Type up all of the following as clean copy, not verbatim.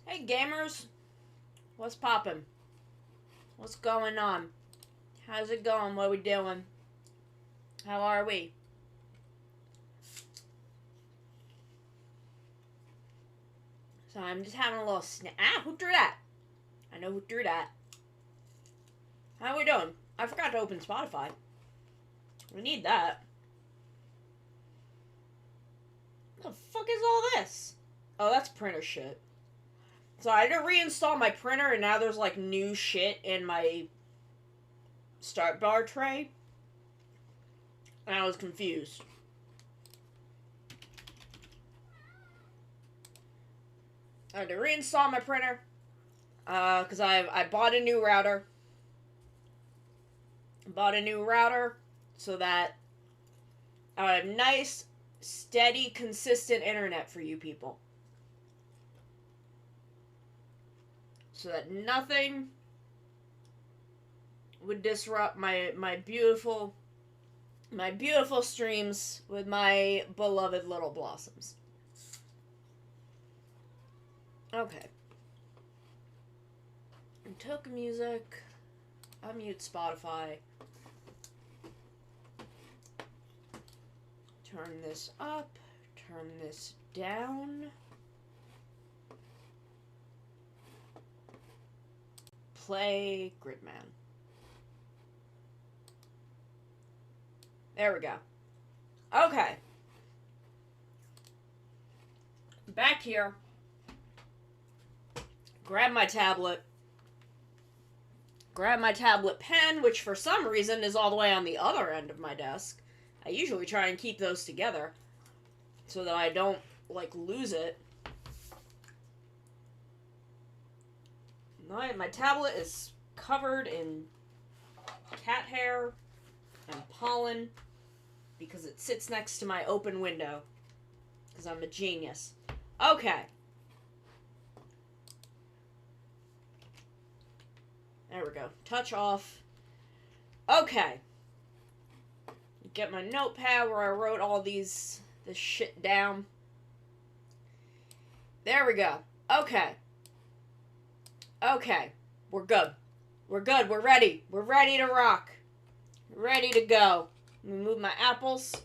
Hey gamers, what's poppin'? What's going on? How's it going? What are we doing? How are we? So I'm just having a little snack. Ah, who threw that? I know who threw that. How are we doing? I forgot to open Spotify. We need that. What the fuck is all this? Oh, that's printer shit. So I had to reinstall my printer and now there's like new shit in my start bar tray. And I was confused. I had to reinstall my printer. Because I bought a new router. Bought a new router so that I have nice, steady, consistent internet for you people. So that nothing would disrupt my beautiful streams with my beloved little blossoms. Okay. Took music. Unmute Spotify. Turn this up. Turn this down. Play Gridman. There we go. Okay. Back here. Grab my tablet. Grab my tablet pen, which for some reason is all the way on the other end of my desk. I usually try and keep those together so that I don't, like, lose it. My tablet is covered in cat hair and pollen because it sits next to my open window because I'm a genius. Okay. There we go. Touch off. Okay. Get my notepad where I wrote all this shit down. There we go. Okay. Okay. We're good. We're good. We're ready. We're ready to rock. Ready to go. Let me move my apples.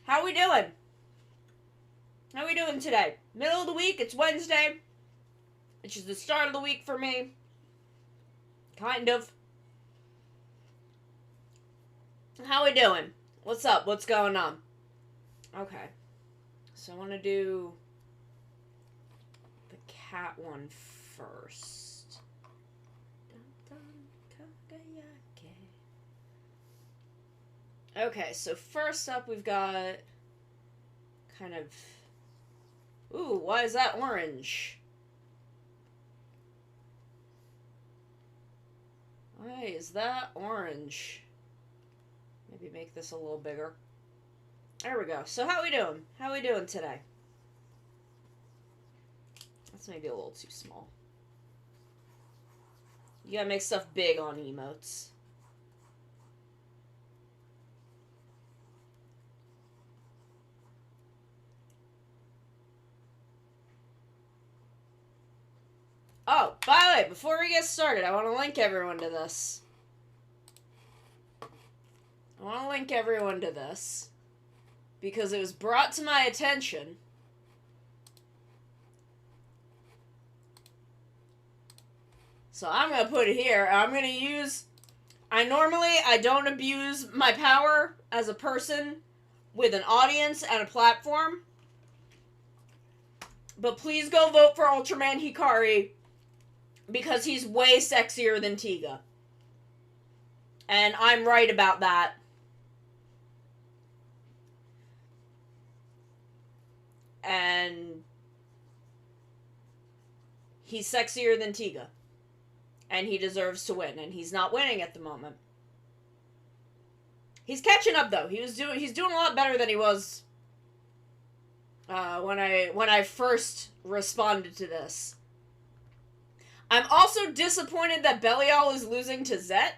How we doing? How we doing today? Middle of the week. It's Wednesday. Which is the start of the week for me. Kind of. How we doing? What's up? What's going on? Okay. So I want to do the cat one first. Okay, so first up we've got kind of... Ooh, why is that orange? Why is that orange? Maybe make this a little bigger. There we go. So how we doing? How we doing today? That's maybe a little too small. You gotta make stuff big on emotes. Oh, by the way, before we get started, I want to link everyone to this. Because it was brought to my attention. So I'm going to put it here. I'm going to use... I don't abuse my power as a person with an audience and a platform. But please go vote for Ultraman Hikari. Because he's way sexier than Tiga. And I'm right about that. And he's sexier than Tiga. And he deserves to win. And he's not winning at the moment. He's catching up though. He's doing a lot better than he was when I first responded to this. I'm also disappointed that Belial is losing to Zet.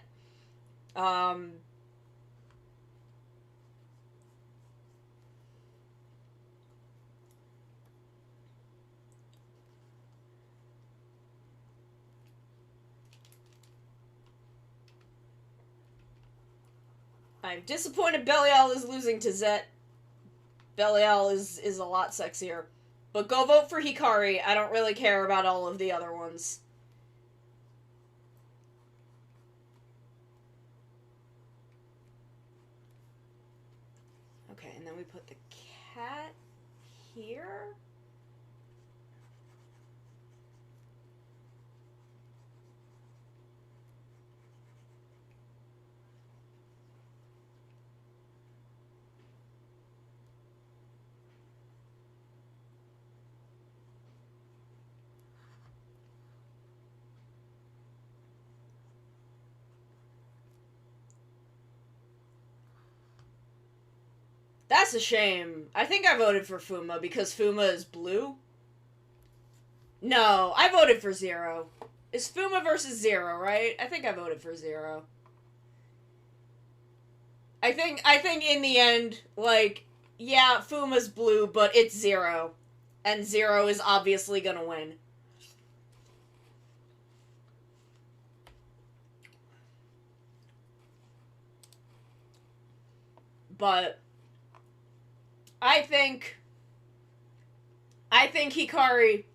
I'm disappointed Belial is losing to Zet. Belial is a lot sexier. But go vote for Hikari. I don't really care about all of the other ones. Okay, and then we put the cat here. That's a shame. I think I voted for Fuma because Fuma is blue. No, I voted for Zero. It's Fuma versus Zero, right? I think I voted for Zero. I think in the end, like, yeah, Fuma's blue, but it's Zero. And Zero is obviously gonna win. But I think Hikari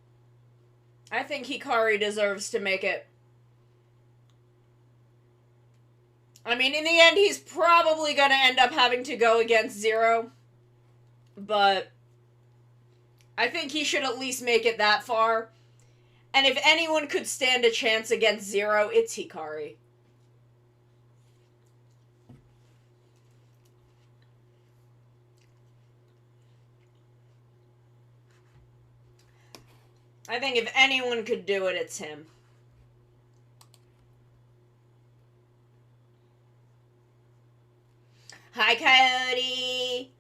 deserves to make it. I mean, in the end, he's probably gonna end up having to go against Zero. But I think he should at least make it that far. And if anyone could stand a chance against Zero, it's Hikari. I think if anyone could do it, it's him. Hi, Coyote!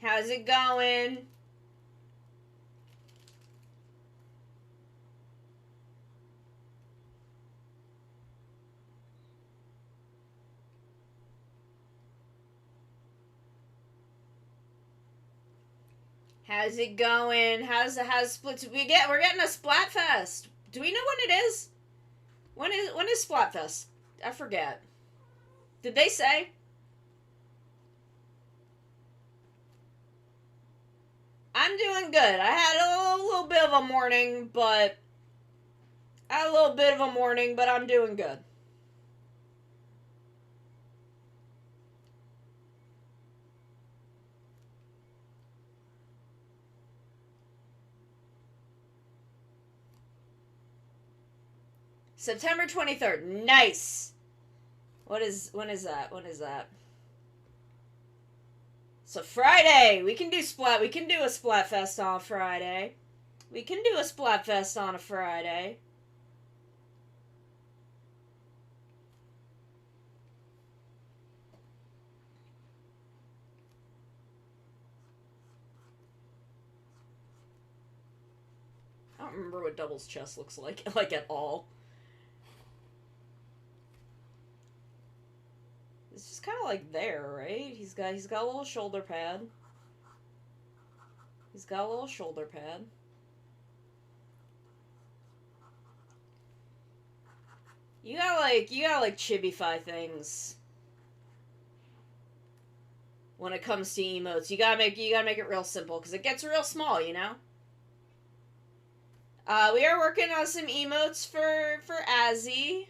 How's it going? How's it going? How's Splits? We're getting a Splatfest. Do we know when it is? When is Splatfest? I forget. Did they say? I'm doing good. I had a little bit of a morning, but I'm doing good. September 23rd. Nice. When is that? So Friday, we can do a Splatfest on Friday. We can do a Splatfest on a Friday. I don't remember what Double's chest looks like, like at all. It's just kind of like there, right? He's got a little shoulder pad. He's got a little shoulder pad. You gotta like chibify things when it comes to emotes. You gotta make it real simple because it gets real small, you know. We are working on some emotes for Azzy,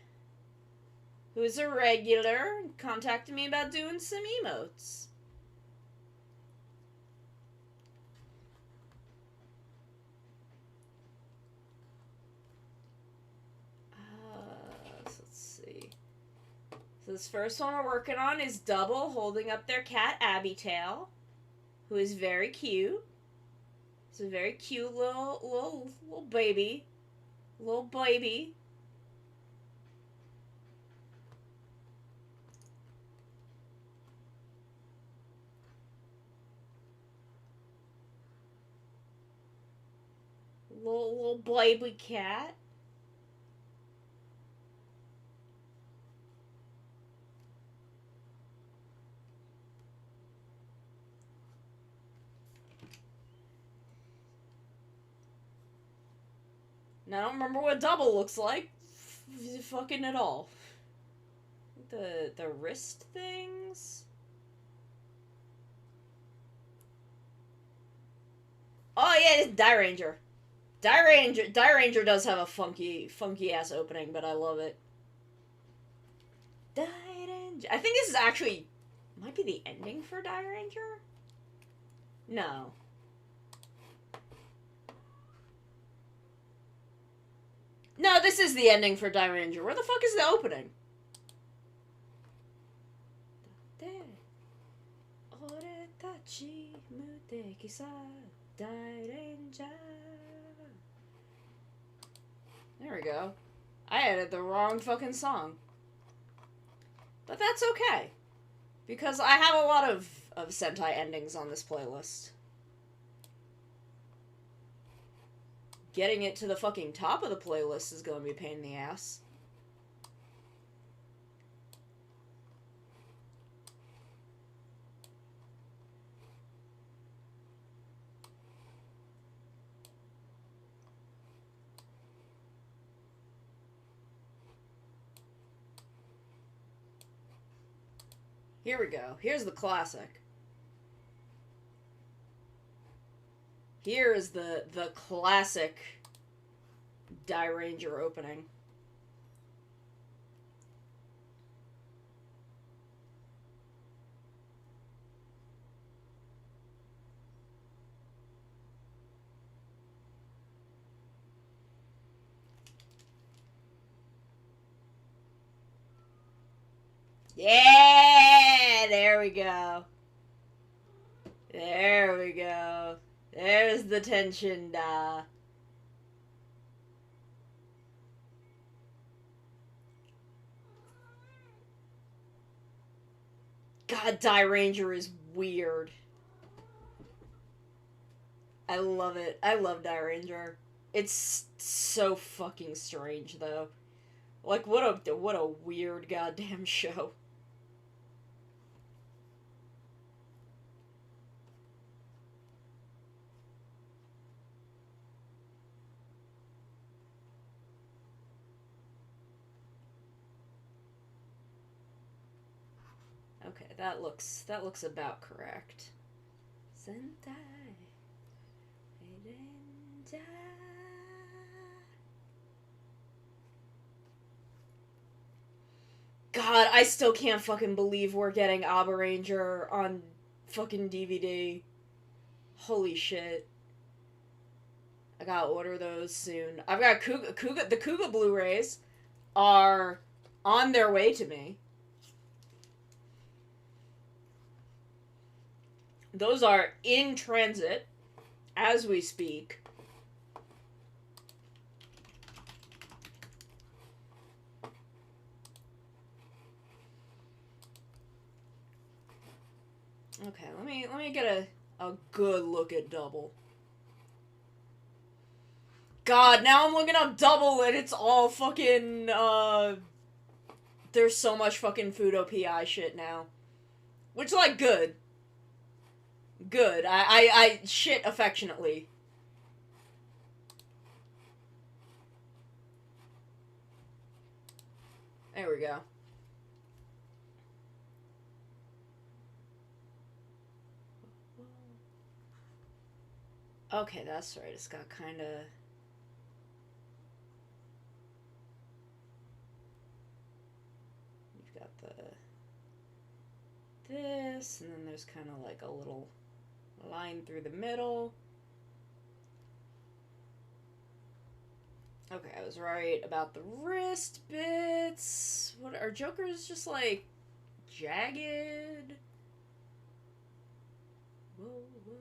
who's a regular, contacted me about doing some emotes. So let's see. So this first one we're working on is Double holding up their cat Abby Tail, who is very cute. It's a very cute little baby. Little baby. Little baby cat. And I don't remember what Double looks like. Fucking at all. The wrist things? Oh yeah, it's Die Ranger. Die Ranger does have a funky ass opening, but I love it. Die Ranger. I think this is actually might be the ending for Die Ranger. No. No, this is the ending for Die Ranger. Where the fuck is the opening? There we go. I added the wrong fucking song. But that's okay. Because I have a lot of Sentai endings on this playlist. Getting it to the fucking top of the playlist is going to be a pain in the ass. Here we go. Here's the classic. Here is the classic Die Ranger opening. Yeah, there we go. There we go. There's the tension, da. God, Die Ranger is weird. I love it. I love Die Ranger. It's so fucking strange, though. Like, what a weird goddamn show. Okay, that looks about correct. Sentai. God, I still can't fucking believe we're getting Abba Ranger on fucking DVD. Holy shit. I gotta order those soon. I've got the Kuga Blu-rays are on their way to me. Those are in transit as we speak. Okay, let me get a good look at Double. God, now I'm looking up Double and it's all fucking there's so much fucking Fudo PI shit now. Which, like, good. Good. I shit affectionately. There we go. Okay, that's right. It's got kind of... You've got this, and then there's kind of like a little line through the middle. Okay, I was right about the wrist bits. What are Joker's just like jagged? Whoa, whoa, whoa.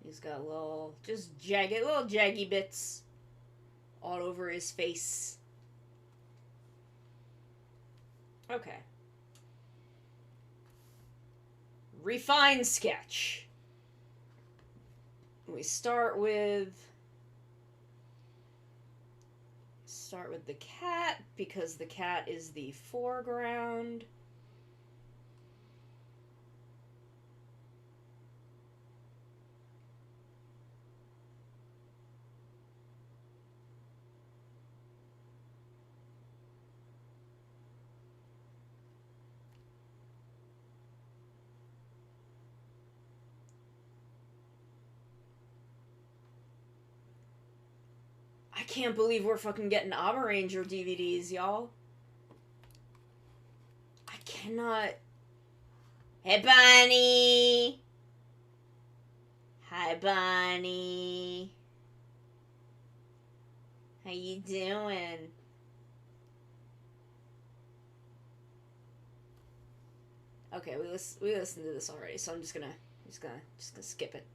He's got little, just little jaggy bits all over his face. Okay. Refine sketch. We start with the cat because the cat is the foreground. can't believe we're fucking getting Abba Ranger DVDs, y'all. I cannot. Hey, Bonnie. Hi, Bonnie. How you doing? Okay, we listened to this already, so I'm just gonna skip it.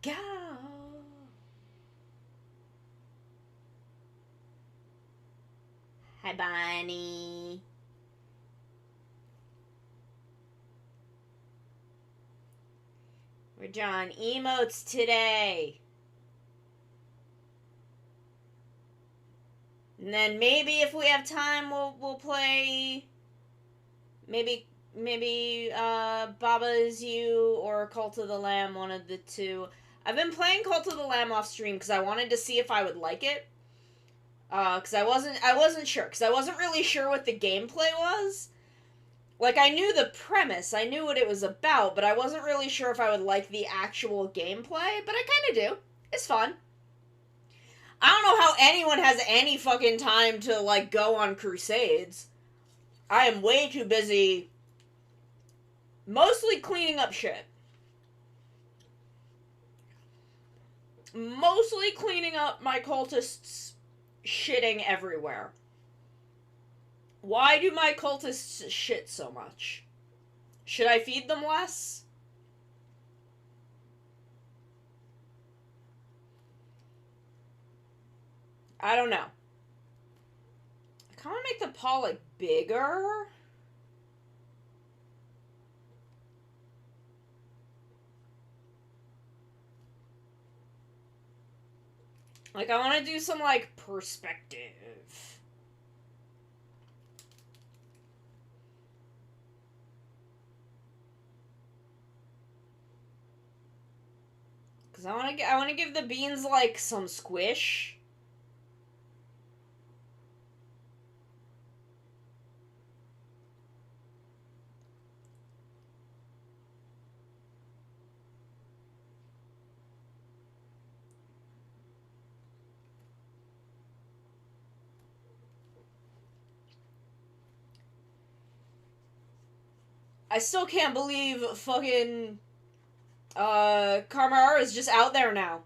Go. Hi, Bonnie. We're drawing emotes today. And then maybe if we have time, we'll play. Maybe Baba Is You or Cult of the Lamb, one of the two. I've been playing Cult of the Lamb off stream because I wanted to see if I would like it. Because I wasn't sure. Because I wasn't really sure what the gameplay was. Like, I knew the premise, I knew what it was about, but I wasn't really sure if I would like the actual gameplay, but I kind of do. It's fun. I don't know how anyone has any fucking time to, like, go on crusades. I am way too busy mostly cleaning up shit. Mostly cleaning up my cultists shitting everywhere. Why do my cultists shit so much? Should I feed them less? I don't know. I kind of make the paw, like, bigger. Like, I want to do some, like, perspective. Because I want to give the beans, like, some squish. I still can't believe fucking Karmara is just out there now.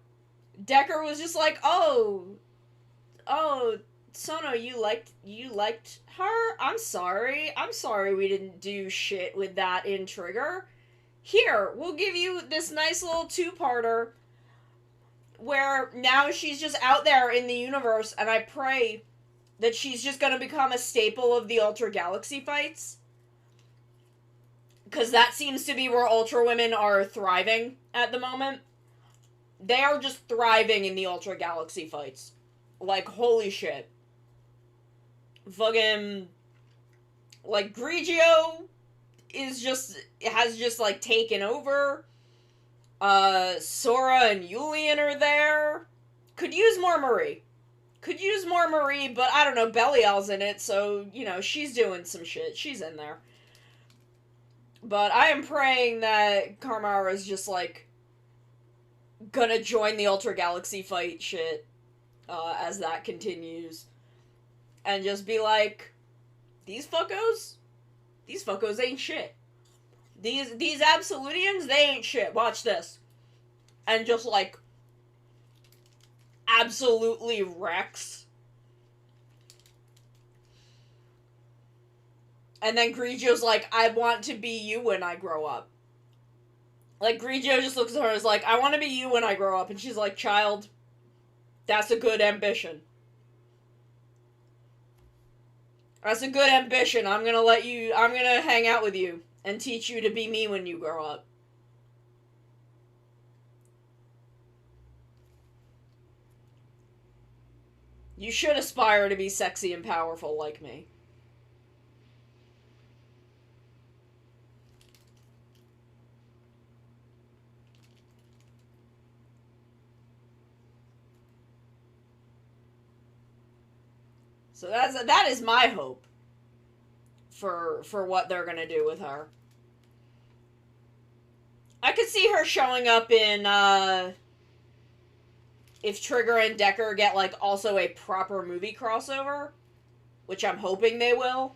Decker was just like, oh, Sono, you liked her? I'm sorry we didn't do shit with that in Trigger. Here, we'll give you this nice little two-parter where now she's just out there in the universe, and I pray that she's just gonna become a staple of the Ultra Galaxy fights. Because that seems to be where Ultra Women are thriving at the moment. They are just thriving in the Ultra Galaxy fights. Like, holy shit. Fucking, like, Grigio has just, like, taken over. Sora and Yulian are there. Could use more Marie. But I don't know, Belial's in it, so, you know, she's doing some shit. She's in there. But I am praying that Karmara is just, like, gonna join the Ultra Galaxy fight shit, as that continues. And just be like, these fuckos ain't shit. These Absolutians, they ain't shit. Watch this. And just, like, absolutely wrecks. And then Grigio's like, I want to be you when I grow up. Like, Grigio just looks at her and is like, I want to be you when I grow up. And she's like, child, that's a good ambition. That's a good ambition. I'm gonna hang out with you and teach you to be me when you grow up. You should aspire to be sexy and powerful like me. So that is my hope for what they're gonna do with her. I could see her showing up in if Trigger and Decker get, like, also a proper movie crossover, which I'm hoping they will.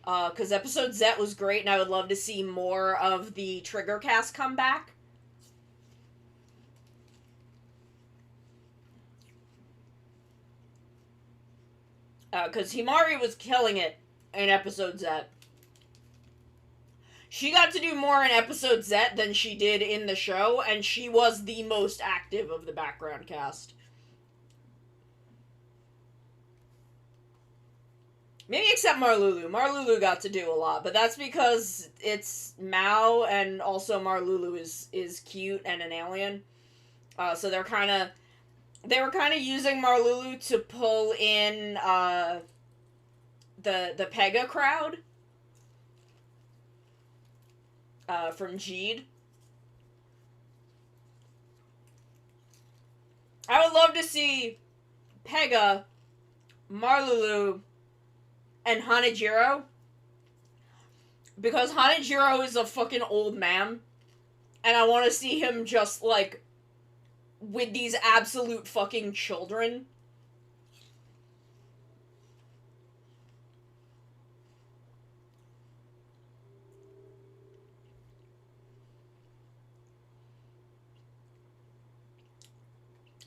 Because episode Z was great, and I would love to see more of the Trigger cast come back. Because Himari was killing it in episode Z. She got to do more in episode Z than she did in the show, and she was the most active of the background cast. Maybe except Marlulu. Marlulu got to do a lot, but that's because it's Mao, and also Marlulu is cute and an alien. So they were kind of using Marlulu to pull in the Pega crowd from Jeed. I would love to see Pega, Marlulu, and Hanajiro, because Hanajiro is a fucking old man, and I want to see him just, like, with these absolute fucking children.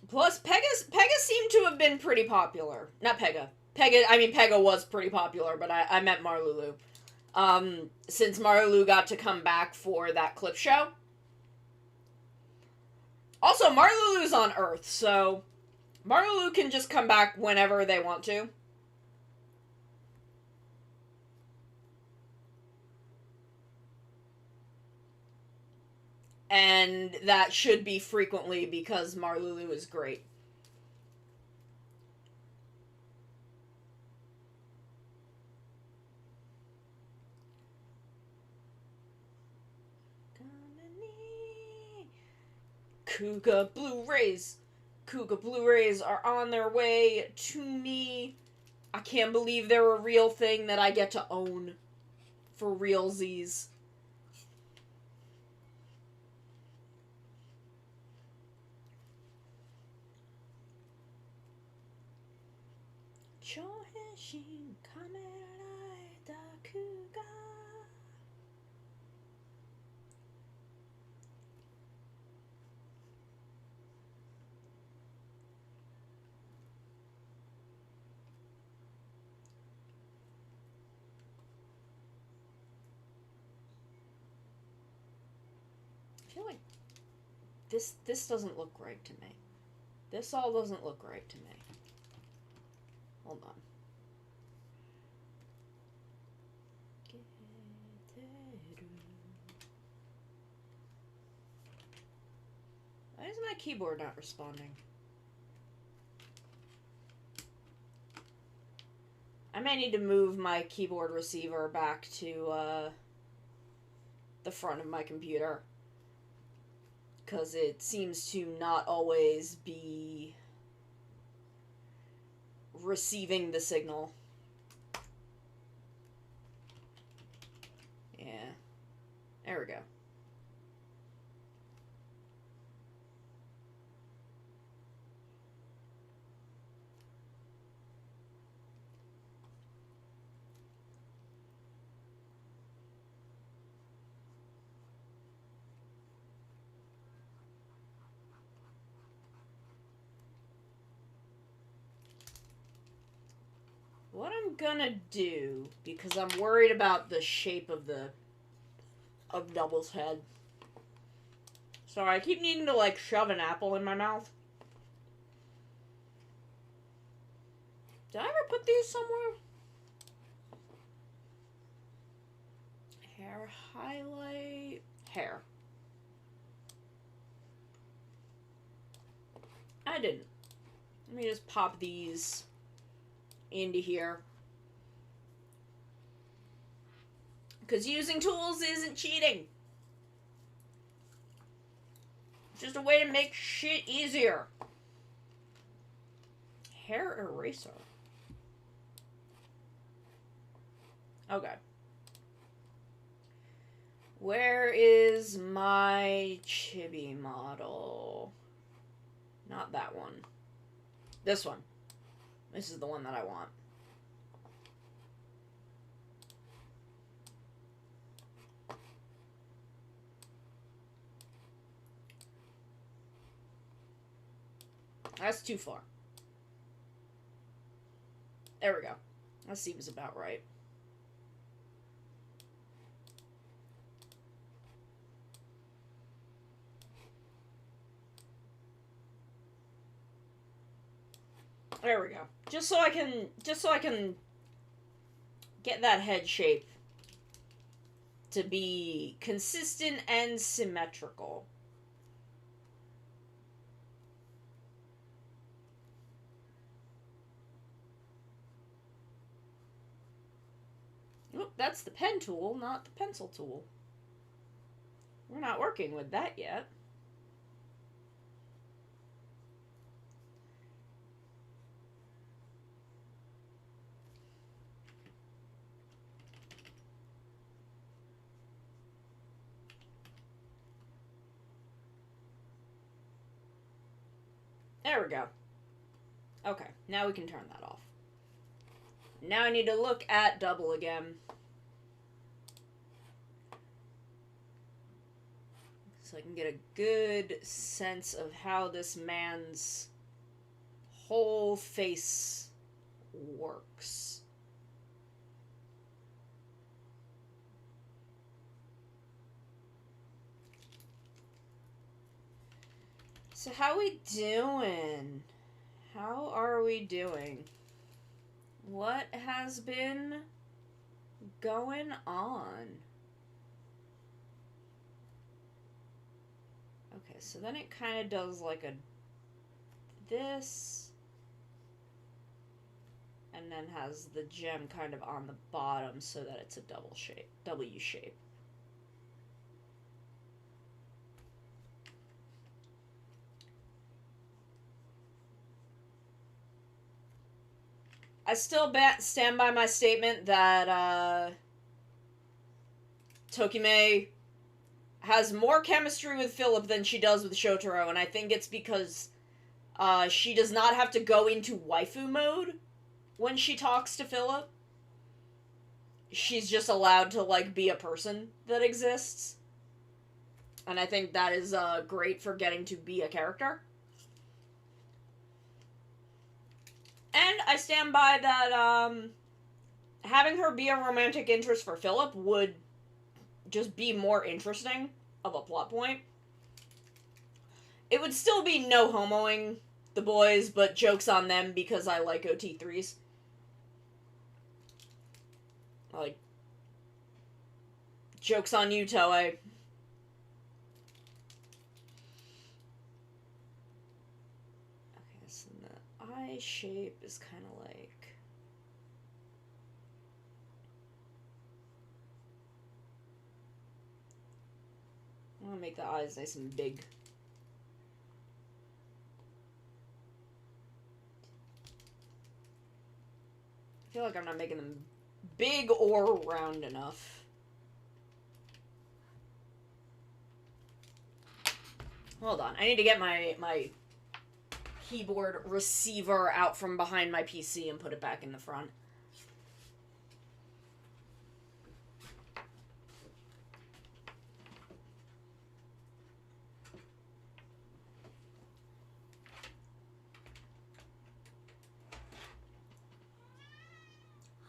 Plus, Pega seemed to have been pretty popular. Not Pega. Pega was pretty popular, but I meant Marlulu. Since Marlulu got to come back for that clip show. Also, Marlulu's on Earth, so Marlulu can just come back whenever they want to. And that should be frequently, because Marlulu is great. Kuga Blu-rays. Kuga Blu-rays are on their way to me. I can't believe they're a real thing that I get to own. For realsies. I feel like this doesn't look right to me. This all doesn't look right to me. Hold on. Why is my keyboard not responding? I may need to move my keyboard receiver back to the front of my computer, because it seems to not always be receiving the signal. Yeah. There we go. What I'm gonna do, because I'm worried about the shape of Double's head. So I keep needing to, like, shove an apple in my mouth. Did I ever put these somewhere? Hair highlight. Hair. I didn't. Let me just pop these into here. Because using tools isn't cheating. It's just a way to make shit easier. Hair eraser. Okay. Where is my chibi model? Not that one. This one. This is the one that I want. That's too far. There we go. That seems about right. There we go. Just so I can get that head shape to be consistent and symmetrical. Oop, that's the pen tool, not the pencil tool. We're not working with that yet. There we go. Okay, now we can turn that off. Now I need to look at double again. So I can get a good sense of how this man's whole face works. So how we doing? How are we doing? What has been going on? Okay, so then it kind of does like a this, and then has the gem kind of on the bottom so that it's a double shape, W shape. I still stand by my statement that Tokime has more chemistry with Philip than she does with Shotaro, and I think it's because she does not have to go into waifu mode when she talks to Philip. She's just allowed to, like, be a person that exists. And I think that is great for getting to be a character. And I stand by that, having her be a romantic interest for Philip would just be more interesting of a plot point. It would still be no homoing the boys, but joke's on them because I like OT3s. Like, joke's on you, Toei. Okay, so the eye shape is kind of like... I want to make the eyes nice and big. I feel like I'm not making them big or round enough. Hold on, I need to get my keyboard receiver out from behind my PC and put it back in the front.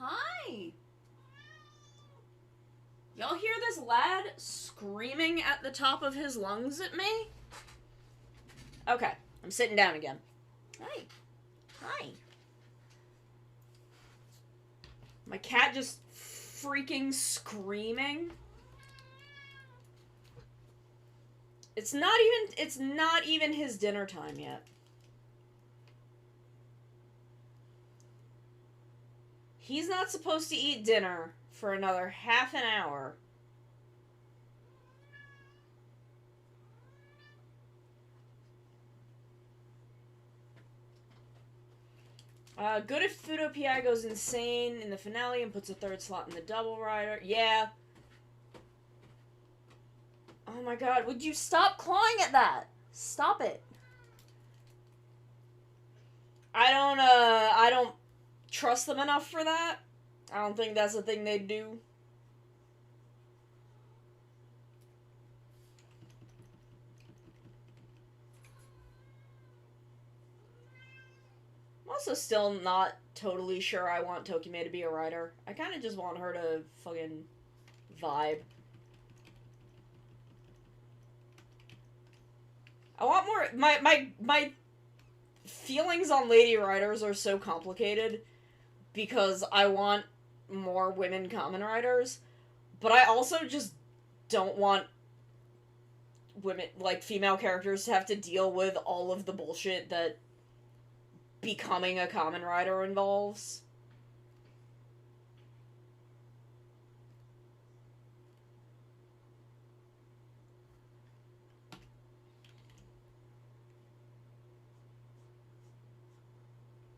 Hi! Y'all hear this lad screaming at the top of his lungs at me? Okay, I'm sitting down again. Hi. Hi. My cat just freaking screaming. It's not even his dinner time yet. He's not supposed to eat dinner for another half an hour. Good if Fudo PI goes insane in the finale and puts a third slot in the double rider. Yeah. Oh my god, would you stop clawing at that? Stop it. I don't trust them enough for that. I don't think that's a thing they'd do. I'm also still not totally sure I want Tokime to be a writer. I kind of just want her to fucking vibe. I want more. My feelings on lady writers are so complicated because I want more women common writers, but I also just don't want women, like female characters, to have to deal with all of the bullshit that becoming a common writer involves.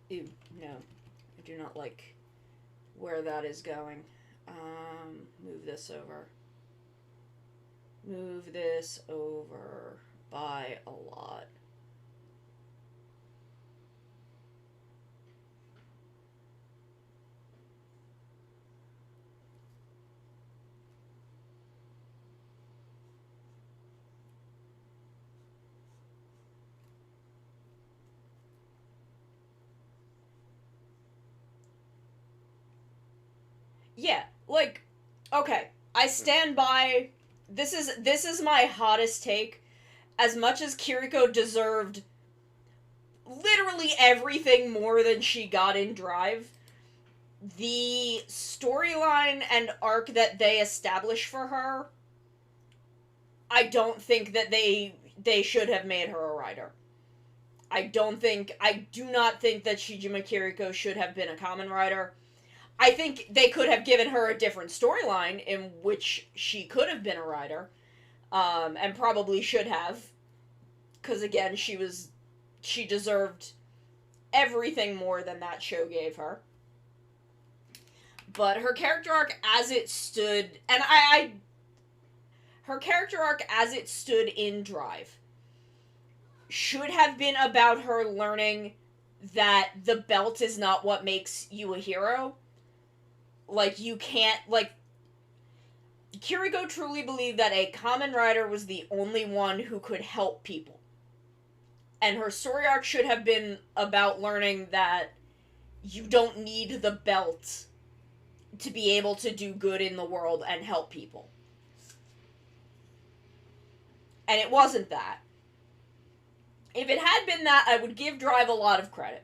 Ew, no. I do not like where that is going. Move this over. Move this over by a lot. Yeah, like, okay, I stand by. This is my hottest take. As much as Kiriko deserved literally everything more than she got in Drive, the storyline and arc that they establish for her, I don't think that they should have made her a writer. I do not think that Shijima Kiriko should have been a common writer. I think they could have given her a different storyline in which she could have been a writer, and probably should have, because again, she deserved everything more than that show gave her. But her character arc as it stood, and her character arc as it stood in Drive should have been about her learning that the belt is not what makes you a hero. Like, you can't, like, Kiriko truly believed that a common rider was the only one who could help people. And her story arc should have been about learning that you don't need the belt to be able to do good in the world and help people. And it wasn't that. If it had been that, I would give Drive a lot of credit.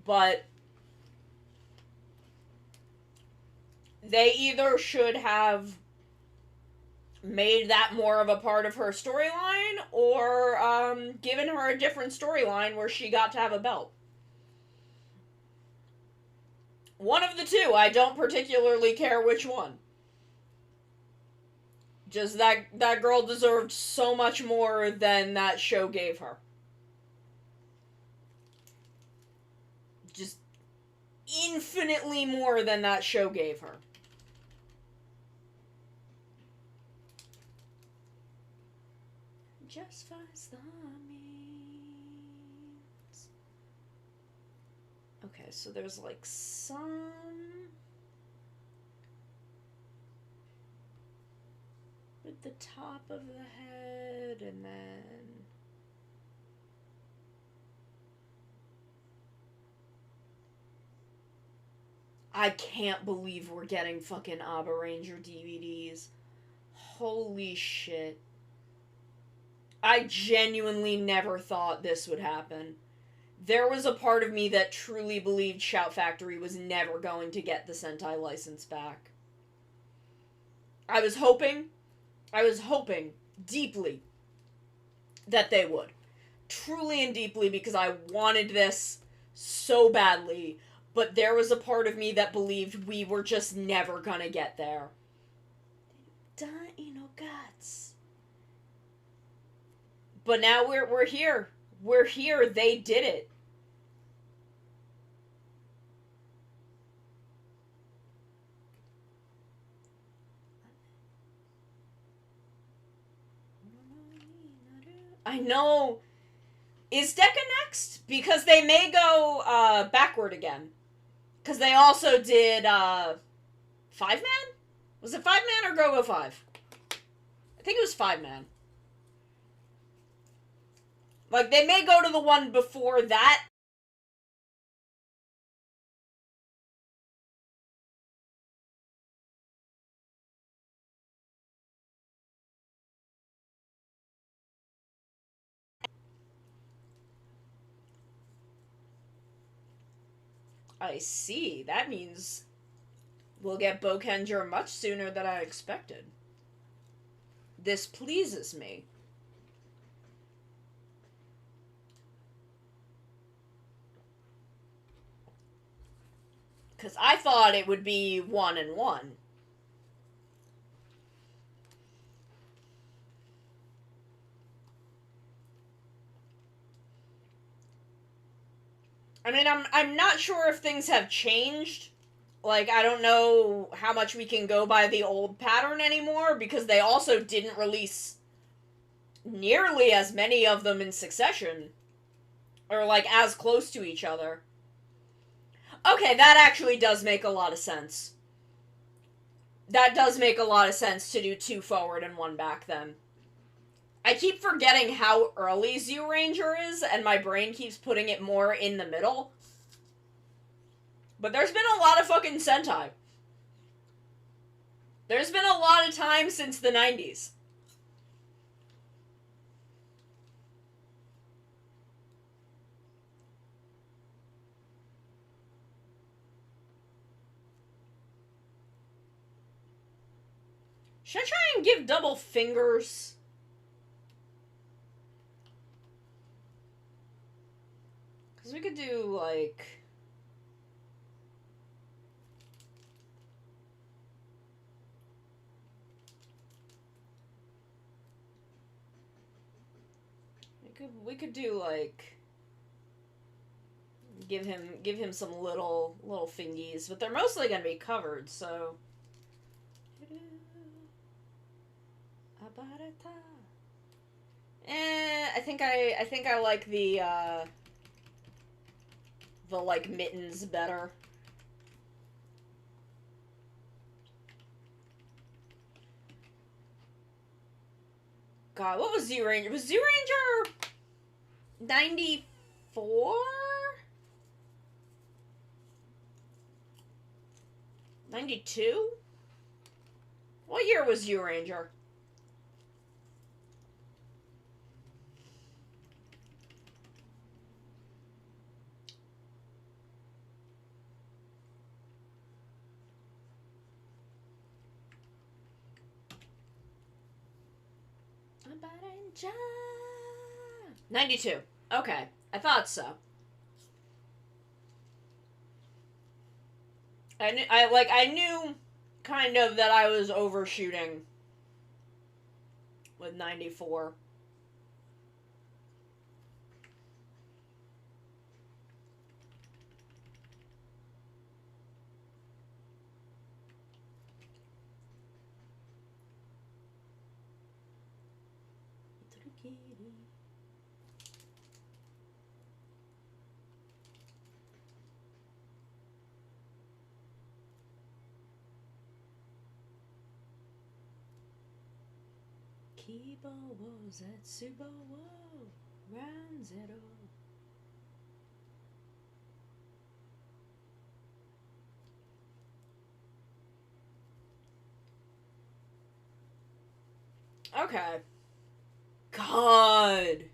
But they either should have made that more of a part of her storyline, or given her a different storyline where she got to have a belt. One of the two. I don't particularly care which one. Just that girl deserved so much more than that show gave her. Just infinitely more than that show gave her. Just fires the means. Okay, so there's like some with the top of the head, and then I can't believe we're getting fucking Abba Ranger DVDs. Holy shit. I genuinely never thought this would happen. There was a part of me that truly believed Shout Factory was never going to get the Sentai license back. I was hoping deeply that they would. Truly and deeply, because I wanted this so badly, but there was a part of me that believed we were just never gonna get there. Guts. But now we're here. We're here. They did it. I know. Is Deca next? Because they may go backward again. Because they also did 5-man? Was it 5-man or Go-Go 5? I think it was 5-man. Like, they may go to the one before that. I see. That means we'll get Bokenger much sooner than I expected. This pleases me. Because I thought it would be 1 and 1. I mean, I'm not sure if things have changed. Like, I don't know how much we can go by the old pattern anymore, because they also didn't release nearly as many of them in succession. Or, like, as close to each other. Okay, that actually does make a lot of sense. That does make a lot of sense to do 2 forward and 1 back then. I keep forgetting how early Zyuranger is, and my brain keeps putting it more in the middle. But there's been a lot of fucking Sentai. There's been a lot of time since the 90s. Should I try and give double fingers? Because we could do, like... We could do, like... Give him some little fingies, but they're mostly gonna be covered, so... I think I like the like mittens better. God, what was Zyuranger? Was Zyuranger 94? 92? What year was Zyuranger? Ninja. 92. Okay, I thought so. I knew kind of that I was overshooting with 94. Kibo wo Zetsubo wo Round Zero. Okay. God.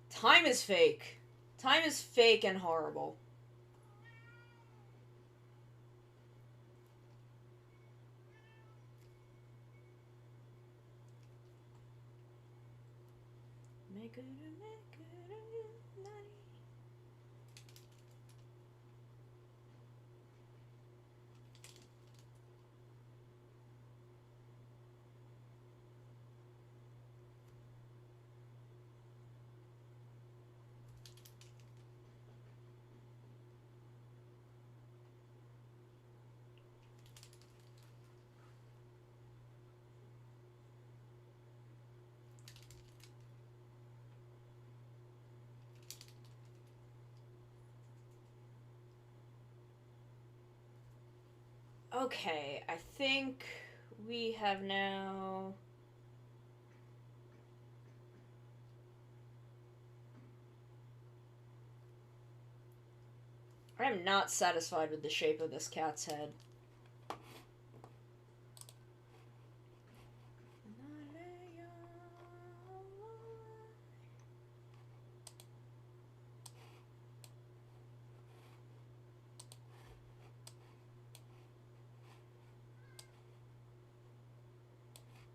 Time is fake. Time is fake and horrible. Okay, I think we have now... I am not satisfied with the shape of this cat's head.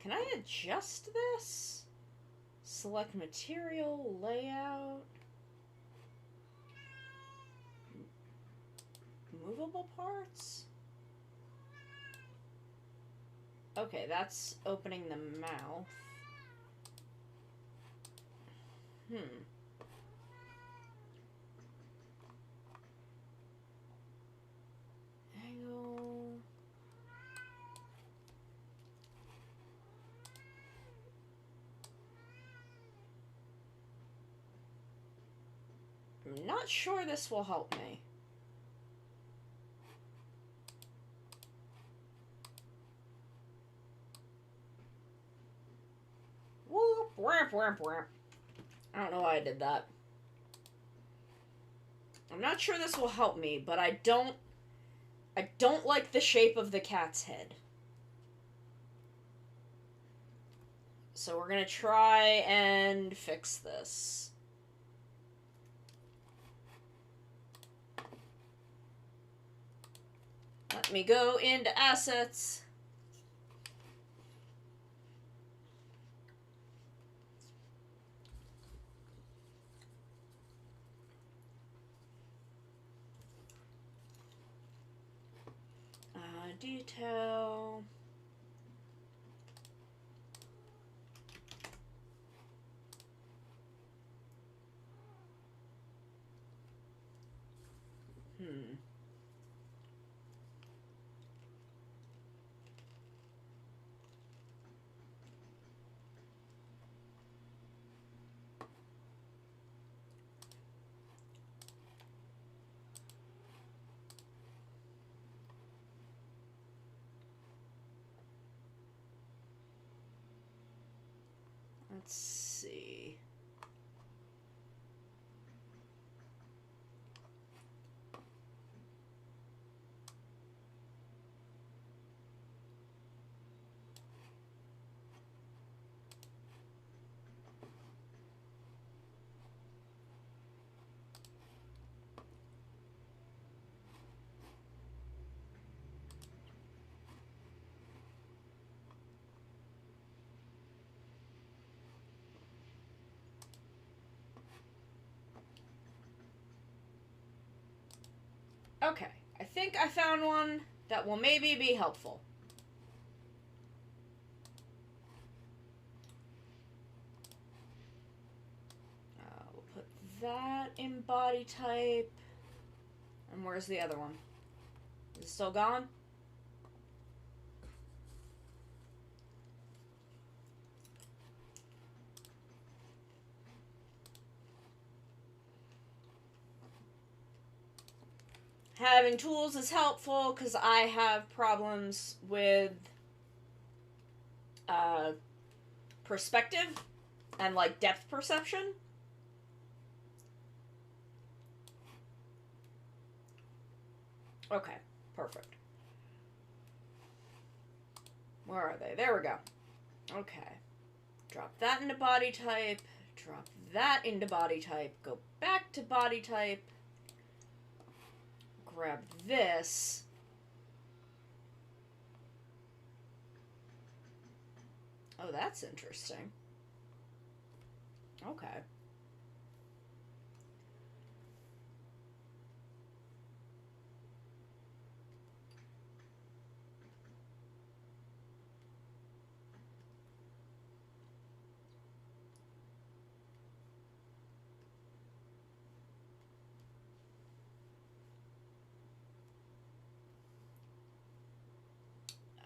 Can I adjust this? Select material, layout. Movable parts? Okay, that's opening the mouth. Angle. I'm not sure this will help me. Whoop, whamp, whamp, whamp. I don't know why I did that. I'm not sure this will help me, but I don't like the shape of the cat's head. So we're gonna try and fix this. Let me go into assets. Detail. Let's see. Okay, I think I found one that will maybe be helpful. We'll put that in body type. And where's the other one? Is it still gone? Having tools is helpful because I have problems with perspective and like depth perception. Okay, perfect. Where are they? There we go. Okay. Drop that into body type. Drop that into body type. Go back to body type. Grab this. Oh, that's interesting. Okay.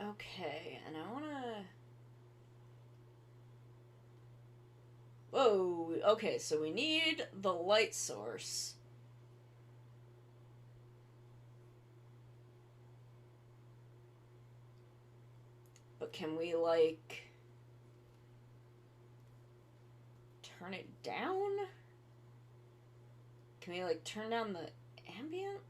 Okay, and I wanna... Whoa, okay, so we need the light source. But can we, like, turn it down? Can we, like, turn down the ambient?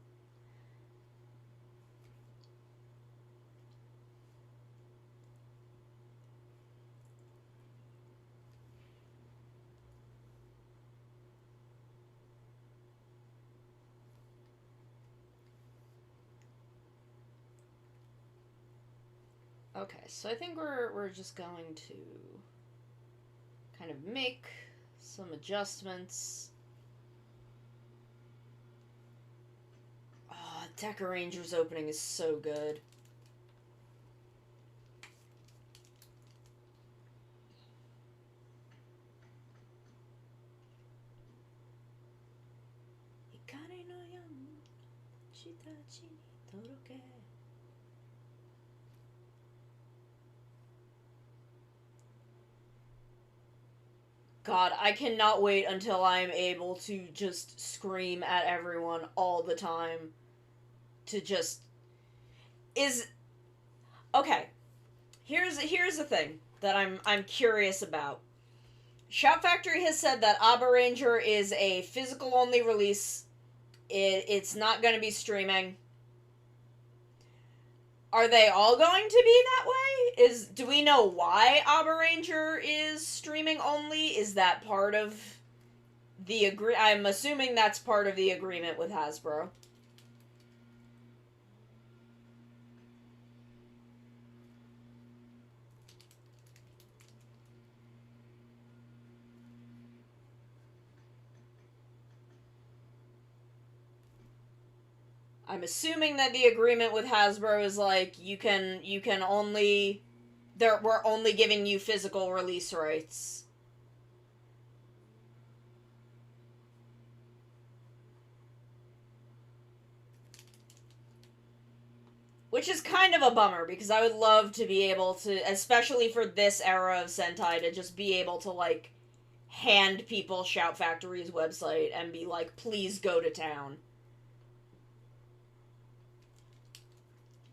Okay, so I think we're just going to kind of make some adjustments. Oh, Deca Ranger's opening is so good. God, I cannot wait until I'm able to just scream at everyone all the time. To just... Is... Okay. Here's the thing that I'm curious about. Shout Factory has said that Abba Ranger is a physical only release. It's not going to be streaming. Are they all going to be that way? Do we know why Abba Ranger is streaming only? Is that part of the I'm assuming that's part of the agreement with Hasbro. I'm assuming that the agreement with Hasbro is like you can only we're only giving you physical release rights. Which is kind of a bummer, because I would love to be able to, especially for this era of Sentai, to just be able to, like, hand people Shout Factory's website and be like, please go to town.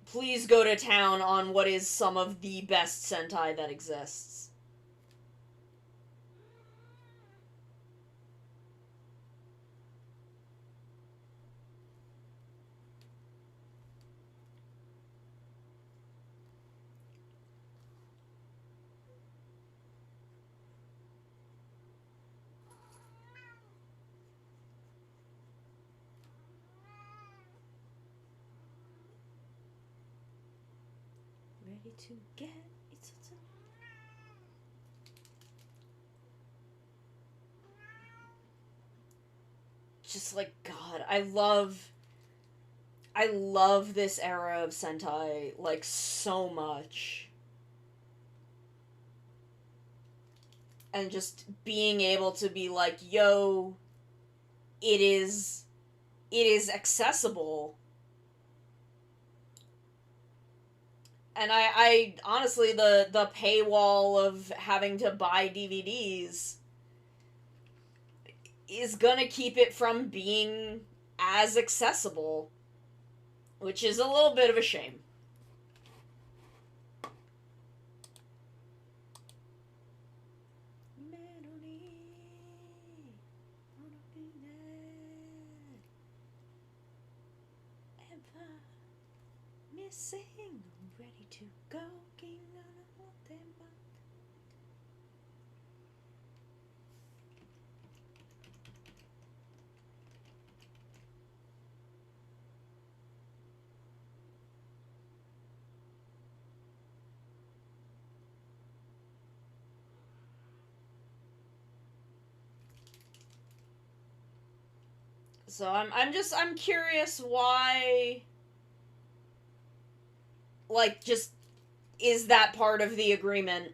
Please go to town on what is some of the best Sentai that exists. Ready to get it's just like, God, I love this era of Sentai, like, so much. And just being able to be like, yo, it is accessible. And I honestly, the paywall of having to buy DVDs is gonna keep it from being as accessible, which is a little bit of a shame. Missing, ready to go, king on a tempo. So I'm curious why, like, just, is that part of the agreement?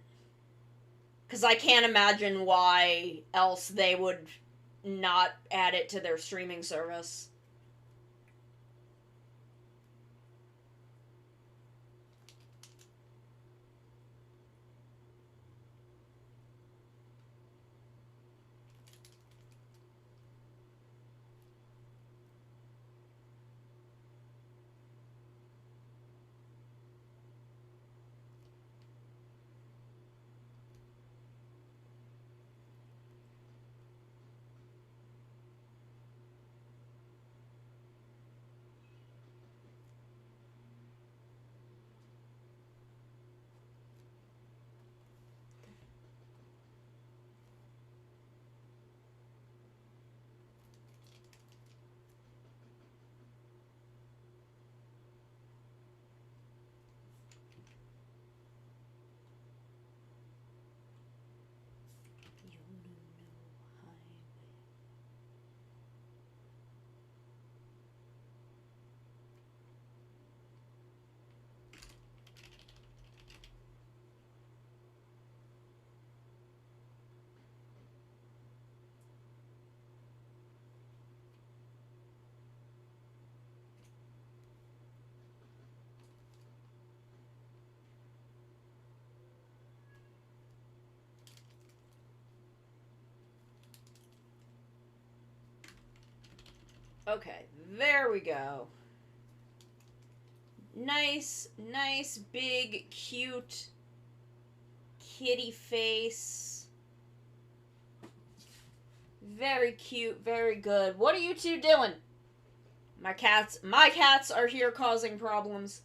Because I can't imagine why else they would not add it to their streaming service. Okay, there we go. Nice, nice, big, cute kitty face. Very cute, very good. What are you two doing? My cats are here causing problems.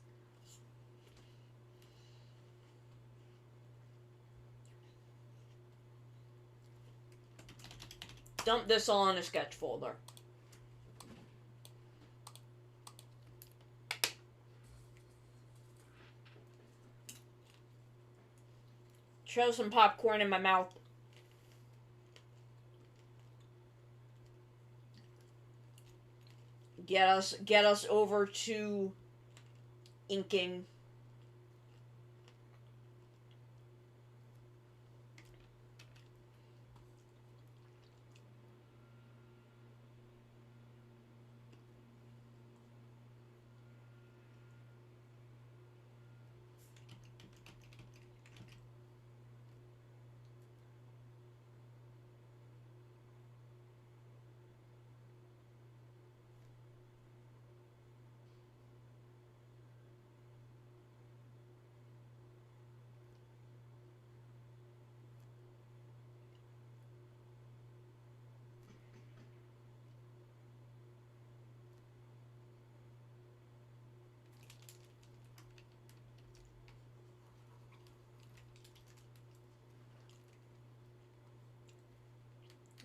Dump this all in a sketch folder. Shove some popcorn in my mouth. Get us over to inking.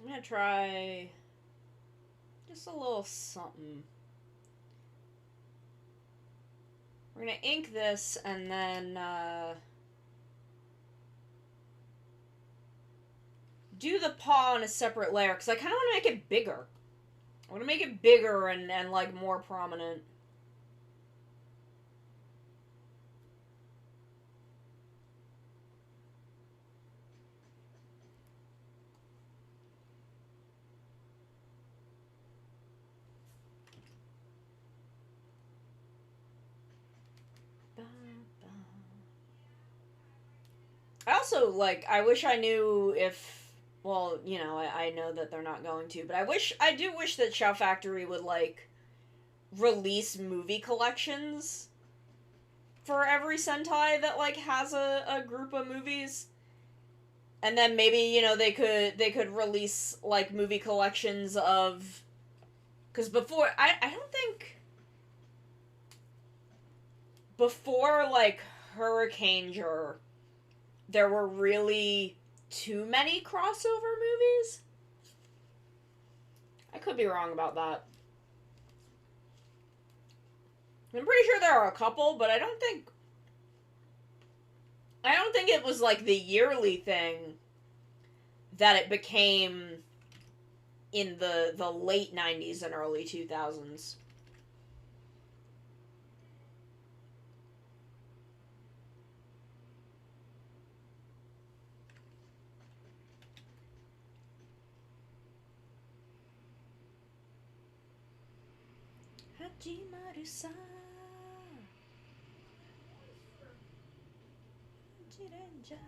I'm gonna try just a little something. We're gonna ink this and then do the paw on a separate layer because I kind of want to make it bigger. I want to make it bigger and like more prominent. I also, like, I wish I knew if, well, you know, I know that they're not going to, but I do wish that Shout Factory would, like, release movie collections for every Sentai that, like, has a group of movies. And then maybe, you know, they could release, like, movie collections of, because before, I don't think, before, like, Hurricaneger, there were really too many crossover movies. I could be wrong about that. I'm pretty sure there are a couple, but I don't think it was like the yearly thing that it became in the late 90s and early 2000s. Hajimaru-san. Jirenja.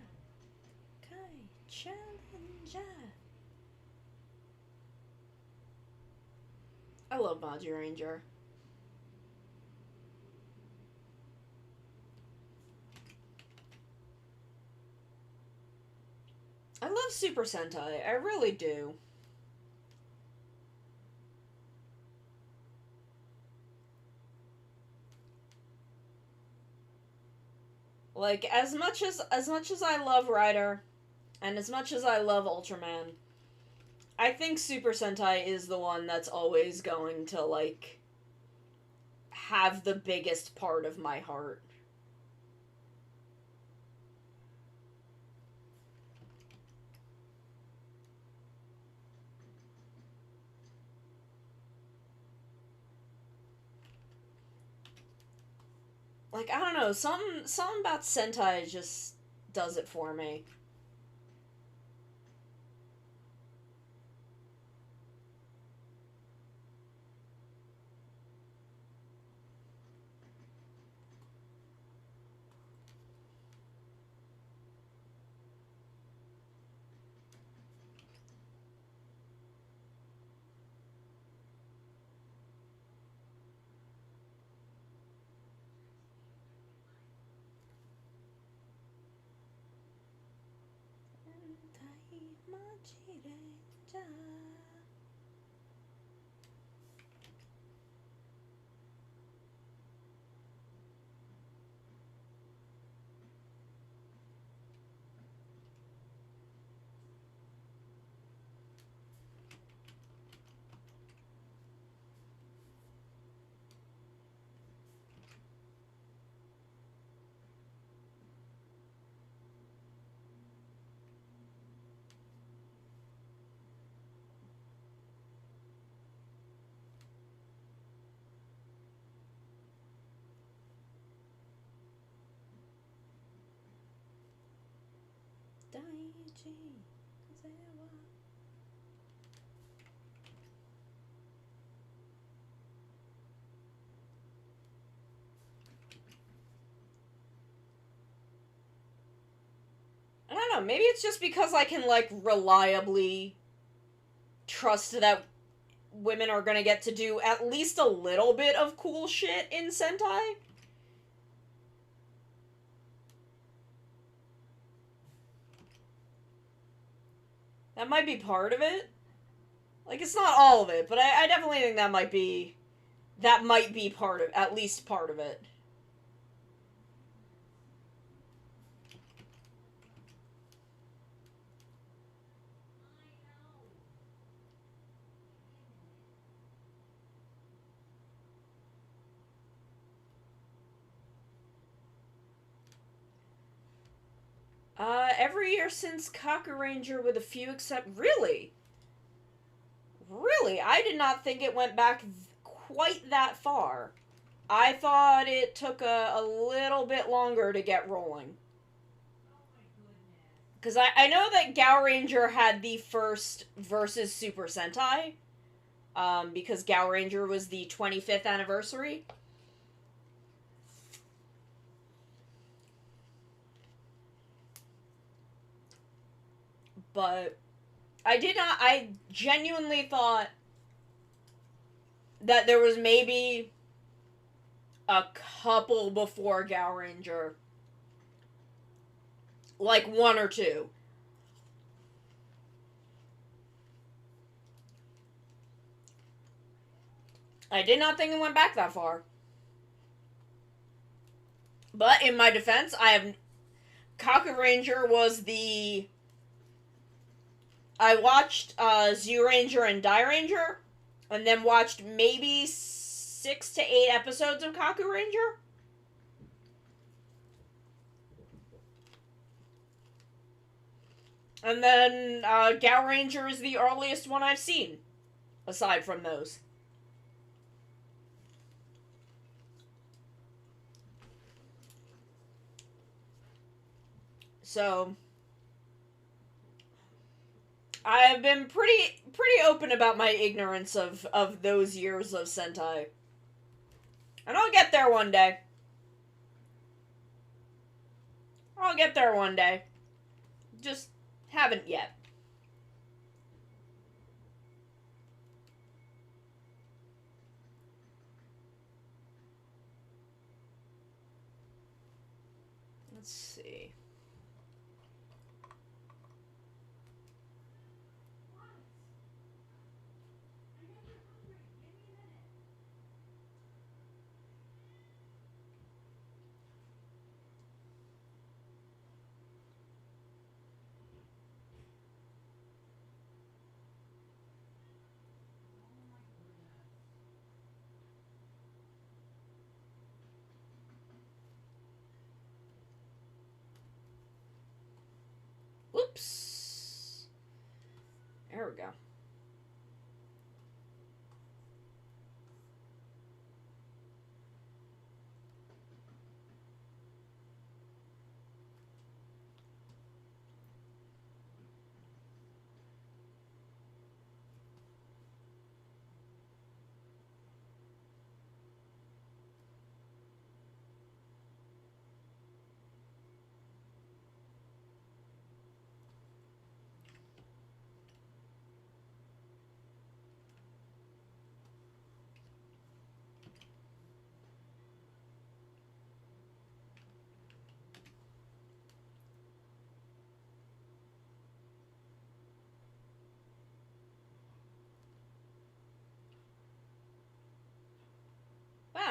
Kai Challenger. I love Maji Ranger. I love Super Sentai. I really do. Like as much as I love Rider, and as much as I love Ultraman, I think Super Sentai is the one that's always going to like have the biggest part of my heart. Like I don't know, something about Sentai just does it for me. I don't know, maybe it's just because I can, like, reliably trust that women are gonna get to do at least a little bit of cool shit in Sentai. That might be part of it. Like, it's not all of it, but I definitely think that might be part of, at least part of it. Every year since Kaku Ranger with a few except... Really? Really? I did not think it went back quite that far. I thought it took a little bit longer to get rolling. Because I know that Gao Ranger had the first versus Super Sentai. Because Gao Ranger was the 25th anniversary. But I genuinely thought that there was maybe a couple before Gao Ranger. Like one or two. I did not think it went back that far. But in my defense, Kaku Ranger was the... I watched Zyuranger and Dairanger, and then watched maybe 6 to 8 episodes of Kaku Ranger. And then Gao Ranger is the earliest one I've seen, aside from those. So I have been pretty open about my ignorance of those years of Sentai. And I'll get there one day. I'll get there one day. Just haven't yet. Let's see. Whoops. There we go.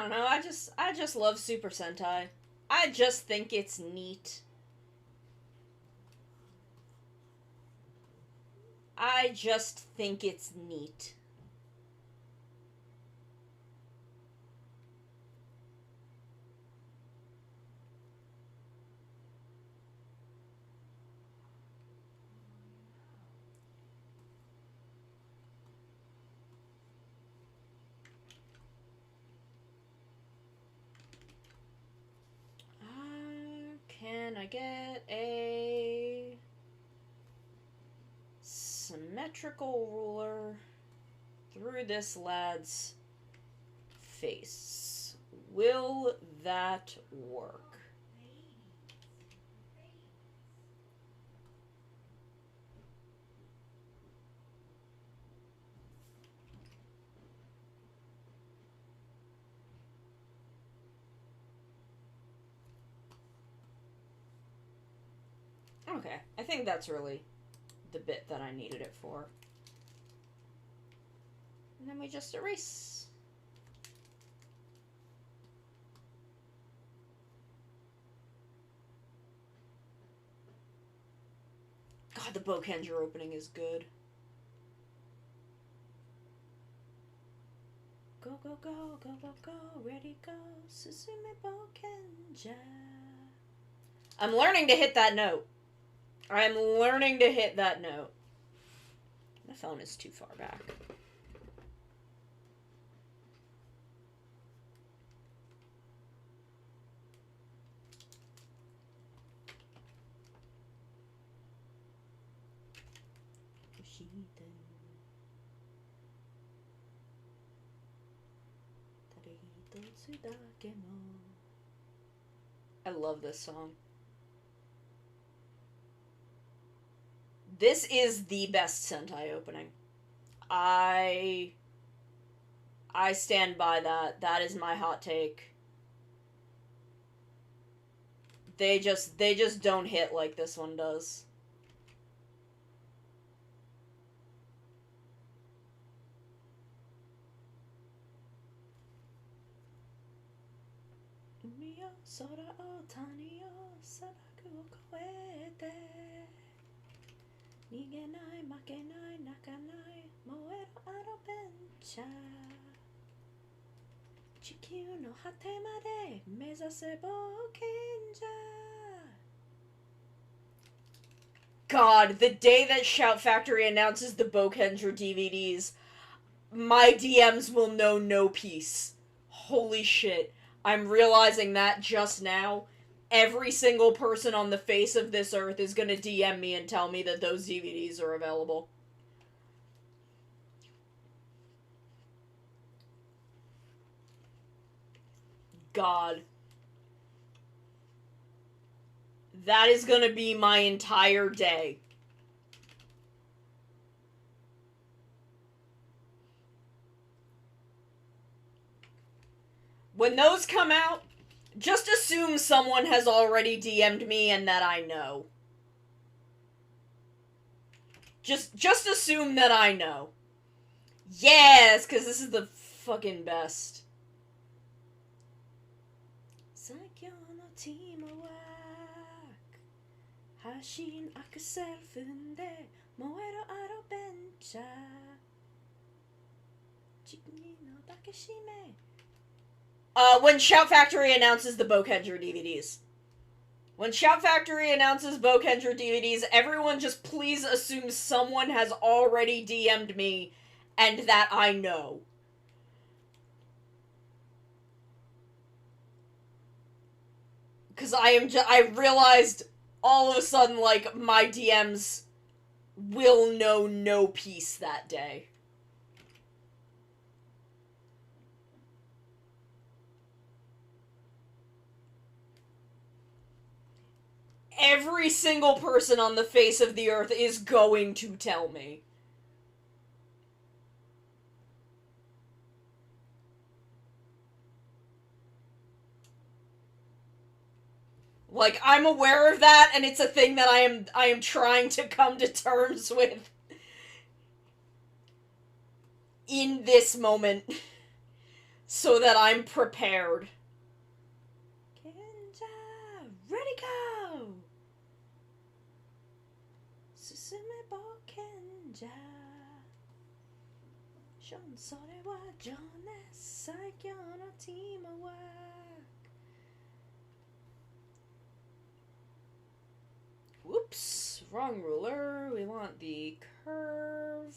don't know, I just love Super Sentai. I just think it's neat. I just think it's neat. Can I get a symmetrical ruler through this lad's face? Will that work? Okay, I think that's really the bit that I needed it for. And then we just erase. God, the Bokenger opening is good. Go, go, go, go, go, go, ready, go, Suzume Bokenger. I'm learning to hit that note. I'm learning to hit that note. The phone is too far back. I love this song. This is the best Sentai opening. I stand by that. That is my hot take. They just don't hit like this one does. God, the day that Shout Factory announces the Bokenger DVDs, my DMs will know no peace. Holy shit. I'm realizing that just now. Every single person on the face of this earth is gonna DM me and tell me that those DVDs are available. God. That is gonna be my entire day. When those come out, just assume someone has already DM'd me and that I know. Just assume that I know. Yes, because this is the fucking best. When Shout Factory announces the Bokenger DVDs. When Shout Factory announces Bokenger DVDs, everyone just please assume someone has already DM'd me and that I know. Because I realized all of a sudden, like, my DMs will know no peace that day. Every single person on the face of the earth is going to tell me. Like, I'm aware of that, and it's a thing that I am trying to come to terms with in this moment. so that I'm prepared. Kenja, ready go! Susume bo Kenja. Shon sore wa jones saikyo no teamwork. Whoops, wrong ruler. We want the curve.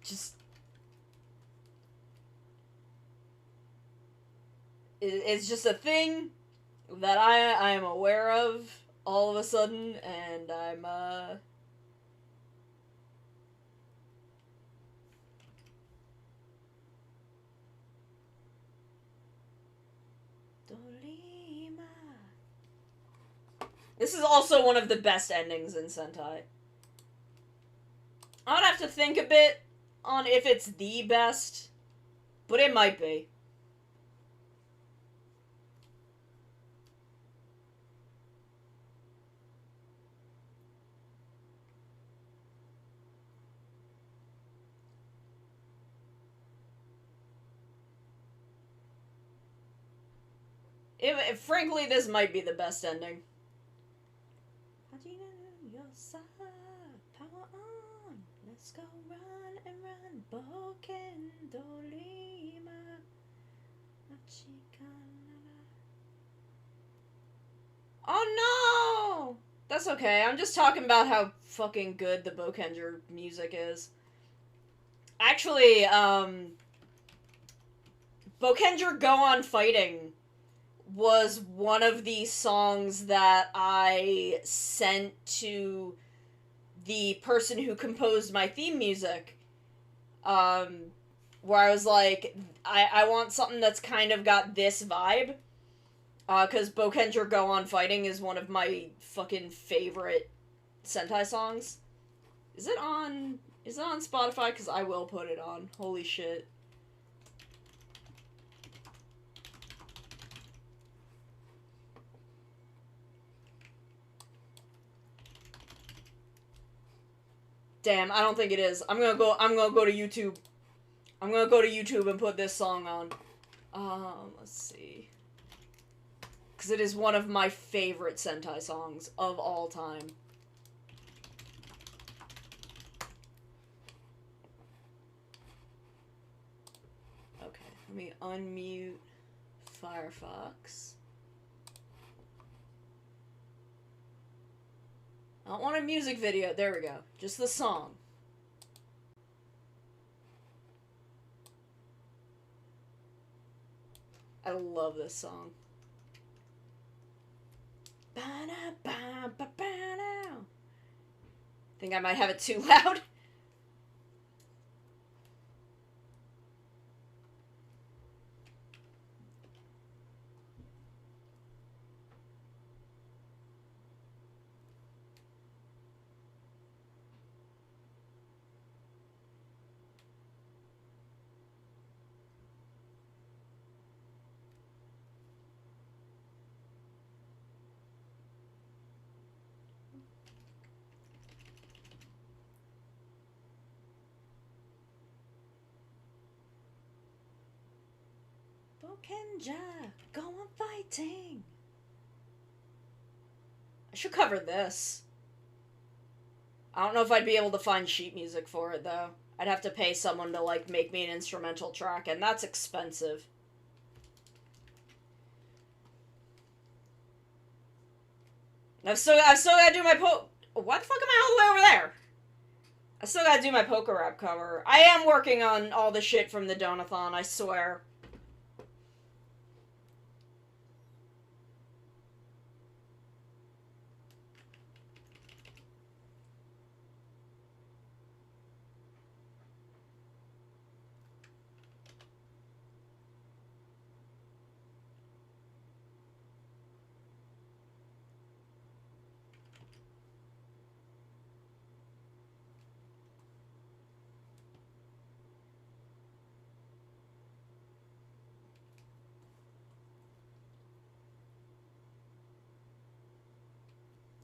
Just... It's just a thing that I am aware of all of a sudden, and I'm, Dorima. This is also one of the best endings in Sentai. I'd have to think a bit on if it's the best, but it might be. Frankly, this might be the best ending. Power on! Let's go run and run, Boken Dorima. Oh no! That's okay, I'm just talking about how fucking good the Bokenger music is. Actually, Bokenger Go On Fighting was one of the songs that I sent to the person who composed my theme music. Where I was like, I want something that's kind of got this vibe. Because Bokenger Go On Fighting is one of my fucking favorite Sentai songs. Is it on Spotify? Because I will put it on. Holy shit. Damn, I don't think it is. I'm gonna go to YouTube. I'm gonna go to YouTube and put this song on. Let's see. Because it is one of my favorite Sentai songs of all time. Okay, let me unmute Firefox. I don't want a music video. There we go. Just the song. I love this song. Think I might have it too loud? Bokenja, go on fighting. I should cover this. I don't know if I'd be able to find sheet music for it, though. I'd have to pay someone to, like, make me an instrumental track, and that's expensive. I've still gotta do my Why the fuck am I all the way over there? I still gotta do my Poker Rap cover. I am working on all the shit from the Donathon, I swear.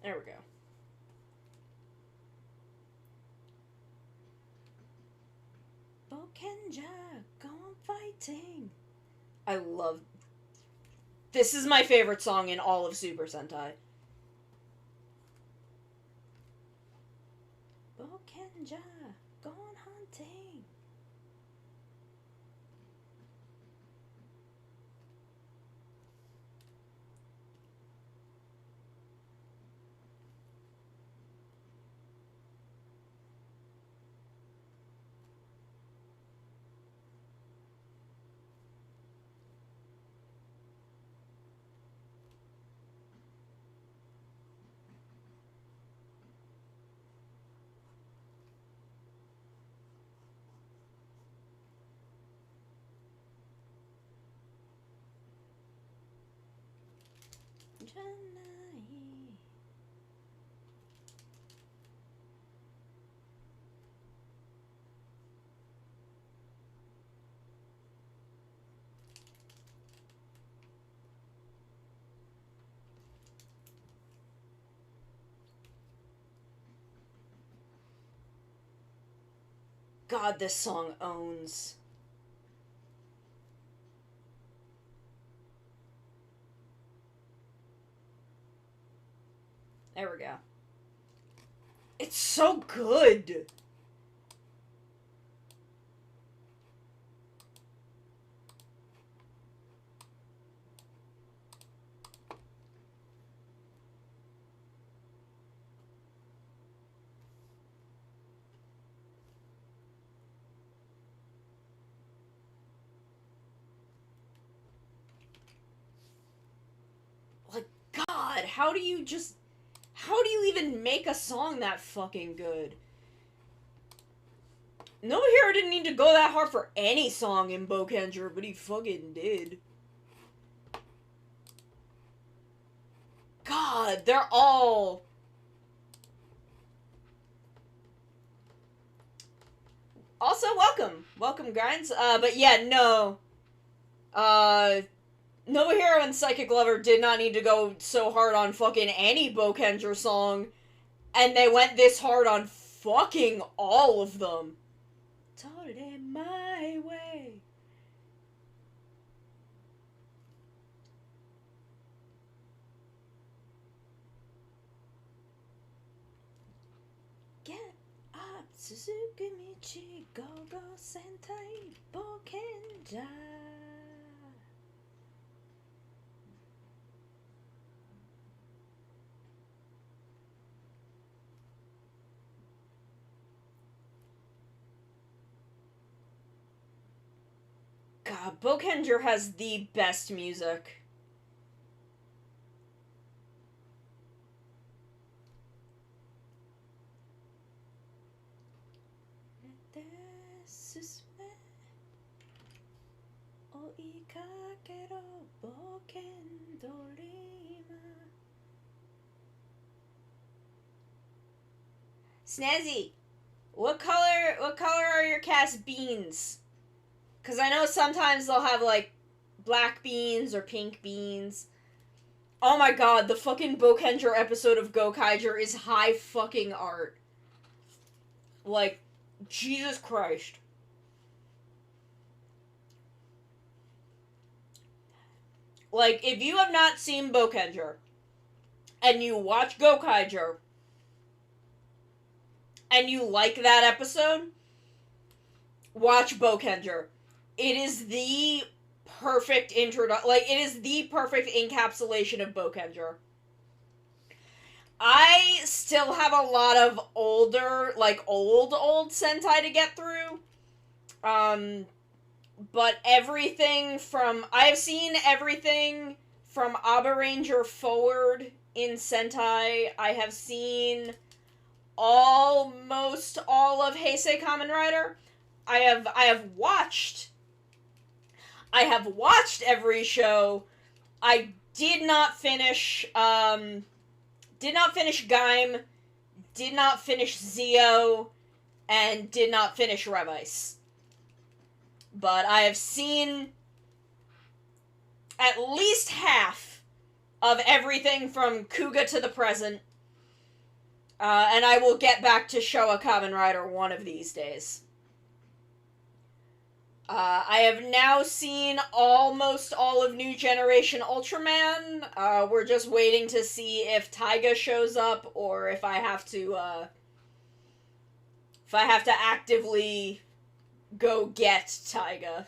There we go. Bokenja, go on fighting. I love... This is my favorite song in all of Super Sentai. Bokenja, go on hunting. God, this song owns. There we go. It's so good! Like, God, how do you even make a song that fucking good? No Hero didn't need to go that hard for any song in Bokenger, but he fucking did. God, they're all... Also, welcome. Welcome, Grinds. But yeah, no. Nova Hero and Psychic Lover did not need to go so hard on fucking any Bokenger song, and they went this hard on fucking all of them. Told it my way. Get up, Suzuki Michi, go go Sentai, Bokenja. God, Bokenger has the best music. Snazzy, what color are your cast beans? Because I know sometimes they'll have, like, black beans or pink beans. Oh my god, the fucking Bokenger episode of Gokaiger is high fucking art. Like, Jesus Christ. Like, if you have not seen Bokenger, and you watch Gokaiger, and you like that episode, watch Bokenger. It is the perfect it is the perfect encapsulation of Bokenger. I still have a lot of older, like, old Sentai to get through. But I've seen everything from Aba Ranger forward in Sentai. I have seen almost all of Heisei Kamen Rider. I have watched every show. I did not finish Gaim, did not finish Zio, and did not finish Revice. But I have seen at least half of everything from Kuga to the present. And I will get back to Showa Kamen Rider one of these days. I have now seen almost all of New Generation Ultraman. We're just waiting to see if Taiga shows up or if I have to actively go get Taiga.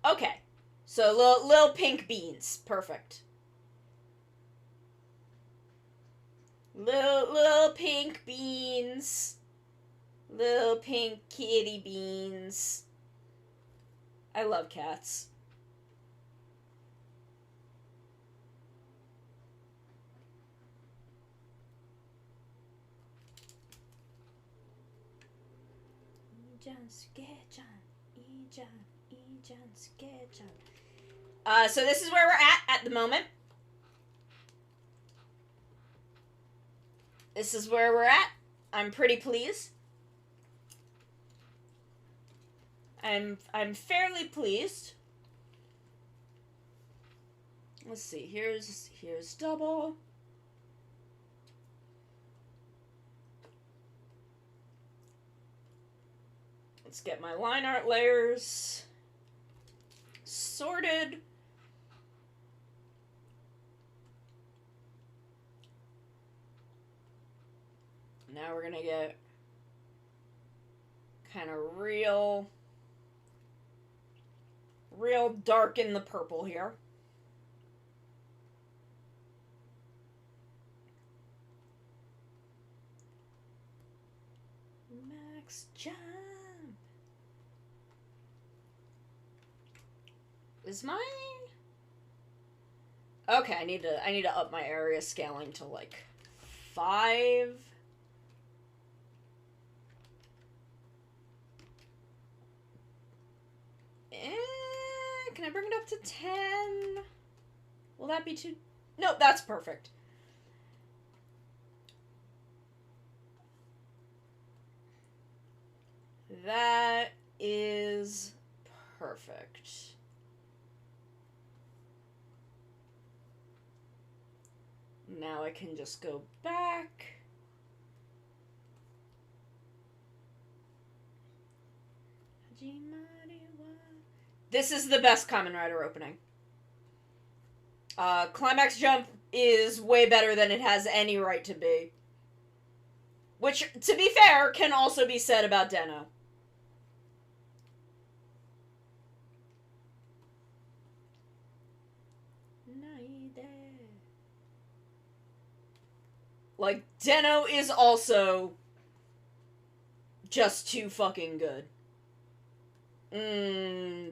Okay, so little pink beans, perfect. Little pink beans. Little pink kitty beans. I love cats. So this is where we're at the moment. This is where we're at. I'm pretty pleased. I'm fairly pleased. Let's see. Here's double. Let's get my line art layers sorted. Now we're gonna get kind of real dark in the purple here. Max jump. Is my... Okay, I need to up my area scaling to like 5. Can I bring it up to 10? Will that be too... Nope, that's perfect. That is perfect. Now I can just go back. This is the best Kamen Rider opening. Climax Jump is way better than it has any right to be. Which, to be fair, can also be said about Den-O. Like, Den-O is also just too fucking good.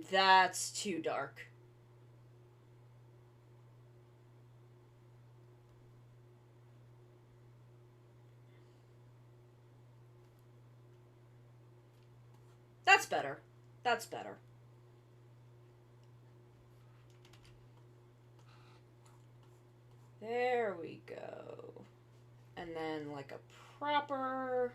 That's too dark. That's better. That's better. There we go. And then, like, a proper...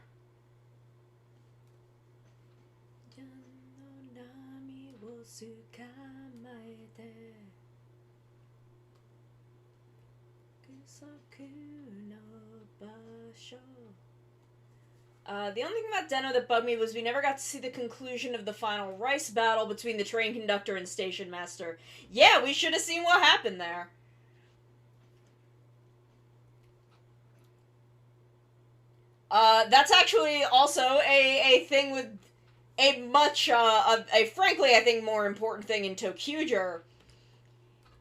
The only thing about Den-O that bugged me was we never got to see the conclusion of the final rice battle between the train conductor and station master. Yeah, we should have seen what happened there. That's actually also a thing with a much, frankly, I think, more important thing in Tokyuger,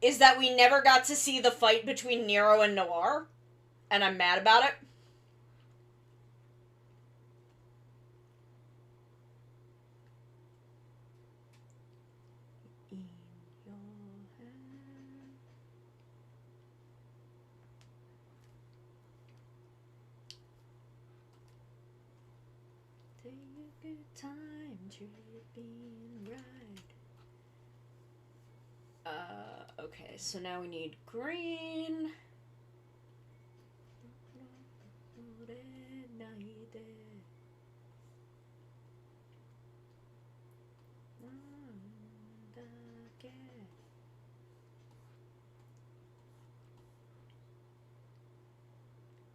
is that we never got to see the fight between Nero and Noir, and I'm mad about it. Time tripping ride. Okay, so now we need green.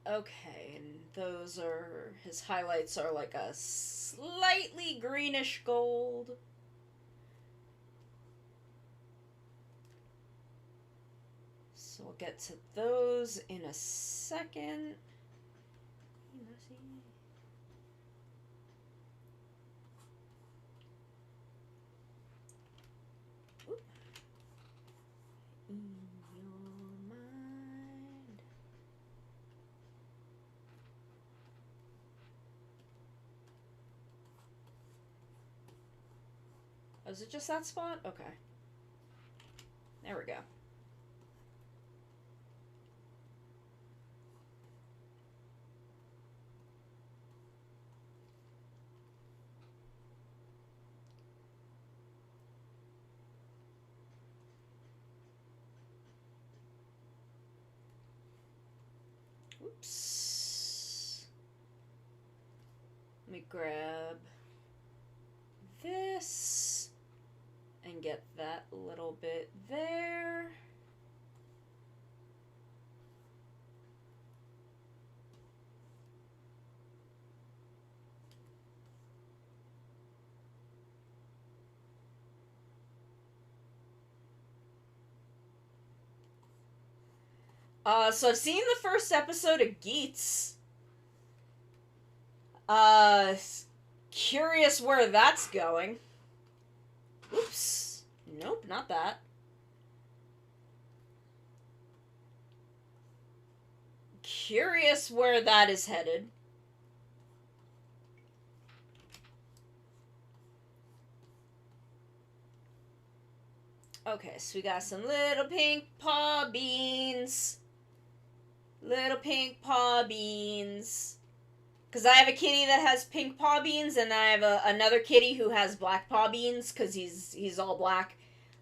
Okay, and those are... his highlights are like a slightly greenish gold. So we'll get to those in a second. Oop. In your mind. Oh, is it just that spot? Okay. There we go. Oops. Let me grab this and get that little bit there. So I've seen the first episode of Geats. Curious where that's going. Oops. Nope, not that. Curious where that is headed. Okay, so we got some little pink paw beans. Little pink paw beans. Because I have a kitty that has pink paw beans, and I have another kitty who has black paw beans, because he's all black.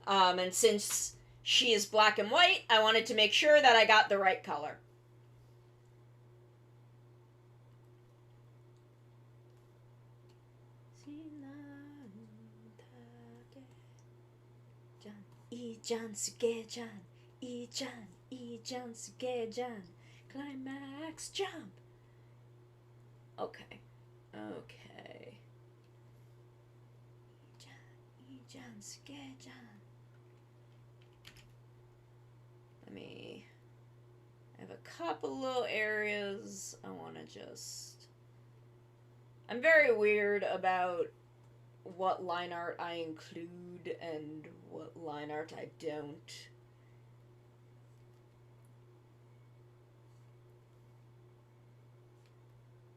And since she is black and white, I wanted to make sure that I got the right color. Ijan suge-jan, Ijan suge-jan, climax jump. Okay. Ijan suge-jan. I have a couple little areas I want to just... I'm very weird about what line art I include and what line art I don't.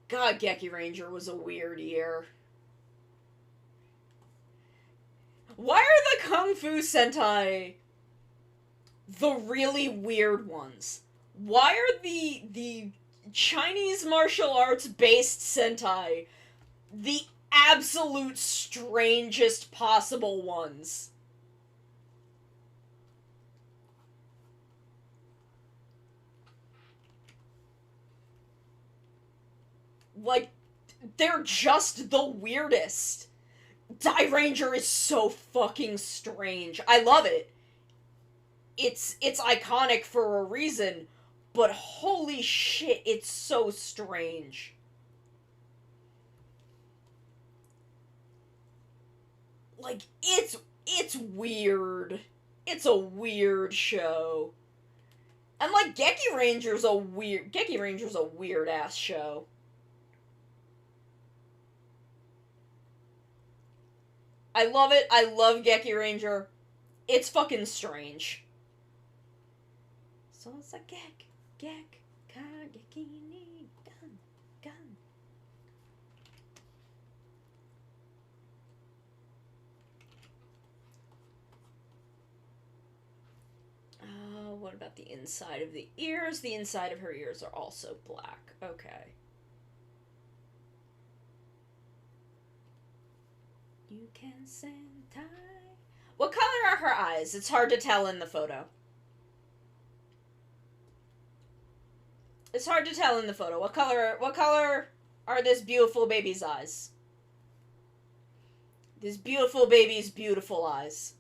God, Geki Ranger was a weird year. Why are the Kung Fu Sentai the really weird ones? Why are the Chinese martial arts based Sentai the absolute strangest possible ones? Like, they're just the weirdest. Die Ranger is so fucking strange. I love it. It's iconic for a reason, but holy shit, it's so strange. Like, it's weird. It's a weird show. And like Geki Ranger's a weird ass show. I love it. I love Geki Ranger. It's fucking strange. So it's a gek, kageki ni, gun. What about the inside of the ears? The inside of her ears are also black. Okay. You can sentai. What color are her eyes? It's hard to tell in the photo. It's hard to tell in the photo. What color are this beautiful baby's eyes? This beautiful baby's beautiful eyes.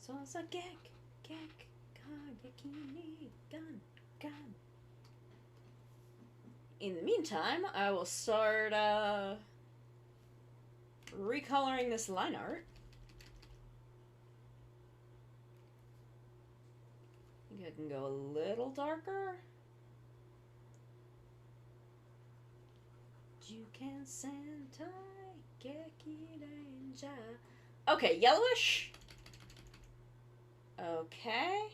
So it's a gek, gekini, gun. In the meantime, I will start, recoloring this line art. I think I can go a little darker. Juken Sentai Geki Ranger. Okay, yellowish. Okay.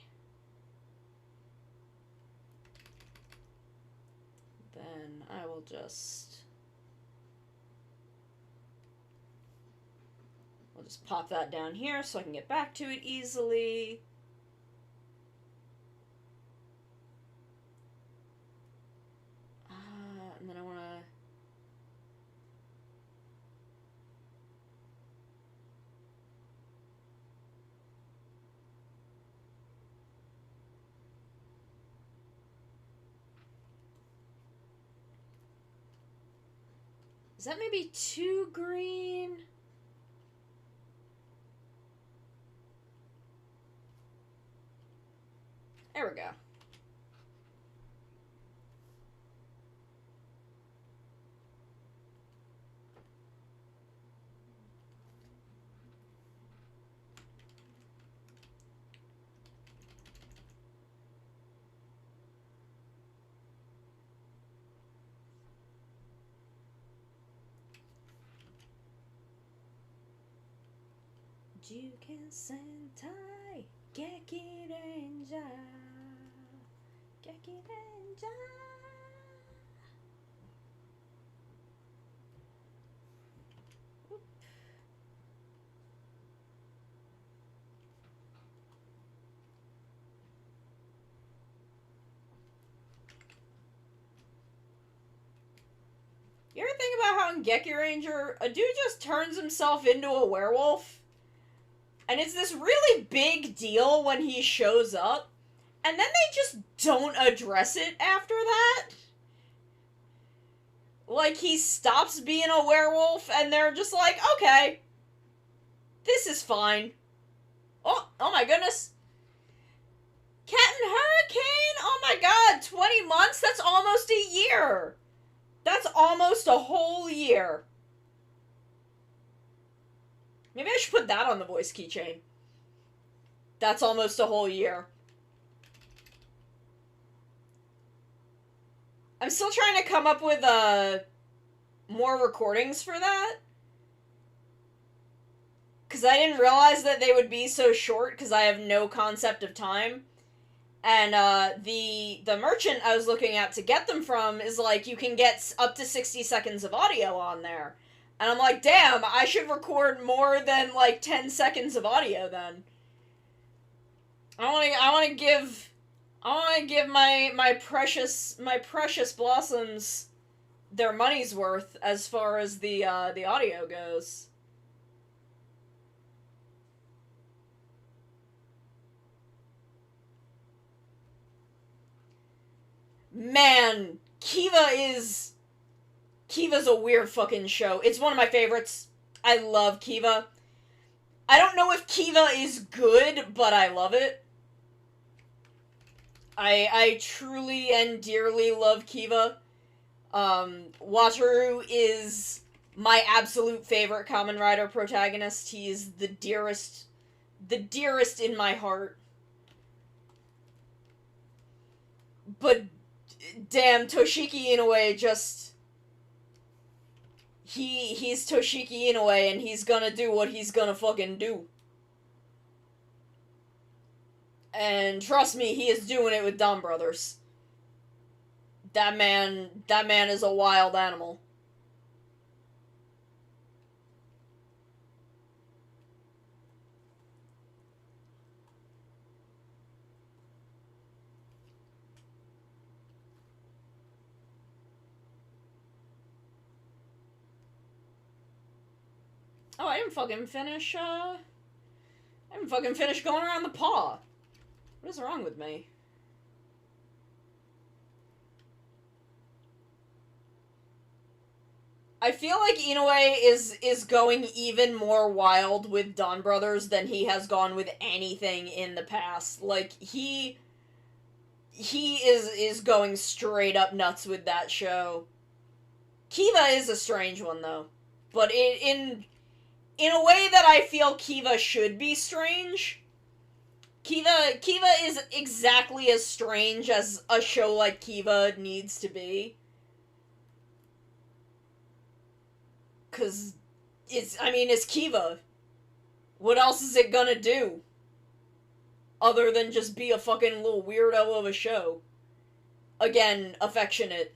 Then I will just... I'll just pop that down here so I can get back to it easily. And then I want to... Is that maybe too green? There we go. Juken Sentai Geki Ranger. Geki Ranger. Oop. You ever think about how in Geki Ranger, a dude just turns himself into a werewolf? And it's this really big deal when he shows up, and then they just don't address it after that. Like, he stops being a werewolf, and they're just like, okay, this is fine. Oh my goodness. Cat and Hurricane? Oh my god, 20 months? That's almost a year. That's almost a whole year. Maybe I should put that on the voice keychain. That's almost a whole year. I'm still trying to come up with, more recordings for that. Because I didn't realize that they would be so short, because I have no concept of time. And, the merchant I was looking at to get them from is like, you can get up to 60 seconds of audio on there. And I'm like, damn, I should record more than, like, 10 seconds of audio, then. I want to give my precious blossoms their money's worth as far as the audio goes. Man, Kiva's a weird fucking show. It's one of my favorites. I love Kiva. I don't know if Kiva is good, but I love it. I truly and dearly love Kiva. Wataru is my absolute favorite Kamen Rider protagonist. He is the dearest in my heart. But damn, Toshiki Inoue just... He's Toshiki Inoue, and he's gonna do what he's gonna fucking do. And trust me, he is doing it with Dom Brothers. That man is a wild animal. Oh, I didn't fucking finish going around the paw. What is wrong with me? I feel like Inoue is going even more wild with Dawn Brothers than he has gone with anything in the past. Like he is going straight up nuts with that show. Kiva is a strange one though, but in a way that I feel Kiva should be strange. Kiva is exactly as strange as a show like Kiva needs to be. Cause it's Kiva. What else is it gonna do? Other than just be a fucking little weirdo of a show. Again, affectionate.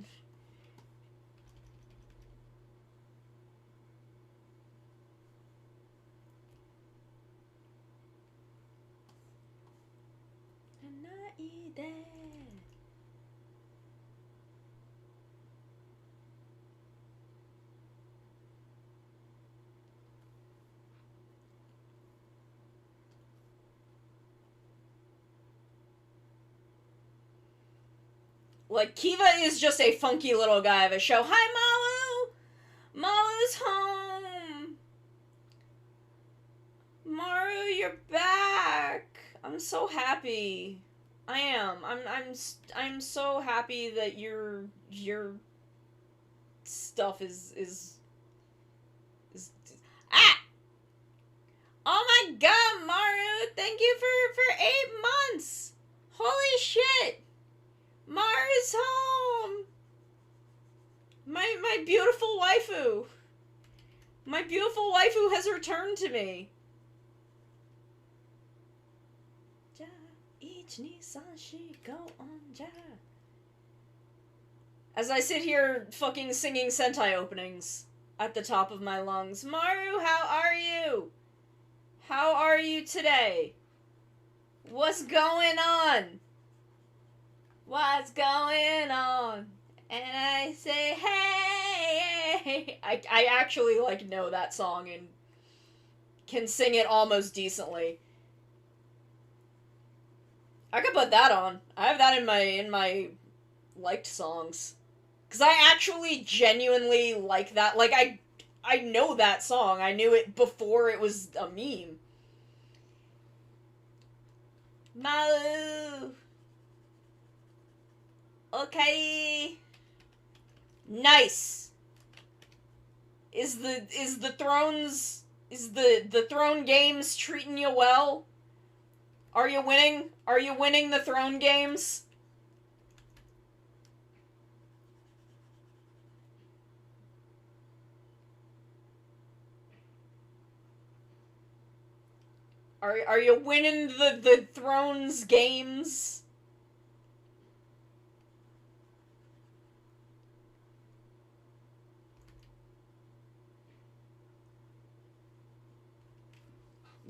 Like, Kiva is just a funky little guy of a show. Hi, Malu! Malu's home! Maru, you're back! I'm so happy. I am. I'm so happy that your stuff is ah! Oh my god, Maru! Thank you for 8 months! Holy shit! Maru's home! My beautiful waifu! My beautiful waifu has returned to me! Ja, ich ni san shi go on ja. As I sit here fucking singing Sentai openings at the top of my lungs. Maru, how are you? How are you today? What's going on? What's going on? And I say, hey! I actually, like, know that song and can sing it almost decently. I could put that on. I have that in my liked songs. Because I actually genuinely like that. Like, I know that song. I knew it before it was a meme. Malu! Okay. Nice. Is the throne games treating you well? Are you winning? Are you winning the throne games? Are you winning the thrones games?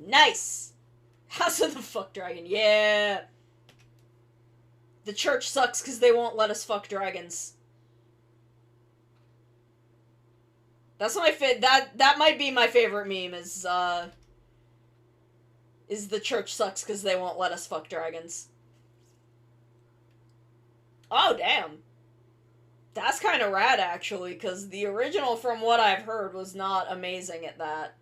Nice! House of the Fuck Dragon, yeah! The church sucks because they won't let us fuck dragons. That's my that might be my favorite meme, is the church sucks because they won't let us fuck dragons. Oh, damn. That's kind of rad, actually, because the original, from what I've heard, was not amazing at that.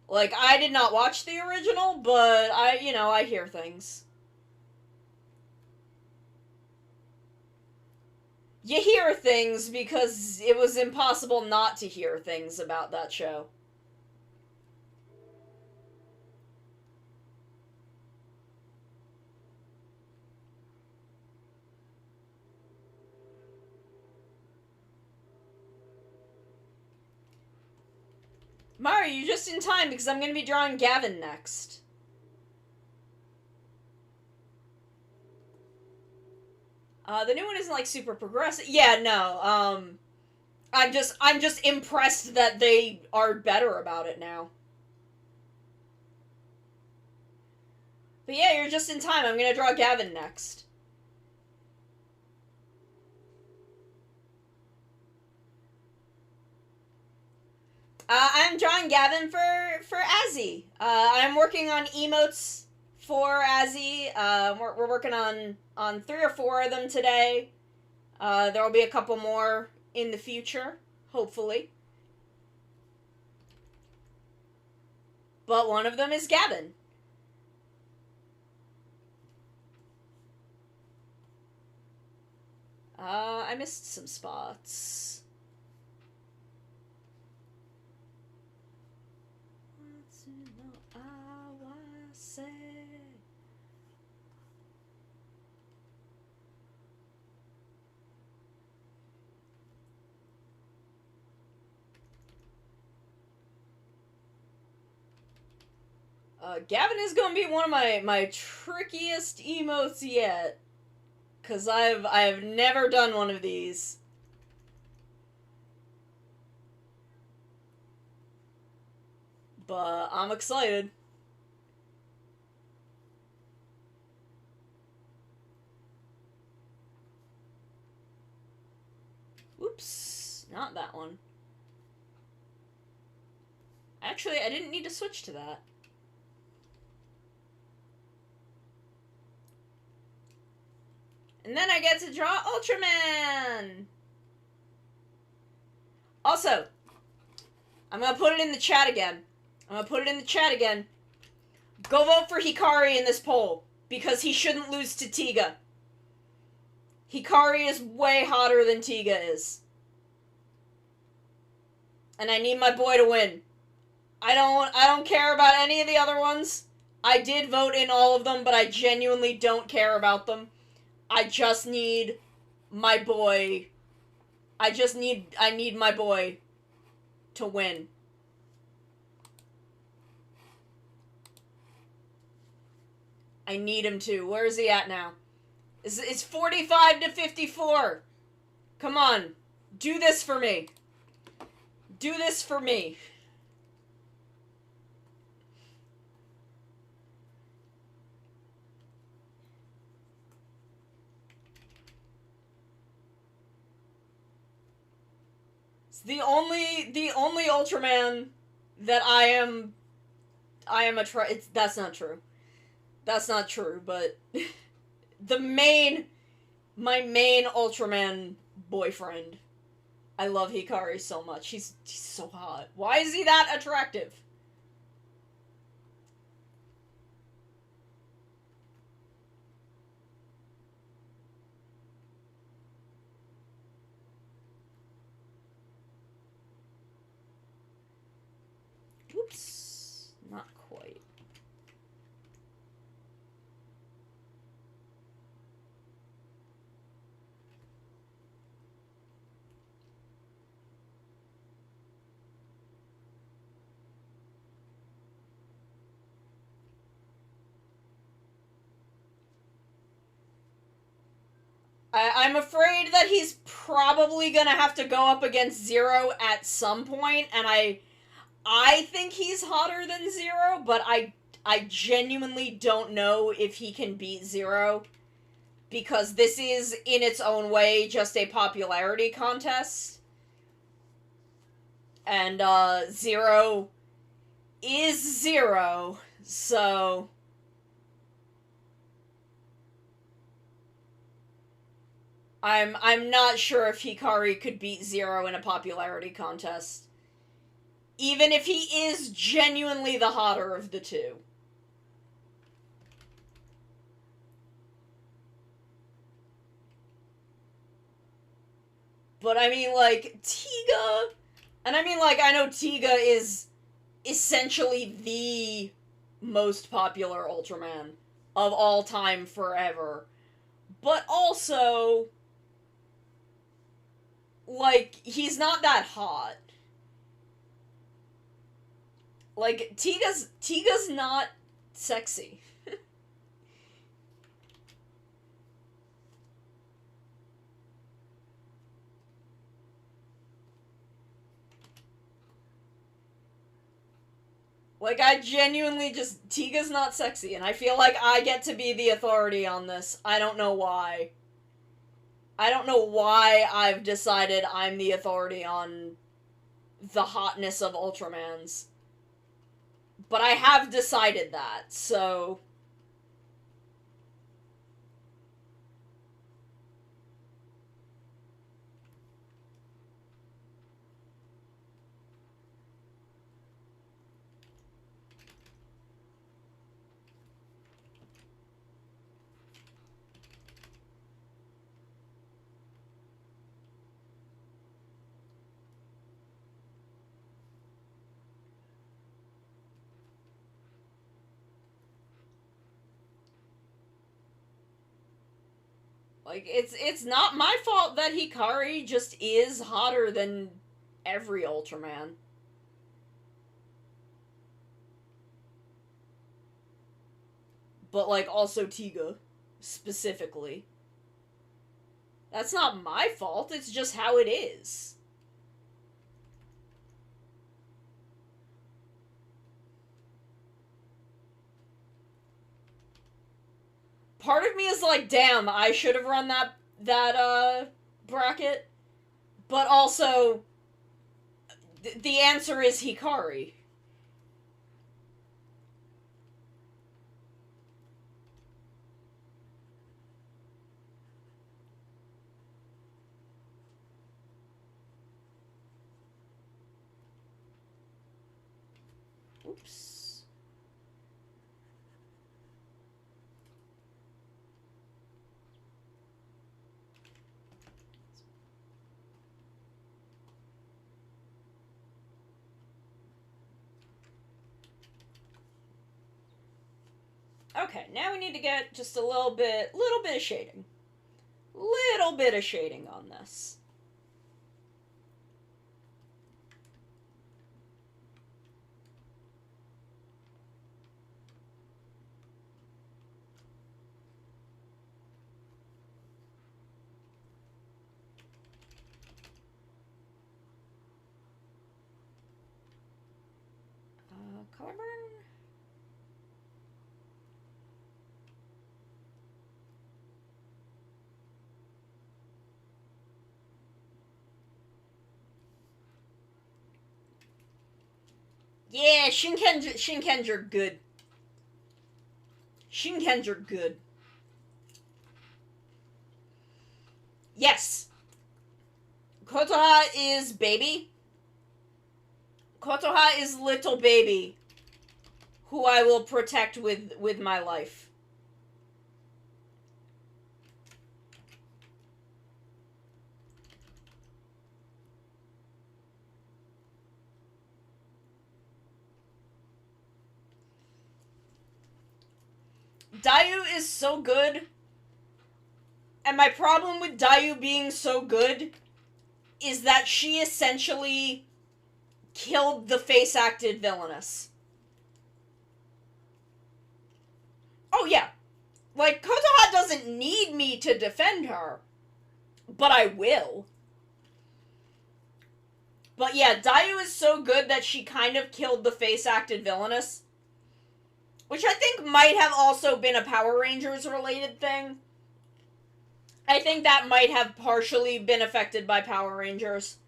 Like, I did not watch the original, but I hear things. You hear things because it was impossible not to hear things about that show. Mario, you're just in time because I'm gonna be drawing Gavin next. The new one isn't like super progressive. Yeah, no. I'm just impressed that they are better about it now. But yeah, you're just in time. I'm gonna draw Gavin next. I'm drawing Gavin for Azzy. I'm working on emotes for Azzy. We're working on 3 or 4 of them today. There will be a couple more in the future, hopefully. But one of them is Gavin. I missed some spots. Gavin is gonna be one of my trickiest emotes yet. Cause I've never done one of these. But I'm excited. Oops, not that one. Actually, I didn't need to switch to that. And then I get to draw Ultraman! Also, I'm gonna put it in the chat again. Go vote for Hikari in this poll, because he shouldn't lose to Tiga. Hikari is way hotter than Tiga is. And I need my boy to win. I don't care about any of the other ones. I did vote in all of them, but I genuinely don't care about them. I just need my boy. I need my boy to win. I need him to. Where is he at now? It's 45 to 54. Come on. Do this for me. Do this for me. It's the only Ultraman that I am that's not true. That's not true, but my main Ultraman boyfriend. I love Hikari so much. He's so hot. Why is he that attractive? Oops. Not quite. I'm afraid that he's probably gonna have to go up against Zero at some point, and I think he's hotter than Zero, but I genuinely don't know if he can beat Zero, because this is, in its own way, just a popularity contest. And, Zero is Zero, so... I'm not sure if Hikari could beat Zero in a popularity contest. Even if he is genuinely the hotter of the two. But I mean, like, Tiga... And I mean, like, I know Tiga is essentially the most popular Ultraman of all time forever. But also... like, he's not that hot. Like, Tiga's not sexy. Like, I genuinely just... Tiga's not sexy, and I feel like I get to be the authority on this. I don't know why. I don't know why I've decided I'm the authority on the hotness of Ultramans. But I have decided that, so... Like, it's not my fault that Hikari just is hotter than every Ultraman. But, like, also Tiga, specifically. That's not my fault, it's just how it is. Part of me is like, damn, I should have run that bracket. But also, the answer is Hikari. Oops. Okay, now we need to get just a little bit of shading. Little bit of shading on this. Color burn? Yeah, Shinkens are good. Shinkens are good. Yes. Kotoha is baby. Kotoha is little baby, who I will protect with my life. Dayu is so good, and my problem with Dayu being so good is that she essentially killed the face-acted villainous. Oh yeah. Like, Kotoha doesn't need me to defend her, but I will. But yeah, Dayu is so good that she kind of killed the face-acted villainous. Which I think might have also been a Power Rangers related thing. I think that might have partially been affected by Power Rangers.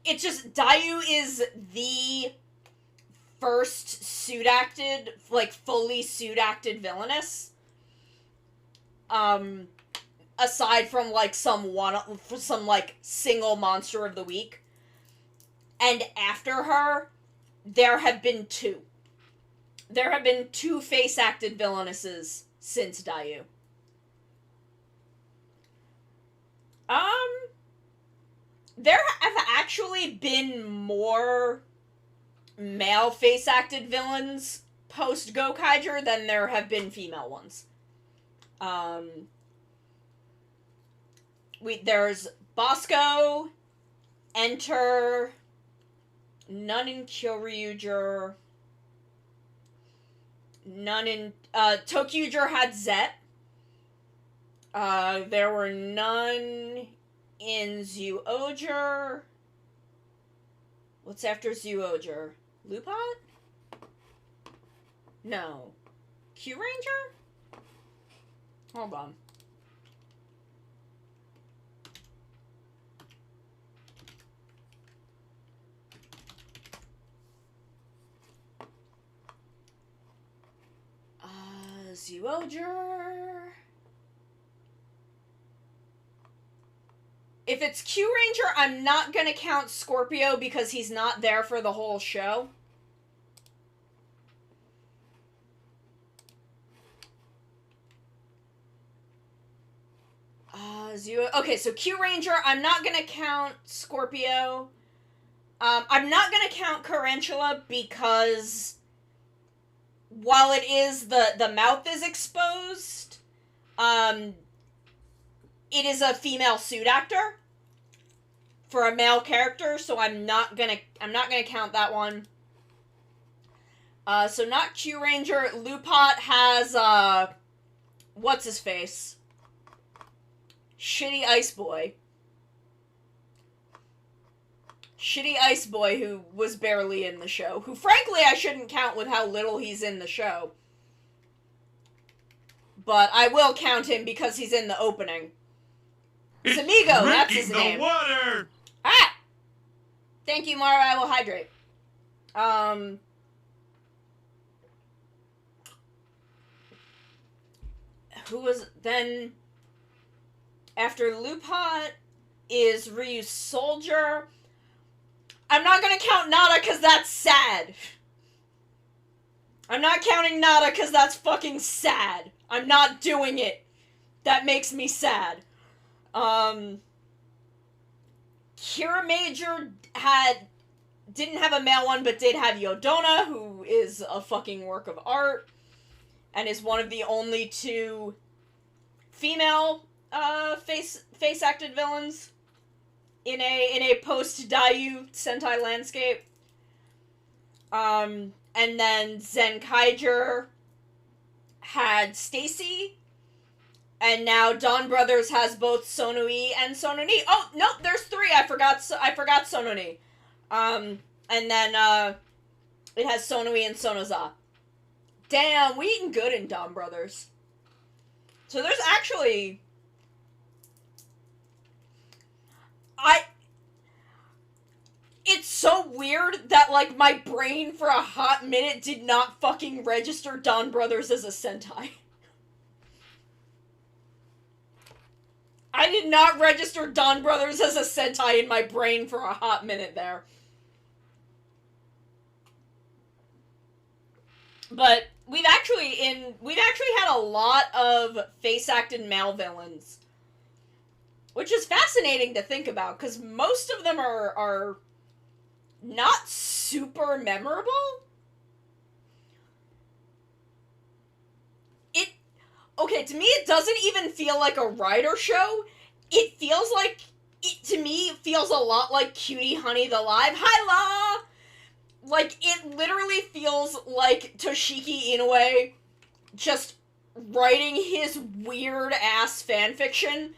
It's just, Dayu is the first suit-acted, like, fully suit-acted villainous. Aside from, like, some, like, single monster of the week. And after her, there have been two. There have been two face-acted villainesses since Dayu. There have actually been more male face-acted villains post-Gokaiger than there have been female ones. There's Bosco, Enter, none in Kyoryuger, none in, Tokyuger had Zet. There were none in Zyuohger. What's after Zyuohger? Lupot? No. Q-Ranger? Hold on. Zyuohger. If it's Q-Ranger, I'm not gonna count Scorpio because he's not there for the whole show. Okay, so Q-Ranger, I'm not gonna count Scorpio. I'm not gonna count Carantula because while it is the mouth is exposed, it is a female suit actor for a male character, so I'm not gonna count that one. So not Q Ranger. Lupot has what's his face? Shitty Ice Boy. Shitty Ice Boy, who was barely in the show. Who, frankly, I shouldn't count with how little he's in the show. But I will count him because he's in the opening. Samigo, that's his name. Water! Ah! Thank you, Mara, I will hydrate. Who was... Then... After Lupot is Ryu Soldier... I'm not gonna count Nada because that's sad. I'm not counting Nada because that's fucking sad. I'm not doing it. That makes me sad. Kira Major didn't have a male one, but did have Yodona, who is a fucking work of art, and is one of the only two female face-acted villains in a post-Dayu Sentai landscape. And then Zenkaiger had Stacy, and now Dawn Brothers has both Sonoi and Sononi. Oh, nope, there's three. I forgot Sononi. And then it has Sonoi and Sonoza. Damn, we eating good in Dawn Brothers. So there's actually... It's so weird that, like, my brain for a hot minute did not fucking register Dawn Brothers as a Sentai. I did not register Dawn Brothers as a Sentai in my brain for a hot minute there. But we've actually had a lot of face-acted male villains. Which is fascinating to think about, because most of them are not super memorable. Okay, to me it doesn't even feel like a writer show. It feels like, to me, it feels a lot like Cutie Honey the Live. Hi, La! Like, it literally feels like Toshiki Inoue just writing his weird-ass fanfiction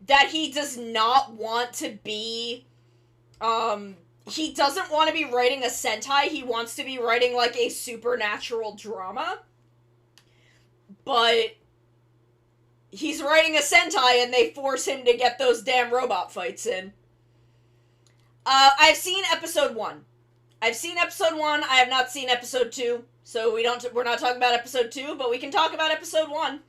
that he does not want to be, he doesn't want to be writing a Sentai, he wants to be writing, like, a supernatural drama. But he's writing a Sentai and they force him to get those damn robot fights in. I've seen episode 1. I have not seen episode 2, so we're not talking about episode 2, but we can talk about episode 1.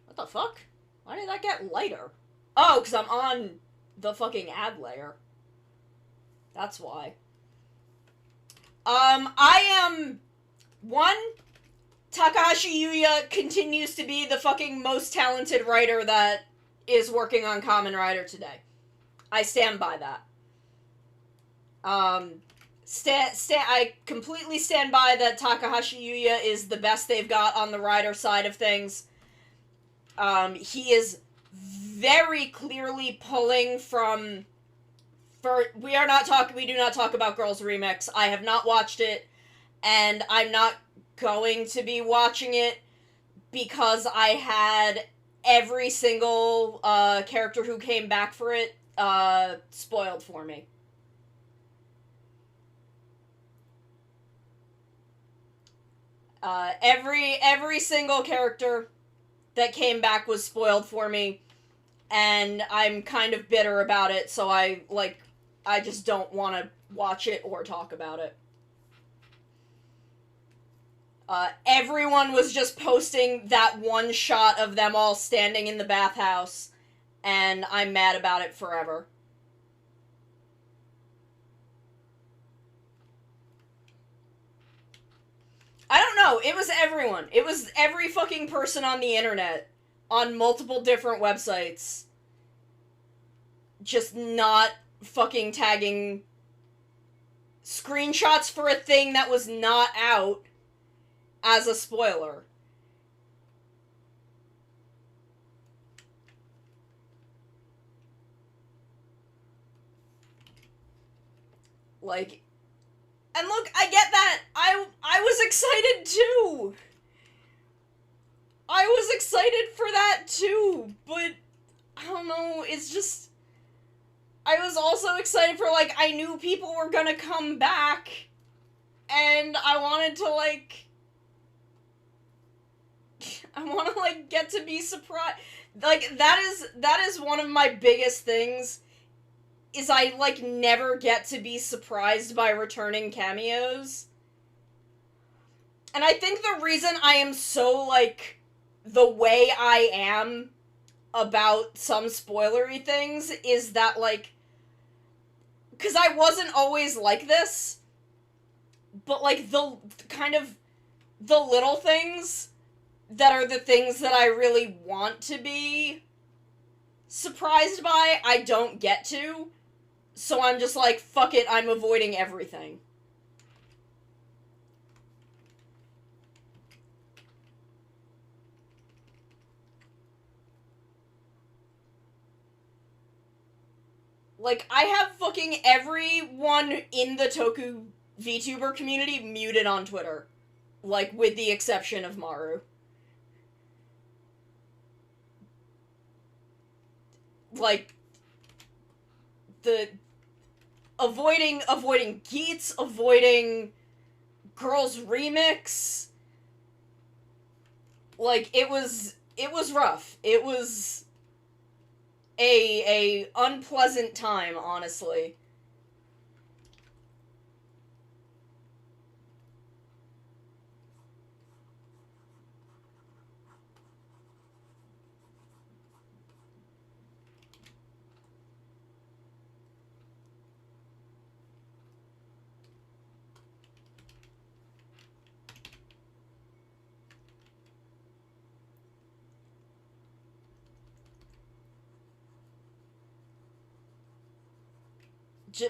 What the fuck? Why did that get lighter? Oh, because I'm on the fucking ad layer. That's why. Takahashi Yuya continues to be the fucking most talented writer that is working on Kamen Rider today. I stand by that. I completely stand by that Takahashi Yuya is the best they've got on the writer side of things. He is very clearly pulling from... we do not talk about Girls Remix. I have not watched it, and I'm not going to be watching it because I had every single character who came back for it spoiled for me. Every single character that came back was spoiled for me, and I'm kind of bitter about it, so I just don't want to watch it or talk about it. Everyone was just posting that one shot of them all standing in the bathhouse, and I'm mad about it forever. No, it was everyone. It was every fucking person on the internet, on multiple different websites, just not fucking tagging screenshots for a thing that was not out as a spoiler. Like, and look, I get that. I was excited too. I was excited for that too, but I don't know, it's just, I was also excited for, like, I knew people were gonna come back, and I wanted to, like, I want to, like, get to be surprised. Like, that is one of my biggest things, is I, like, never get to be surprised by returning cameos. And I think the reason I am so, like, the way I am about some spoilery things is that, like, because I wasn't always like this, but, like, the kind of the little things that are the things that I really want to be surprised by, I don't get to, so I'm just like, fuck it, I'm avoiding everything. Like, I have fucking everyone in the Toku VTuber community muted on Twitter. Like, with the exception of Maru. Like, the... Avoiding Geats, avoiding Girls Remix. Like, it was rough. It was a unpleasant time, honestly.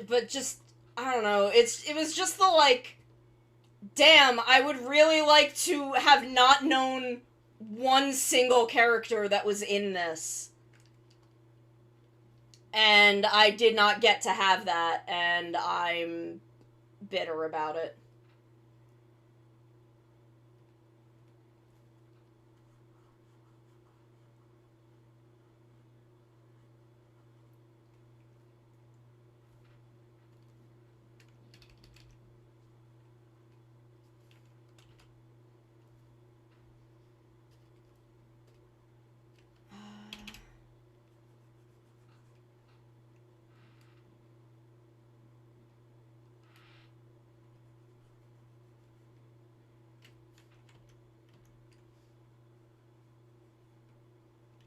But just, I don't know, it was just the, like, damn, I would really like to have not known one single character that was in this. And I did not get to have that, and I'm bitter about it.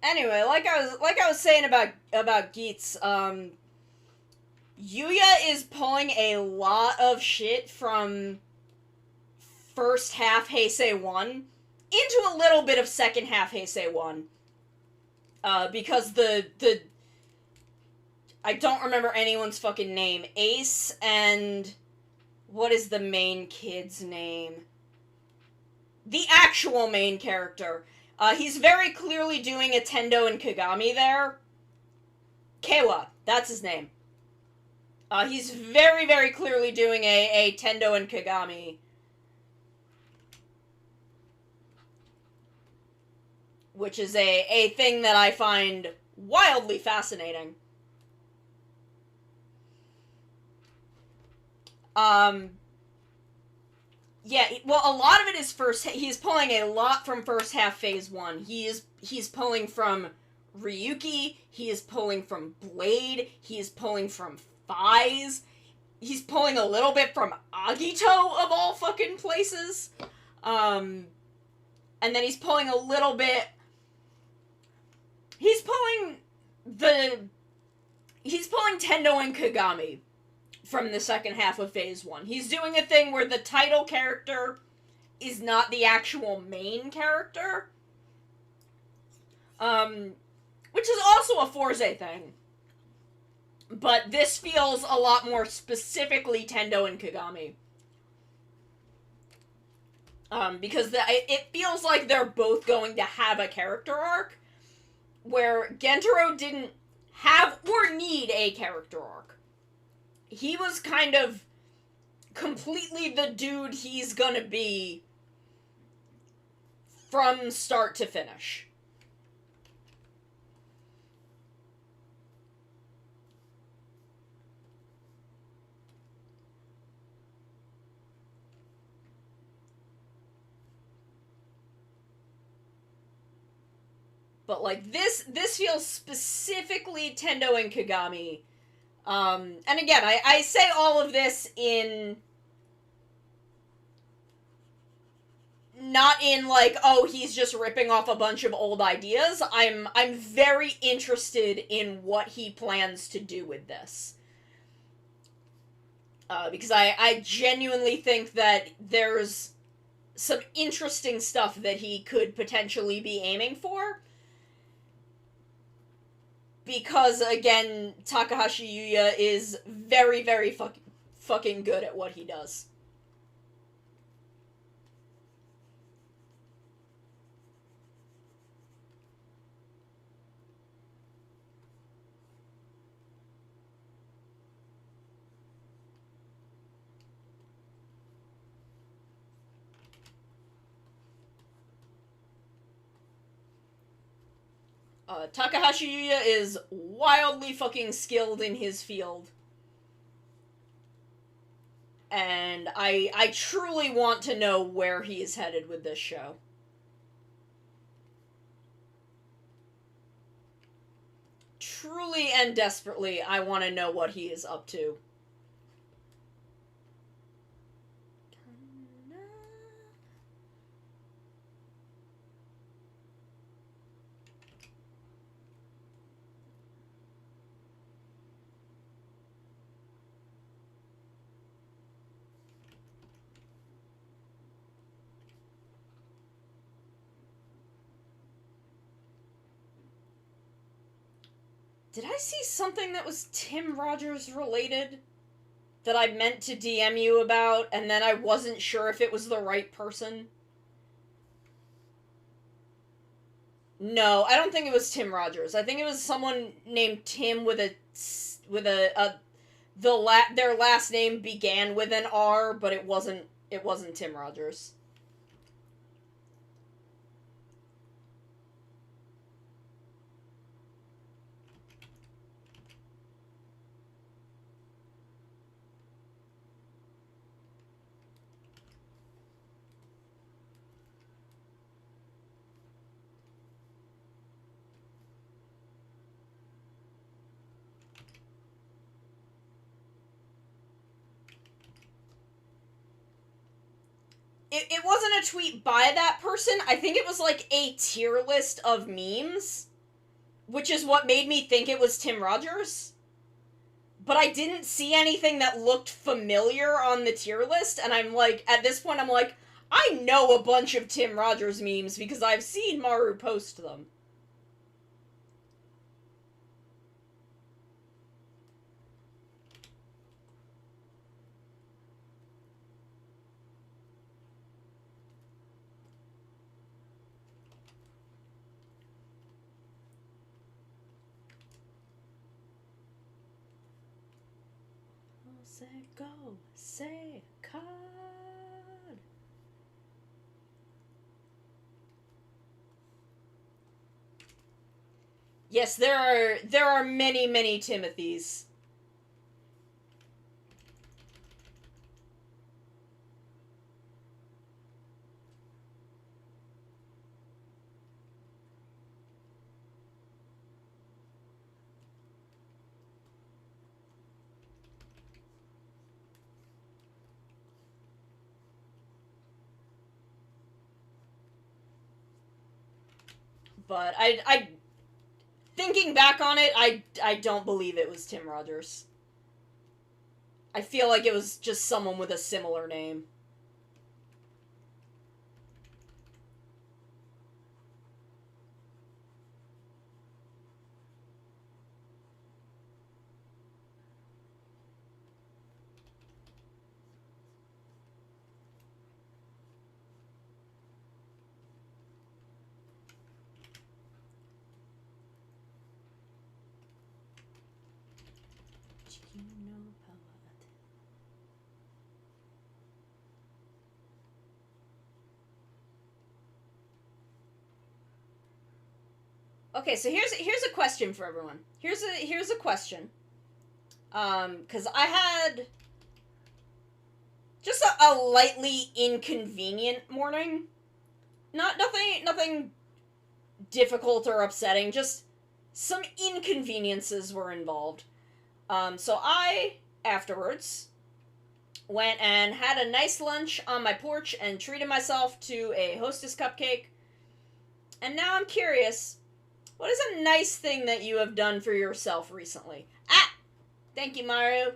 Anyway, like I was saying about Geats, Yuya is pulling a lot of shit from first half Heisei 1 into a little bit of second half Heisei 1. Because the I don't remember anyone's fucking name. Ace and what is the main kid's name? The actual main character. He's very clearly doing a Tendo and Kagami there. Kewa, that's his name. He's very, very clearly doing a Tendo and Kagami. Which is a thing that I find wildly fascinating. Yeah, well, a lot of it is he's pulling a lot from first half phase 1. He's pulling from Ryuki, he is pulling from Blade, he is pulling from Faiz, he's pulling a little bit from Agito, of all fucking places. And then he's pulling a little bit... He's pulling Tendo and Kagami from the second half of phase 1. He's doing a thing where the title character is not the actual main character. Which is also a Forze thing. But this feels a lot more specifically Tendo and Kagami. Because it feels like they're both going to have a character arc, where Gentaro didn't have or need a character arc. He was kind of completely the dude he's gonna be from start to finish. But, like, this feels specifically Tendo and Kagami. And again, I say all of this in... not in, like, oh, he's just ripping off a bunch of old ideas. I'm very interested in what he plans to do with this. Because I genuinely think that there's some interesting stuff that he could potentially be aiming for. Because, again, Takahashi Yuya is very, very fucking good at what he does. Takahashi Yuya is wildly fucking skilled in his field. And I truly want to know where he is headed with this show. Truly and desperately, I want to know what he is up to. Did I see something that was Tim Rogers related that I meant to DM you about, and then I wasn't sure if it was the right person? No, I don't think it was Tim Rogers. I think it was someone named Tim with their last name began with an R, but it wasn't Tim Rogers. It wasn't a tweet by that person. I think it was like a tier list of memes, which is what made me think it was Tim Rogers. But I didn't see anything that looked familiar on the tier list, and I'm like, at this point, I'm like, I know a bunch of Tim Rogers memes because I've seen Maru post them. Say go, say card. Yes, there are many, many Timothys. But I thinking back on it, I don't believe it was Tim Rogers. I feel like it was just someone with a similar name. Okay, so here's a question for everyone. Here's a question. Because I had just a lightly inconvenient morning. Nothing difficult or upsetting. Just some inconveniences were involved. So I afterwards went and had a nice lunch on my porch and treated myself to a Hostess cupcake. And now I'm curious, what is a nice thing that you have done for yourself recently? Ah! Thank you, Mario.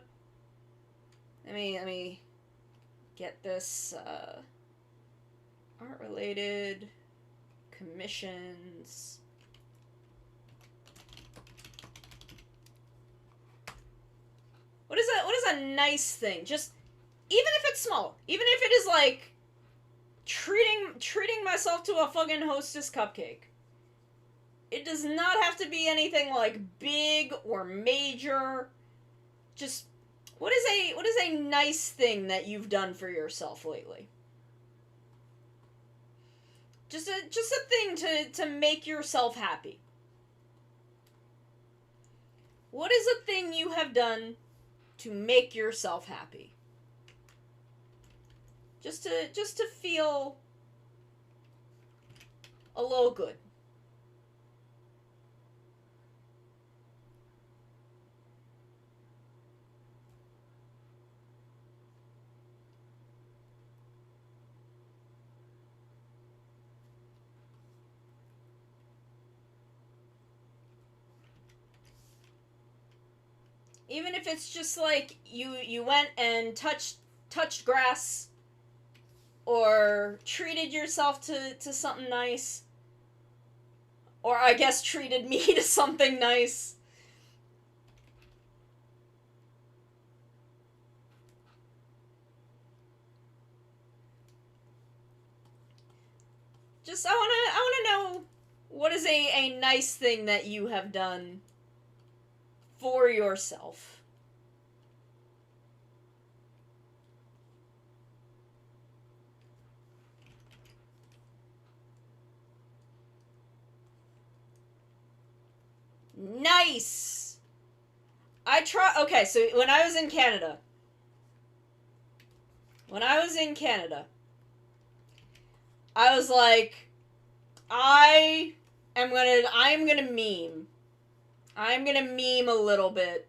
Let me get this, art-related commissions. What is a nice thing? Just, even if it's small, even if it is like treating myself to a fucking Hostess cupcake. It does not have to be anything like big or major. Just what is a nice thing that you've done for yourself lately? Just a thing to make yourself happy. What is a thing you have done to make yourself happy? Just to feel a little good. Even if it's just like you went and touched grass or treated yourself to something nice, or I guess treated me to something nice. Just I wanna know what is a nice thing that you have done for yourself. Nice. Okay, so when I was in Canada, I was like, I'm gonna meme. I'm gonna meme a little bit.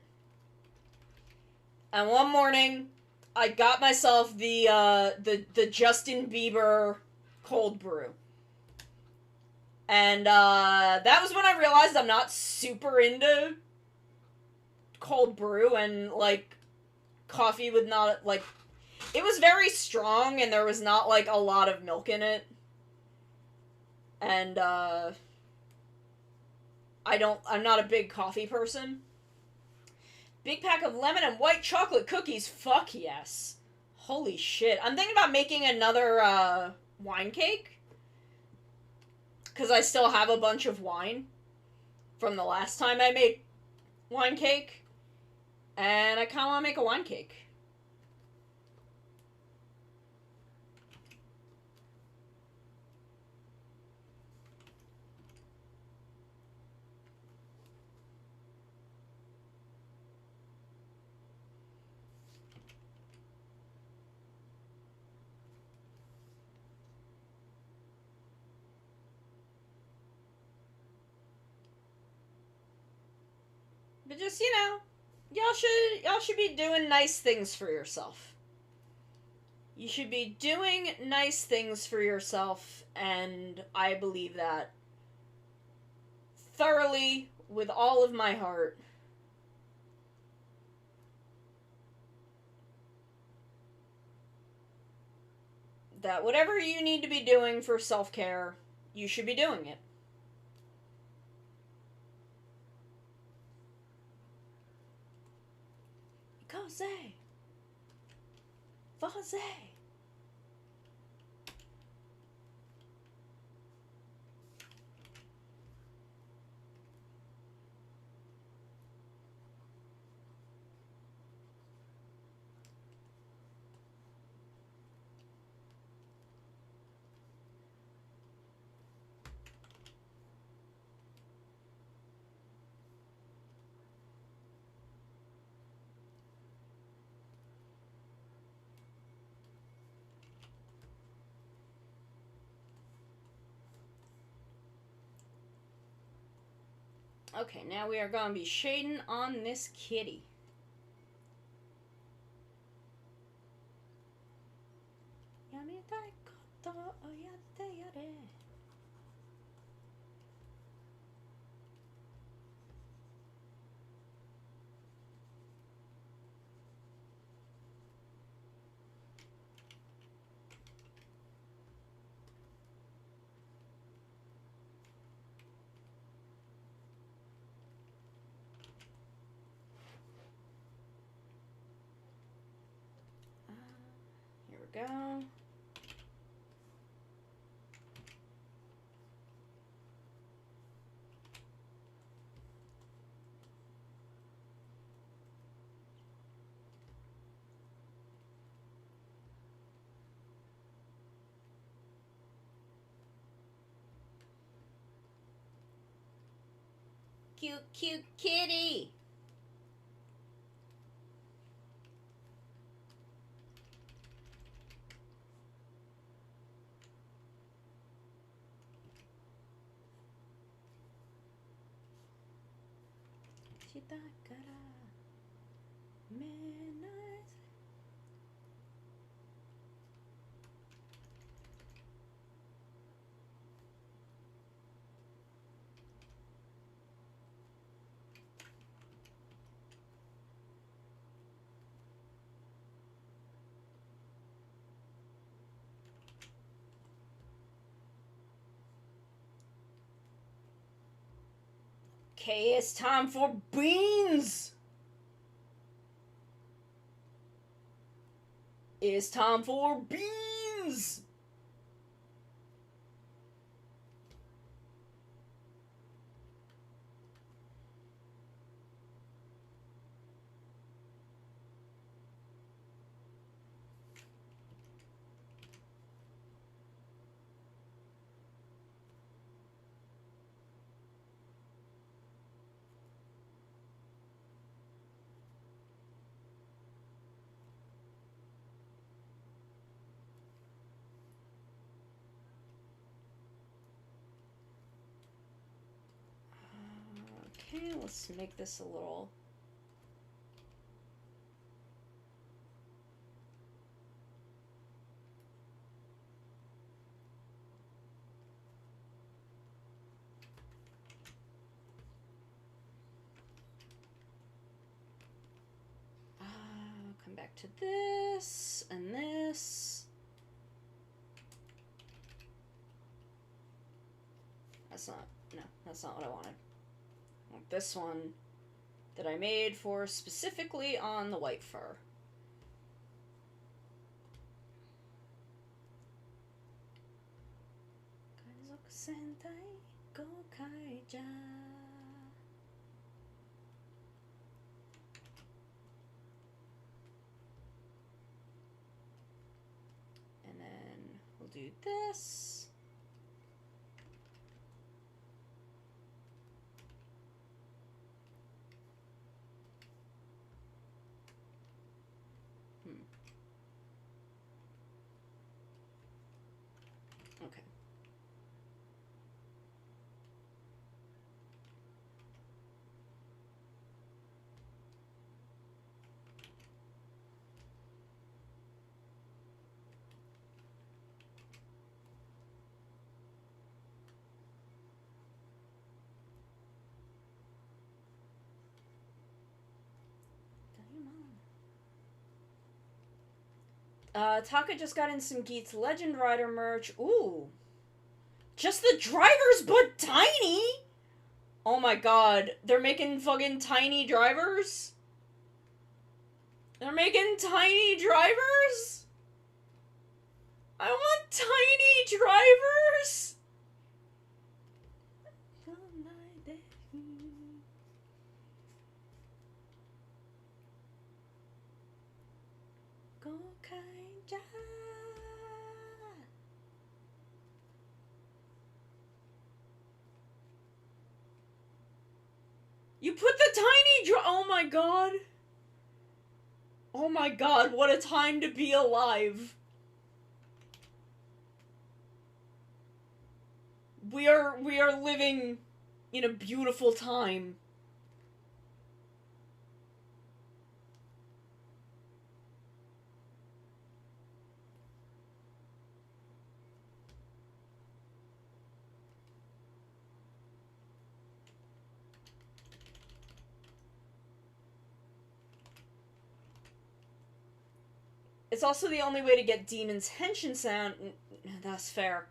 And one morning, I got myself the Justin Bieber cold brew. And that was when I realized I'm not super into cold brew and like coffee with not like it was very strong and there was not like a lot of milk in it. And I'm not a big coffee person. Big pack of lemon and white chocolate cookies. Fuck yes. Holy shit. I'm thinking about making another wine cake. Because I still have a bunch of wine from the last time I made wine cake. And I kind of want to make a wine cake. But just, y'all should be doing nice things for yourself. You should be doing nice things for yourself, and I believe that thoroughly with all of my heart. That whatever you need to be doing for self-care, you should be doing it. Cause, Fuzzy. Okay, now we are going to be shading on this kitty. Here we go. Cute, cute kitty. Okay, it's time for beans. It's time for beans. Okay, let's make this a little... come back to this, and this. That's not, no, that's not what I wanted. I want this one that I made for specifically on the white fur. And then we'll do this. Okay. Taka just got in some Geats Legend Rider merch. Ooh. Just the drivers, but tiny? Oh my god. They're making fucking tiny drivers? They're making tiny drivers? I want tiny drivers? You put the tiny oh my god. Oh my god, what a time to be alive. We are living in a beautiful time. It's also the only way to get Demon's Henshin sound. That's fair.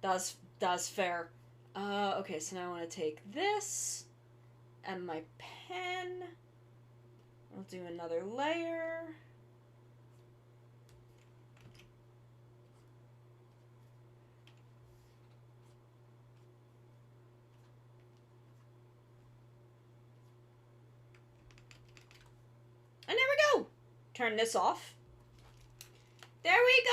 That's fair. Okay, so now I want to take this and my pen. I'll do another layer. And there we go. Turn this off. There we go.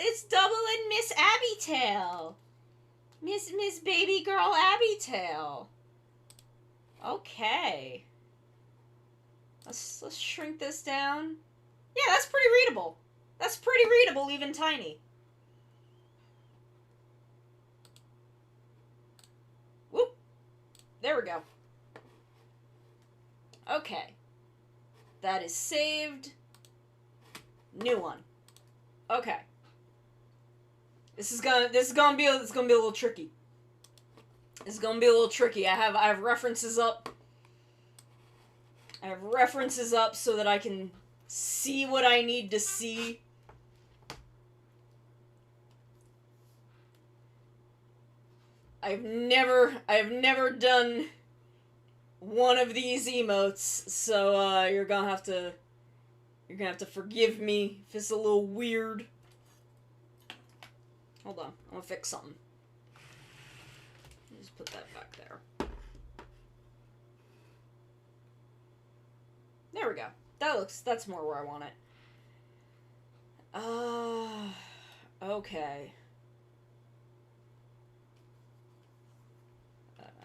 It's double and Miss Abbytail. Miss baby girl Abbytail. Okay. Let's shrink this down. Yeah, that's pretty readable. That's pretty readable, even tiny. Whoop. There we go. Okay. That is saved. New one. Okay. This is gonna be a little tricky. It's gonna be a little tricky. I have references up. I have references up so that I can see what I need to see. I've never done one of these emotes, so you're gonna have to forgive me if it's a little weird. Hold on, I'm gonna fix something. Just put that back there. There we go. That's more where I want it. Okay.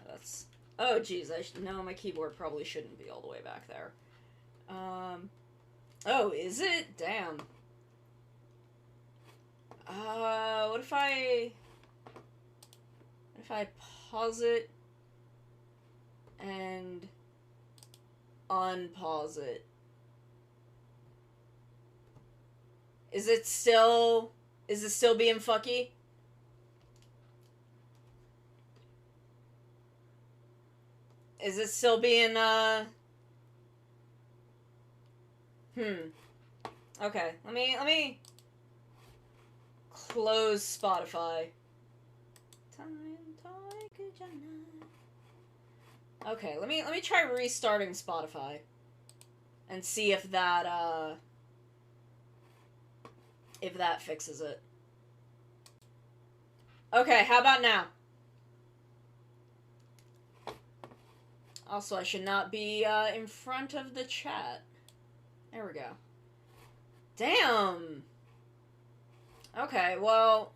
That's... Oh, geez, no, my keyboard probably shouldn't be all the way back there. Oh, is it? Damn. What if I pause it and unpause it? Is it still being fucky? Is it still being, Okay, let me close Spotify. Okay, let me try restarting Spotify and see if that fixes it. Okay, how about now? Also, I should not be in front of the chat. There we go. Damn. Okay, well,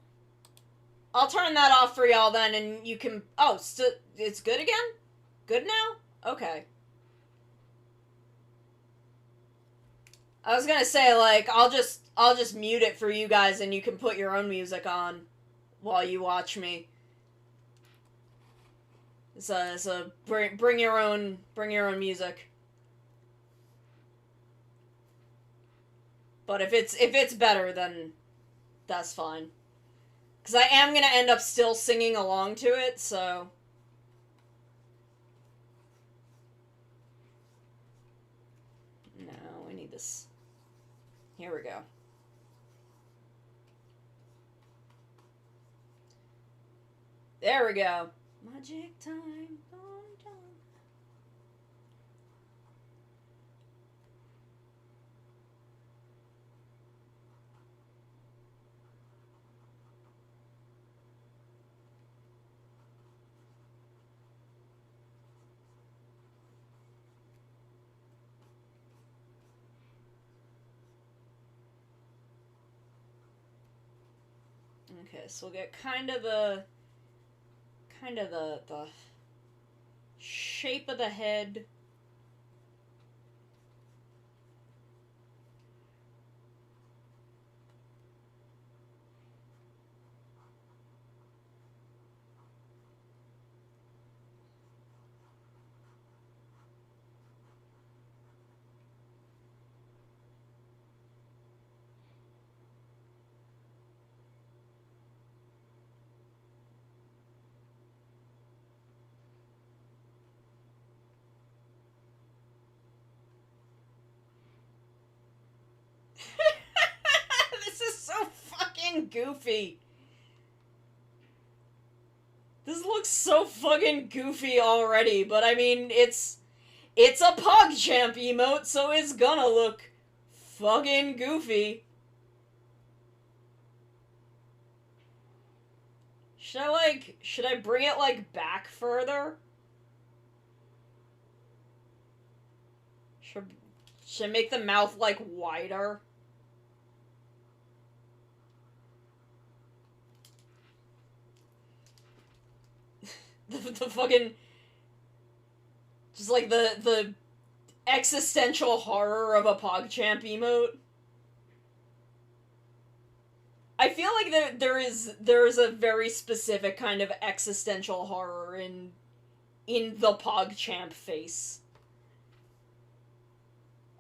I'll turn that off for y'all then, and you can... Oh, it's good again? Good now? Okay. I was gonna say, like, I'll just mute it for you guys, and you can put your own music on while you watch me. So bring your own music. But if it's better, then that's fine. Because I am gonna end up still singing along to it, so... No, we need this. Here we go. There we go. Magic time. Okay, so we'll get kind of the shape of the head. fucking goofy. This looks so fucking goofy already, but I mean, it's a PogChamp emote, so it's gonna look fucking goofy. Should I bring it, like, back further? Should I make the mouth, like, wider? the fucking... Just, like, the existential horror of a PogChamp emote. I feel like there is a very specific kind of existential horror in the PogChamp face.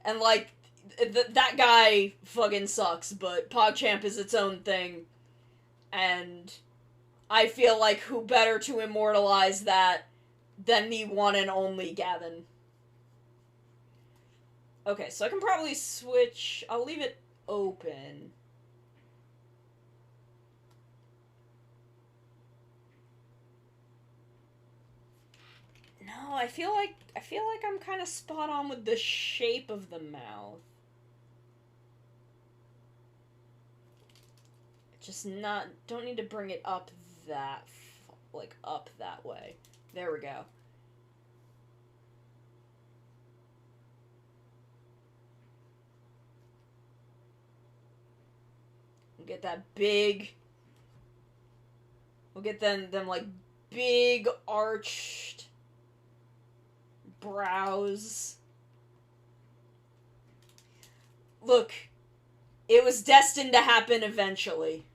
And, like, that guy fucking sucks, but PogChamp is its own thing. And I feel like who better to immortalize that than the one and only Gavin. Okay, so I can probably switch... I'll leave it open. No, I feel like I'm kind of spot on with the shape of the mouth. Just don't need to bring it up that, like, up that way. There we go. We'll get that big... We'll get them like, big arched brows. Look, it was destined to happen eventually.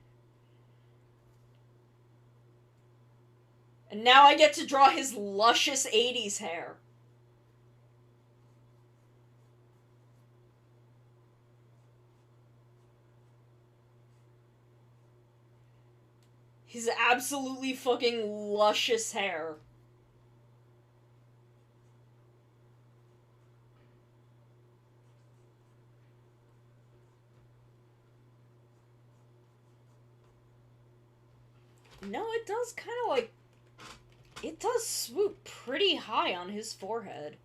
And now I get to draw his luscious 80s hair. His absolutely fucking luscious hair. No, it does kind of like... It does swoop pretty high on his forehead.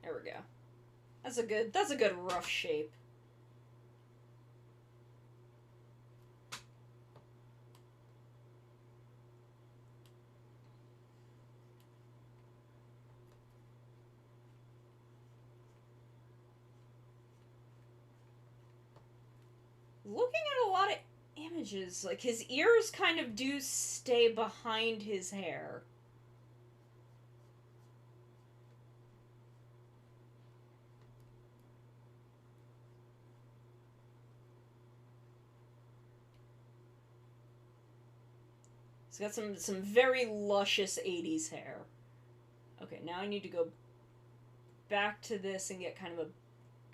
There we go. That's a good rough shape. Looking at a lot of images, like, his ears kind of do stay behind his hair. He's got some very luscious 80s hair. Okay, now I need to go back to this and get kind of a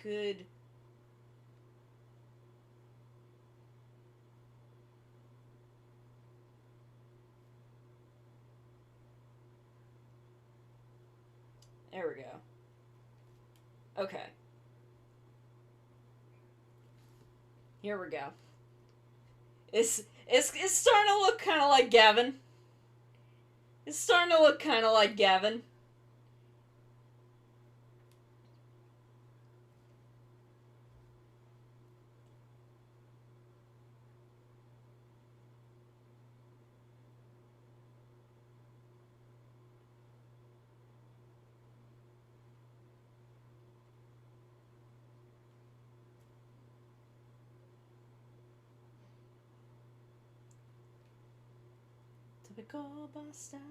good... There we go. Okay. Here we go. It's starting to look kind of like Gavin. It's starting to look kind of like Gavin. Typical boss styles.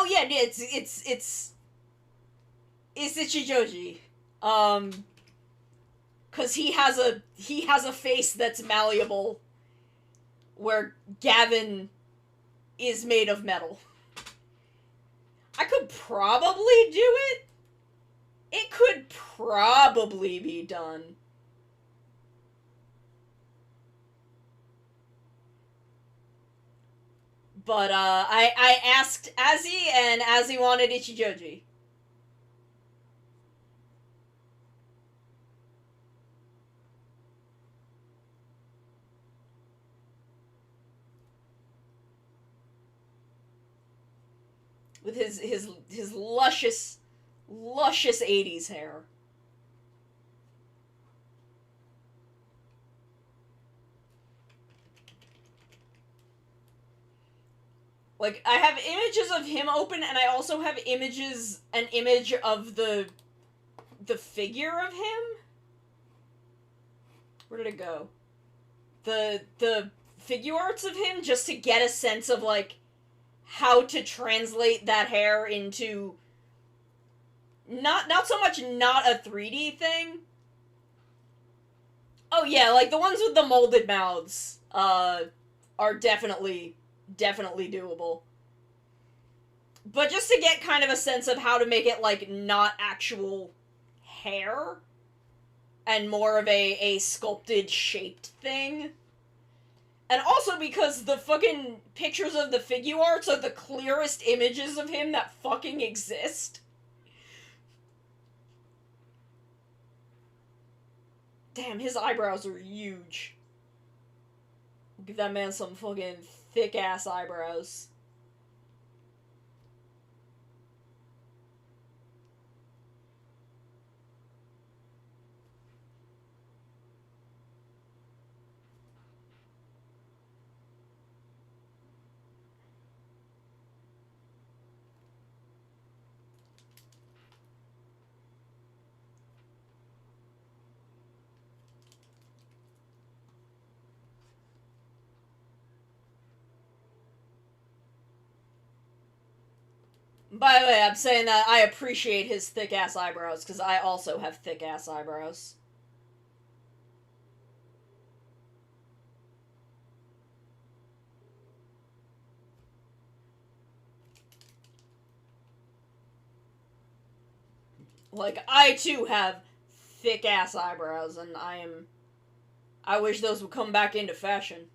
Oh yeah, it's Ichijoji. Cause he has a face that's malleable, where Gavin is made of metal. I could probably do it. It could probably be done. But I asked Azzy, and Azzy wanted Ichijoji. With his luscious 80s hair. Like, I have images of him open, and I also have an image of the figure of him. Where did it go? The figure arts of him, just to get a sense of, like, how to translate that hair into not so much not a 3D thing. Oh yeah, like the ones with the molded mouths are definitely doable. But just to get kind of a sense of how to make it like not actual hair and more of a sculpted shaped thing. And also because the fucking pictures of the figure arts are the clearest images of him that fucking exist. Damn, his eyebrows are huge. Give that man some fucking thick-ass eyebrows. By the way, I'm saying that I appreciate his thick-ass eyebrows, because I also have thick-ass eyebrows. Like, I too have thick-ass eyebrows, and I wish those would come back into fashion.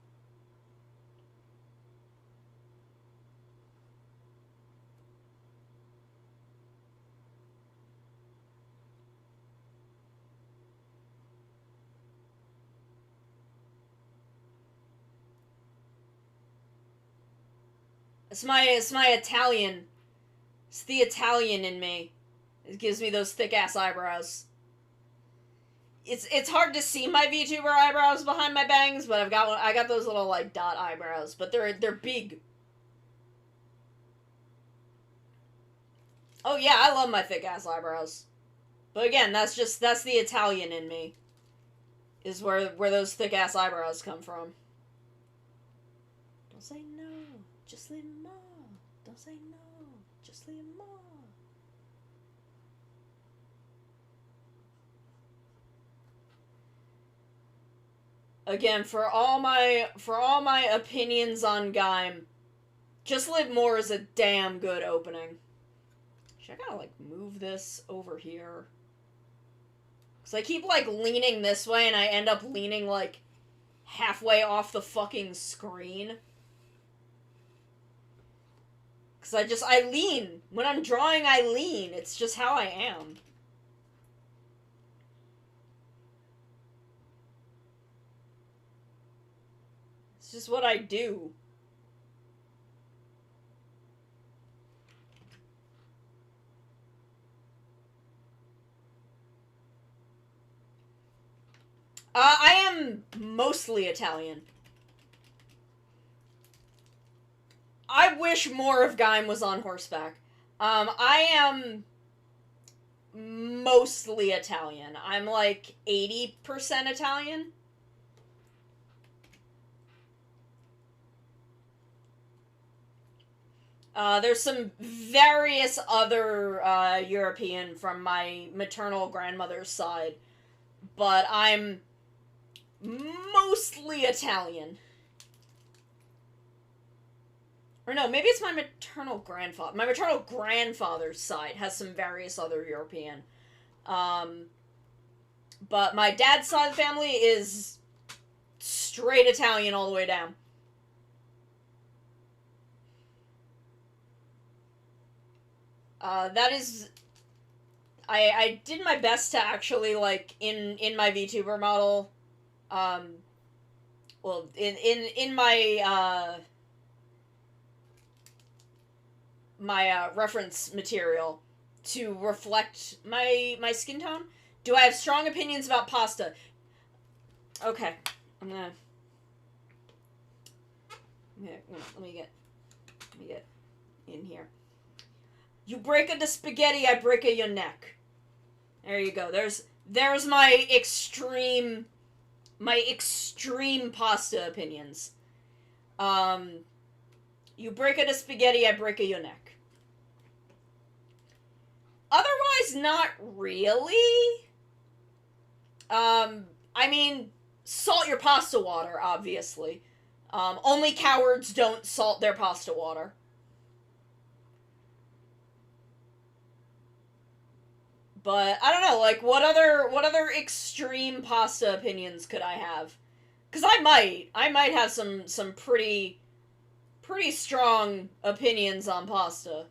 It's my Italian. It's the Italian in me. It gives me those thick-ass eyebrows. It's hard to see my VTuber eyebrows behind my bangs, but I got those little like dot eyebrows, but they're big. Oh yeah, I love my thick-ass eyebrows. But again, that's the Italian in me. Is where those thick-ass eyebrows come from. Don't say no. Just leave them all. Don't say no. Just leave them all. Again, for all my opinions on Gaim, Just Live More is a damn good opening. Should I gotta, like, move this over here? Because I keep, like, leaning this way, and I end up leaning, like, halfway off the fucking screen. Because I lean. When I'm drawing, I lean. It's just how I am. It's just what I do. I am mostly Italian. I wish more of Gaim was on horseback. I am mostly Italian. I'm like 80% Italian. There's some various other European from my maternal grandmother's side, but I'm mostly Italian. Or no, maybe it's my maternal grandfather. My maternal grandfather's side has some various other European. But my dad's side of the family is straight Italian all the way down. That is... I did my best to actually, like, in my VTuber model, well, in my, my reference material to reflect my skin tone. Do I have strong opinions about pasta? Okay, let me get in here. You break a the spaghetti, I break a your neck. There you go. There's my extreme pasta opinions. You break a the spaghetti, I break a your neck. Otherwise, not really. I mean, salt your pasta water, obviously. Only cowards don't salt their pasta water. But I don't know, like, what other extreme pasta opinions could I have? Because I might have some pretty strong opinions on pasta.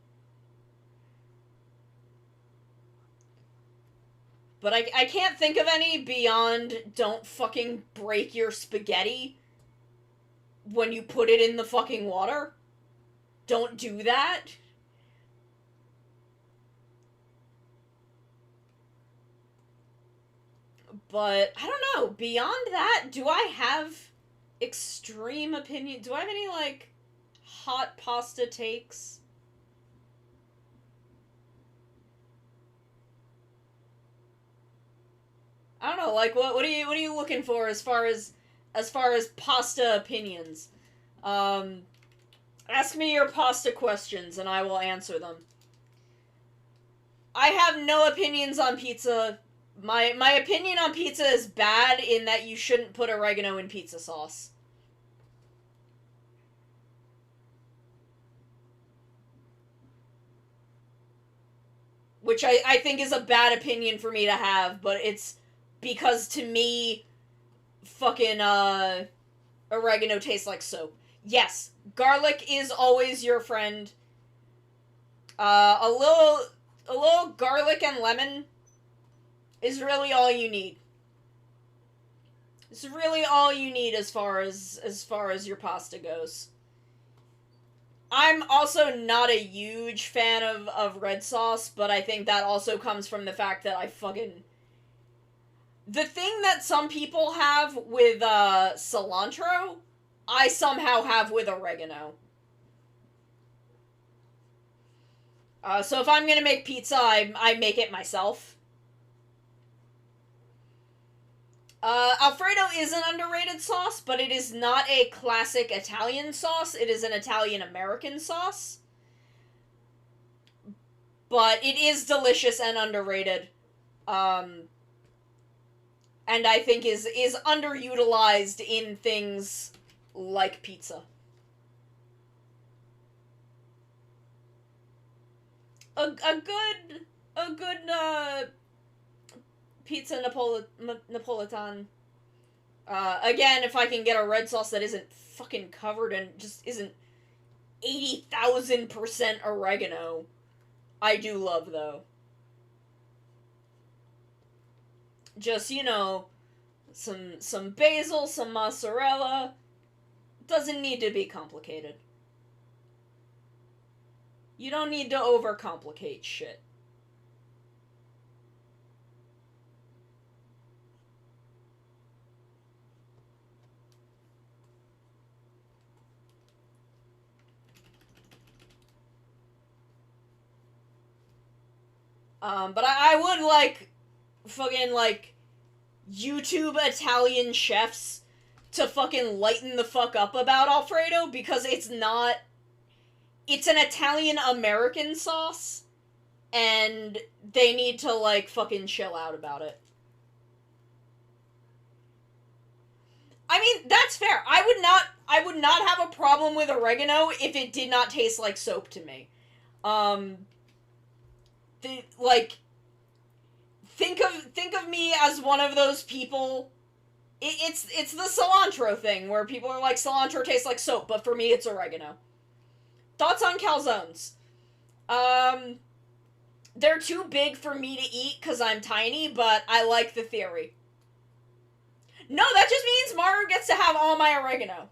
But I can't think of any beyond don't fucking break your spaghetti when you put it in the fucking water. Don't do that. But, I don't know, beyond that, do I have extreme opinion? Do I have any, like, hot pasta takes? I don't know, like, what are you looking for as far as pasta opinions? Ask me your pasta questions and I will answer them. I have no opinions on pizza. My opinion on pizza is bad in that you shouldn't put oregano in pizza sauce. Which I think is a bad opinion for me to have, but it's because to me, fucking, oregano tastes like soap. Yes, garlic is always your friend. A little garlic and lemon is really all you need. It's really all you need as far as your pasta goes. I'm also not a huge fan of red sauce, but I think that also comes from the fact that I fucking... The thing that some people have with, cilantro, I somehow have with oregano. So if I'm gonna make pizza, I make it myself. Alfredo is an underrated sauce, but it is not a classic Italian sauce. It is an Italian-American sauce. But it is delicious and underrated. And I think is underutilized in things like pizza. A good pizza Napolitan. Again, if I can get a red sauce that isn't fucking covered and just isn't 80,000% oregano, I do love, though. Just, you know, some basil, some mozzarella. Doesn't need to be complicated. You don't need to overcomplicate shit. But I would, like, fucking, like, YouTube Italian chefs to fucking lighten the fuck up about Alfredo, because it's not it's an Italian-American sauce, and they need to, like, fucking chill out about it. I mean, that's fair. I would not have a problem with oregano if it did not taste like soap to me. Like, think of me as one of those people. It's the cilantro thing, where people are like, cilantro tastes like soap, but for me, it's oregano. Thoughts on calzones? They're too big for me to eat because I'm tiny, but I like the theory. No, that just means Maru gets to have all my oregano.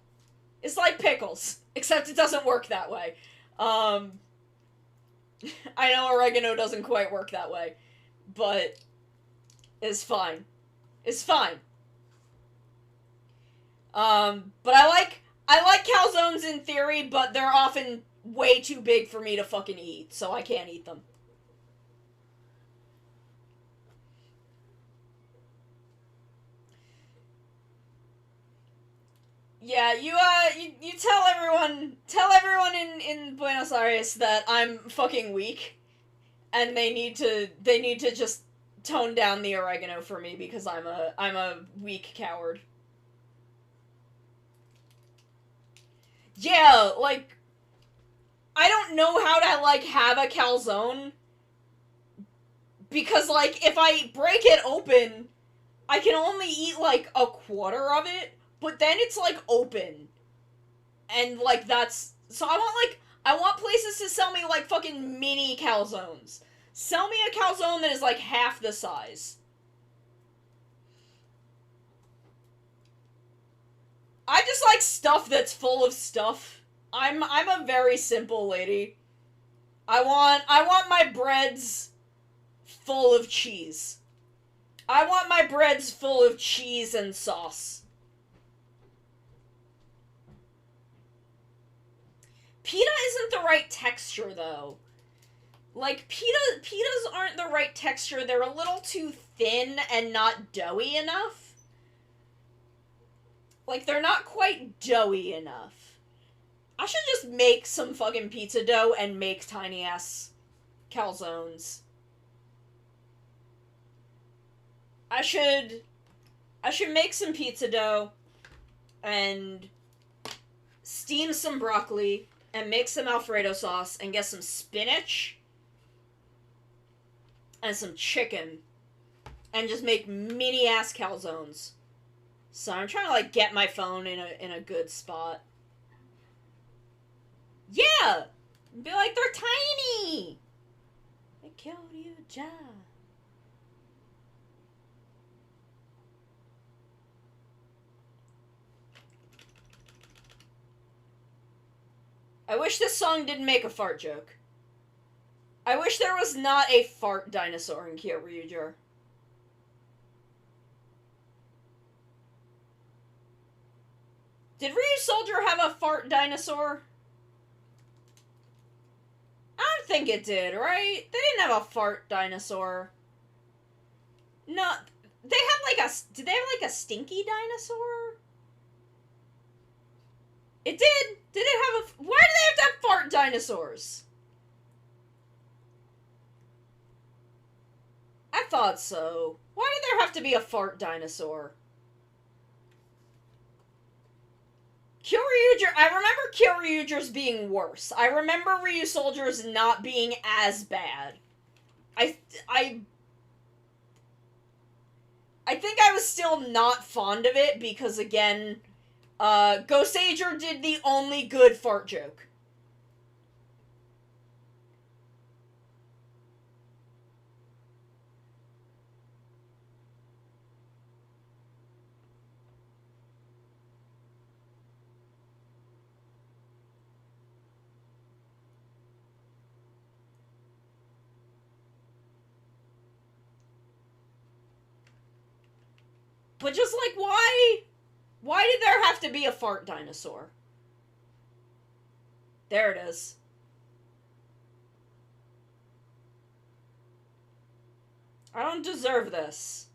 It's like pickles, except it doesn't work that way. I know oregano doesn't quite work that way, but it's fine. It's fine. But I like calzones in theory, but they're often way too big for me to fucking eat, so I can't eat them. Yeah, you tell everyone in Buenos Aires that I'm fucking weak, and they need to just tone down the oregano for me because I'm a weak coward. Yeah, like, I don't know how to, like, have a calzone, because, like, if I break it open, I can only eat, like, a quarter of it, but then it's, like, open. And, like, that's... So I want places to sell me, like, fucking mini calzones. Sell me a calzone that is, like, half the size. I just like stuff that's full of stuff. I'm a very simple lady. I want my breads full of cheese. I want my breads full of cheese and sauce. Pita isn't the right texture, though. Like, pitas aren't the right texture. They're a little too thin and not doughy enough. Like, they're not quite doughy enough. I should just make some fucking pizza dough and make tiny-ass calzones. I should make some pizza dough and steam some broccoli and make some Alfredo sauce and get some spinach and some chicken and just make mini-ass calzones. So I'm trying to, like, get my phone in a good spot. Yeah! Be like, they're tiny! They killed you, Ja. I wish this song didn't make a fart joke. I wish there was not a fart dinosaur in Kyoryuger. Did Ryu Soldier have a fart dinosaur? I don't think it did, right? They didn't have a fart dinosaur. No, they had like a... Did they have like a stinky dinosaur? It did! Did it have a... Why do they have to have fart dinosaurs? I thought so. Why did there have to be a fart dinosaur? Kyoryuger, I remember Kyoryugers being worse. I remember Ryu Soldiers not being as bad. I think I was still not fond of it because, again, Ghostager did the only good fart joke. But just, like, why? Why did there have to be a fart dinosaur? There it is. I don't deserve this.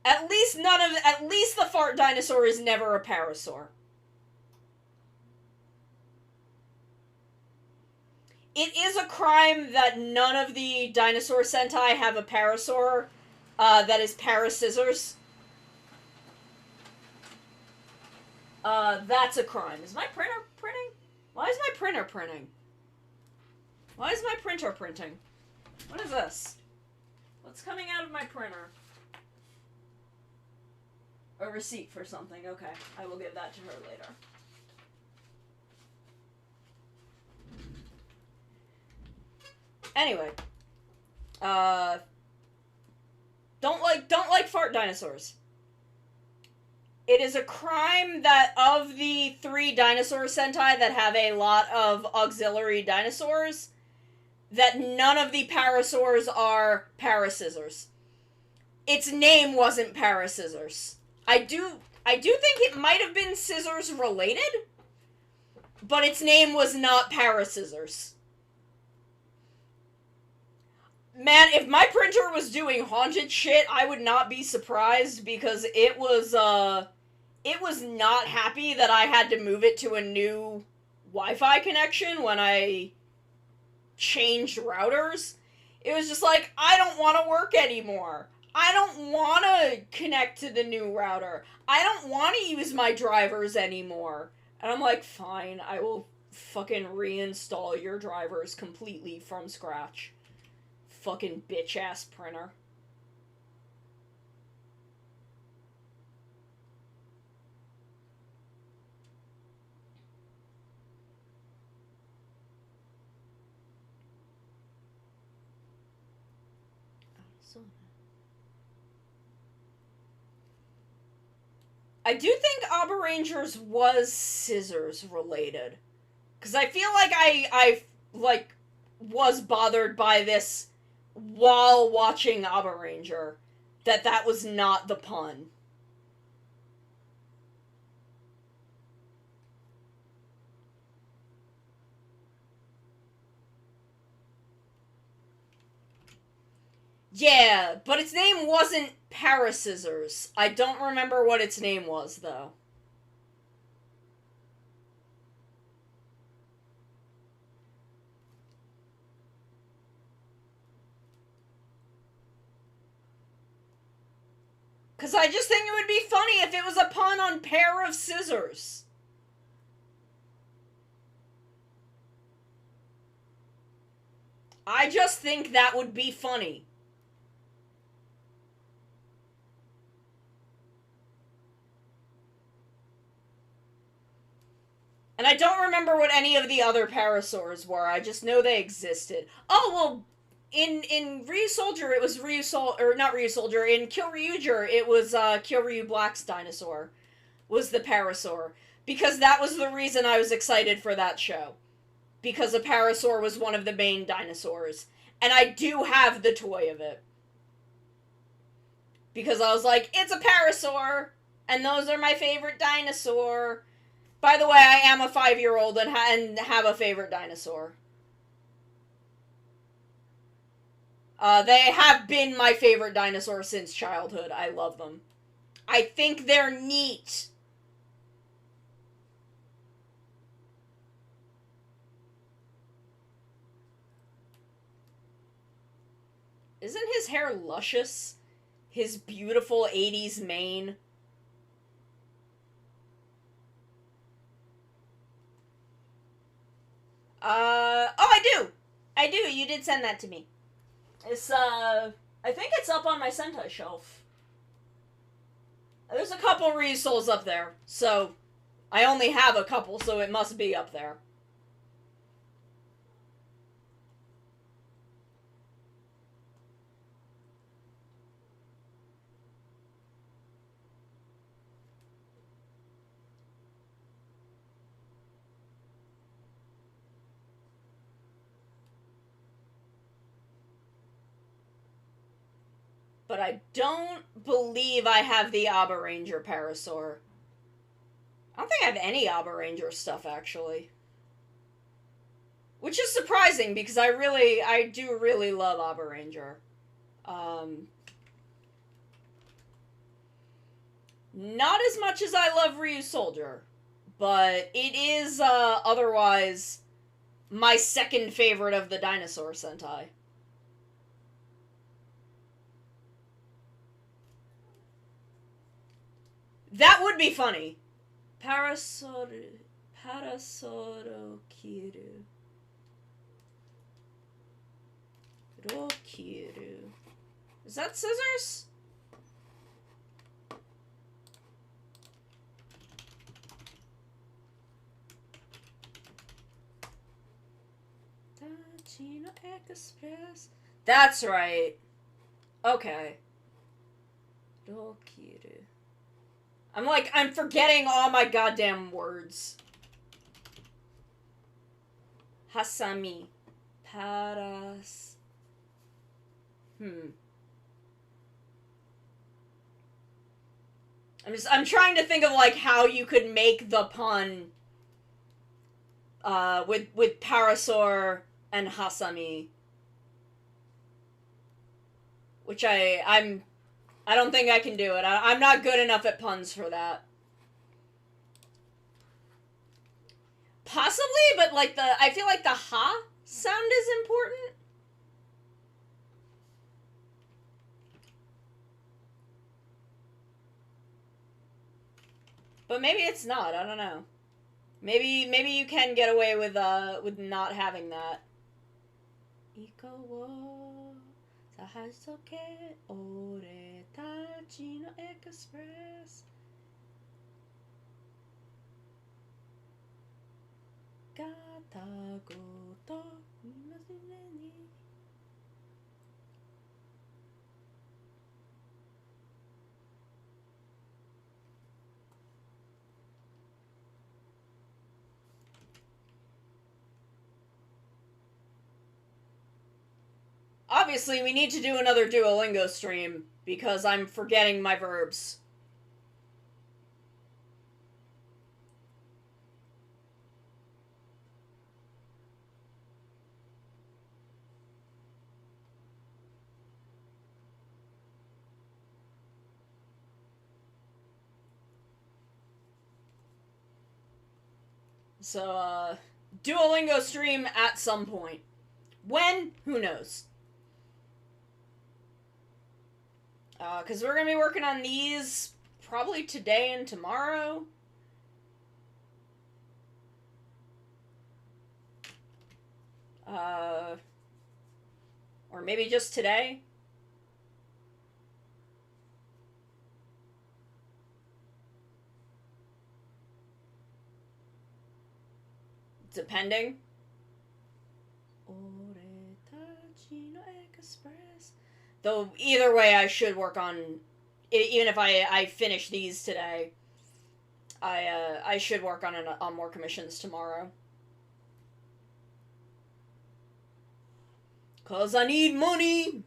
At least the fart dinosaur is never a parasaur. It is a crime that none of the dinosaur Sentai have a parasaur that is parascissors. That's a crime. Is my printer printing? Why is my printer printing? Why is my printer printing? What is this? What's coming out of my printer? A receipt for something. Okay, I will give that to her later. Anyway, don't like fart dinosaurs. It is a crime that of the 3 dinosaur Sentai that have a lot of auxiliary dinosaurs, that none of the parasaurs are parascissors. Its name wasn't parascissors. I do think it might have been scissors related, but its name was not parascissors. Man, if my printer was doing haunted shit, I would not be surprised, because it was not happy that I had to move it to a new Wi-Fi connection when I changed routers. It was just like, I don't want to work anymore. I don't want to connect to the new router. I don't want to use my drivers anymore. And I'm like, fine, I will fucking reinstall your drivers completely from scratch. Fucking bitch-ass printer. I do think Aberrangers was scissors related. Because I feel like I was bothered by this while watching Aberanger, that was not the pun. Yeah, but its name wasn't Parascissors. I don't remember what its name was, though. Because I just think it would be funny if it was a pun on pair of scissors. I just think that would be funny. And I don't remember what any of the other parasaurs were. I just know they existed. Oh, well, in Ryu Soldier, it was Ryu or not Ryu Soldier, in Kyoryuger, it was Kyoryu Black's dinosaur was the parasaur. Because that was the reason I was excited for that show. Because a parasaur was one of the main dinosaurs. And I do have the toy of it. Because I was like, it's a parasaur! And those are my favorite dinosaur. By the way, I am a 5-year-old and have a favorite dinosaur. They have been my favorite dinosaur since childhood. I love them. I think they're neat. Isn't his hair luscious? His beautiful 80s mane. Oh, I do! I do, you did send that to me. It's, I think it's up on my Sentai shelf. There's a couple Ryusols up there, so I only have a couple, so it must be up there. But I don't believe I have the Aberanger Parasaur. I don't think I have any Aberanger stuff, actually. Which is surprising, because I do really love Aberanger. Not as much as I love Ryu Soldier, but it is, otherwise my second favorite of the dinosaur Sentai. That would be funny. Parasoro Kiru. Rokiru. Is that scissors? Tachino Express. That's right. Okay. Rokiru. I'm forgetting all my goddamn words. Hasami. Paras. I'm trying to think of, like, how you could make the pun, with Parasaur and Hasami. Which I don't think I can do it. I'm not good enough at puns for that. Possibly, but, like, I feel like the ha sound is important. But maybe it's not, I don't know. Maybe you can get away with not having that. Iko wo sahasoke ore tachi no express. Gata go to imasu ni. Obviously, we need to do another Duolingo stream, because I'm forgetting my verbs. So, Duolingo stream at some point. When? Who knows? Because we're going to be working on these probably today and tomorrow. Or maybe just today. Depending. Though, either way, I should work on... Even if I finish these today, I should work on more commissions tomorrow. 'Cause I need money!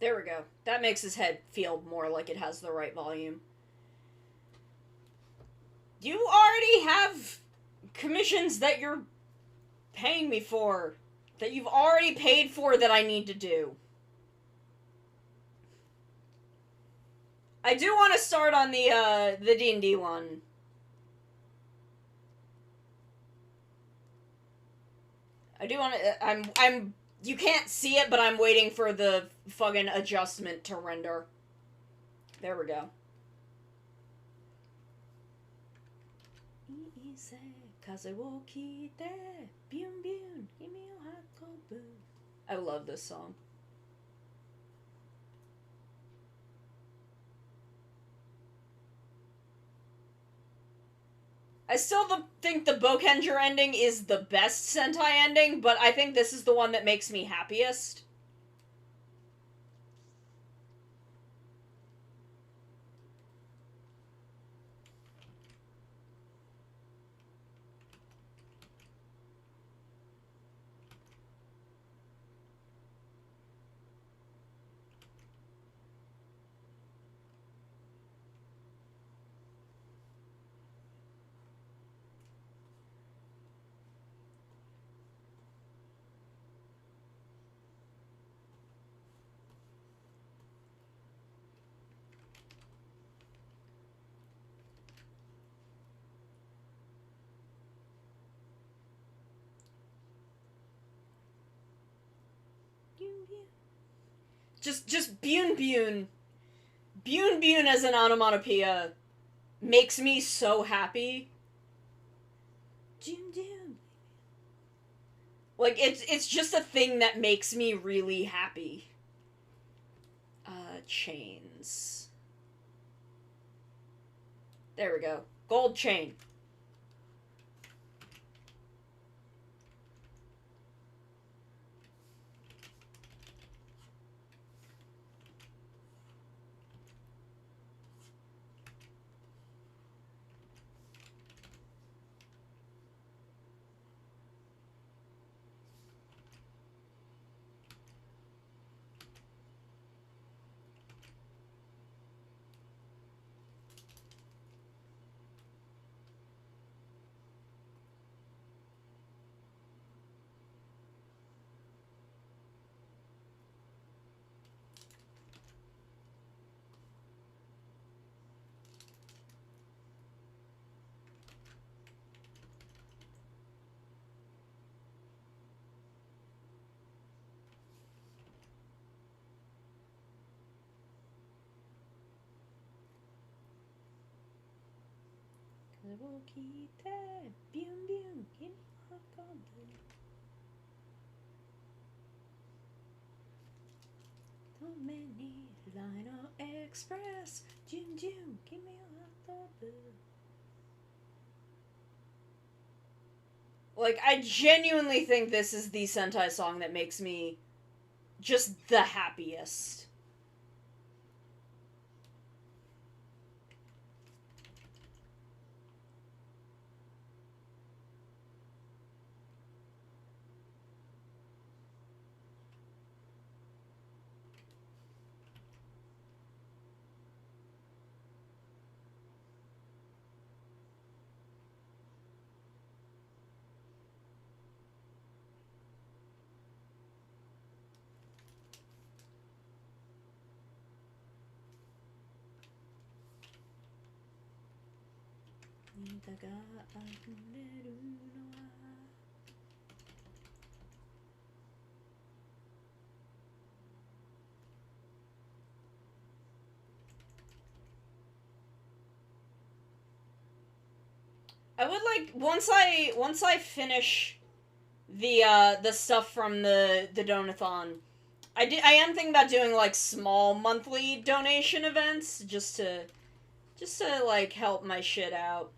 There we go. That makes his head feel more like it has the right volume. You already have commissions that you're paying me for, that you've already paid for, that I need to do. I do want to start on the D&D one. I do want to... I'm... You can't see it, but I'm waiting for the fucking adjustment to render. There we go. I love this song. I still think the Bokenger ending is the best Sentai ending, but I think this is the one that makes me happiest. Just Bune Bune. Bune Bune as an onomatopoeia makes me so happy. Like, it's just a thing that makes me really happy. Chains. There we go. Gold chain. Lino Express. Jim, give me a hot dog. Like, I genuinely think this is the Sentai song that makes me just the happiest. I would like once I finish the stuff from the donathon. I am thinking about doing like small monthly donation events just to like help my shit out.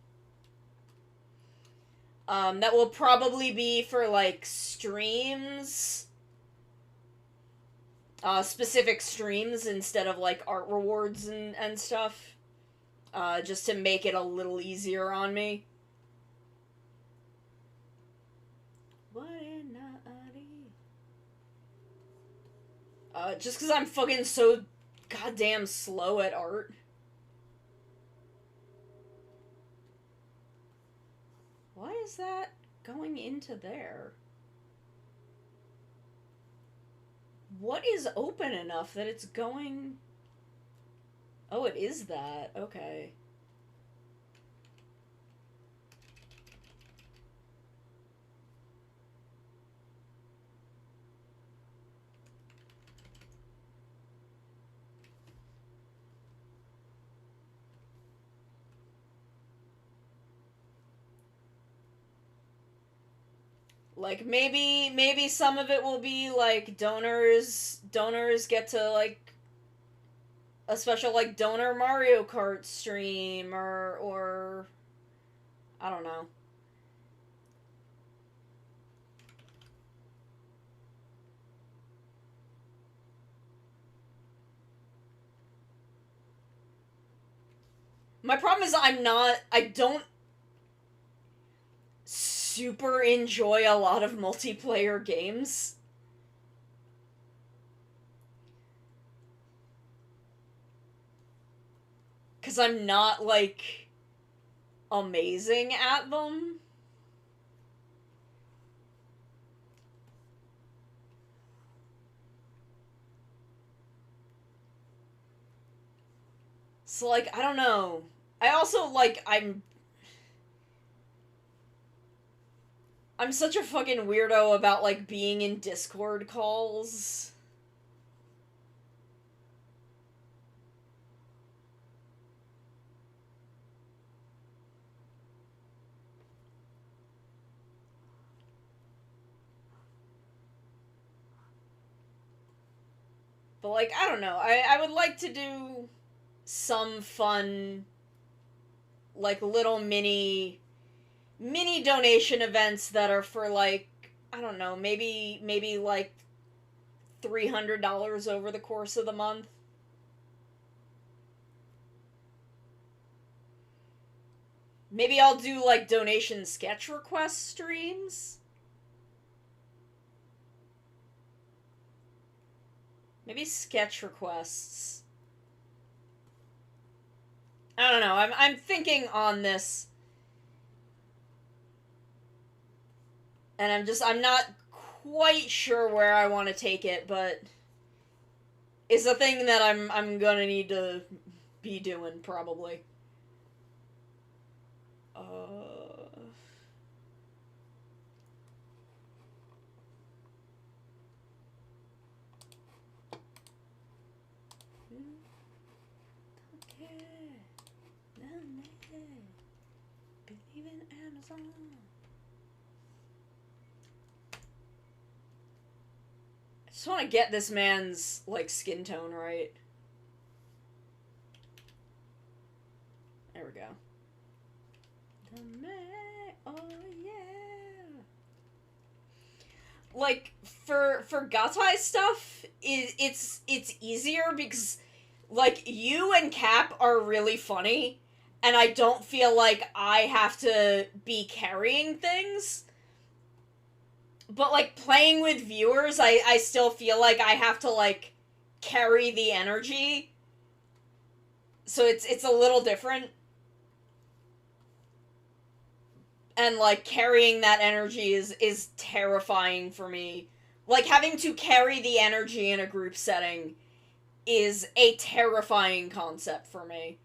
That will probably be for like streams. Specific streams instead of like art rewards and stuff. Just to make it a little easier on me. Just because I'm fucking so goddamn slow at art. Why is that going into there? What is open enough that it's going... Oh, it is that. Okay. Like, maybe some of it will be, like, donors get to, like, a special, like, donor Mario Kart stream, or I don't know. My problem is I don't super enjoy a lot of multiplayer games. Because I'm not, like, amazing at them. So, like, I don't know. I also, like, I'm such a fucking weirdo about, like, being in Discord calls. But, like, I don't know. I would like to do some fun, like, little mini donation events that are for, like, I don't know, maybe like $300 over the course of the month. Maybe I'll do, like, donation sketch request streams. Maybe sketch requests. I don't know. I'm thinking on this. And I'm not quite sure where I want to take it, but it's a thing that I'm gonna need to be doing, probably. Believe in Amazon. I just want to get this man's, like, skin tone right. There we go. Oh, yeah. Like, for Gatai stuff, it's easier because, like, you and Cap are really funny, and I don't feel like I have to be carrying things. But, like, playing with viewers, I still feel like I have to, like, carry the energy. So it's a little different. And, like, carrying that energy is terrifying for me. Like, having to carry the energy in a group setting is a terrifying concept for me.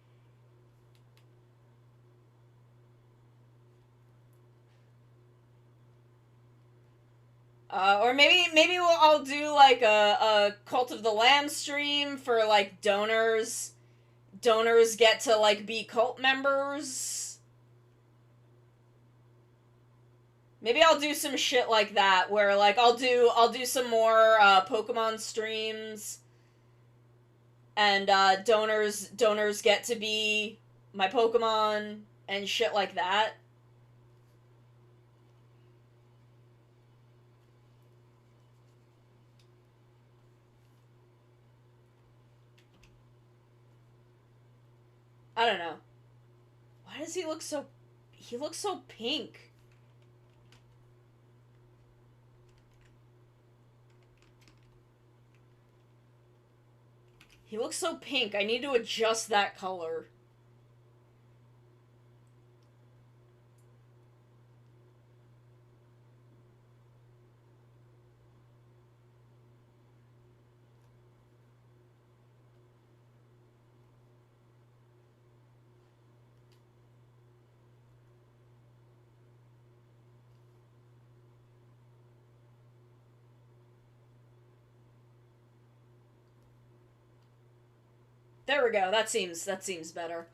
Or maybe I'll do, like, a Cult of the Lamb stream for, like, donors. Donors get to, like, be cult members. Maybe I'll do some shit like that, where, like, I'll do some more, Pokemon streams. And, donors get to be my Pokemon and shit like that. I don't know. Why does he look so... He looks so pink. He looks so pink. I need to adjust that color. There we go. That seems better.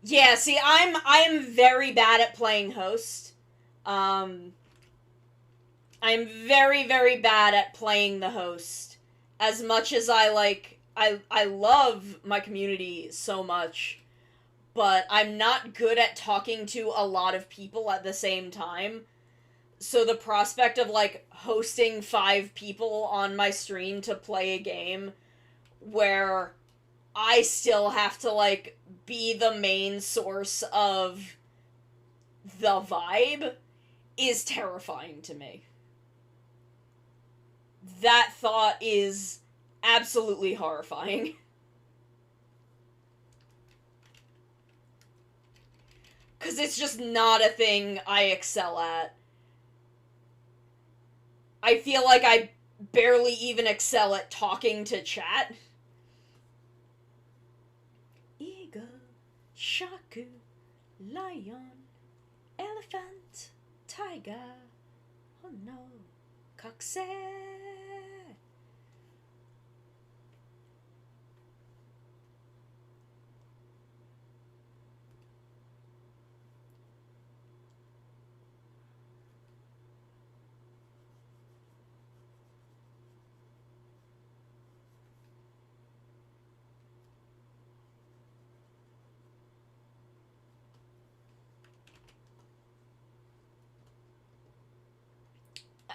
Yeah, see, I'm very bad at playing host. I'm very, very bad at playing the host. As much as I love my community so much, but I'm not good at talking to a lot of people at the same time. So the prospect of, like, hosting 5 people on my stream to play a game where I still have to, like, be the main source of the vibe is terrifying to me. That thought is absolutely horrifying. Because it's just not a thing I excel at. I feel like I barely even excel at talking to chat. Eagle, shaku, lion, elephant, tiger, oh no, cockse.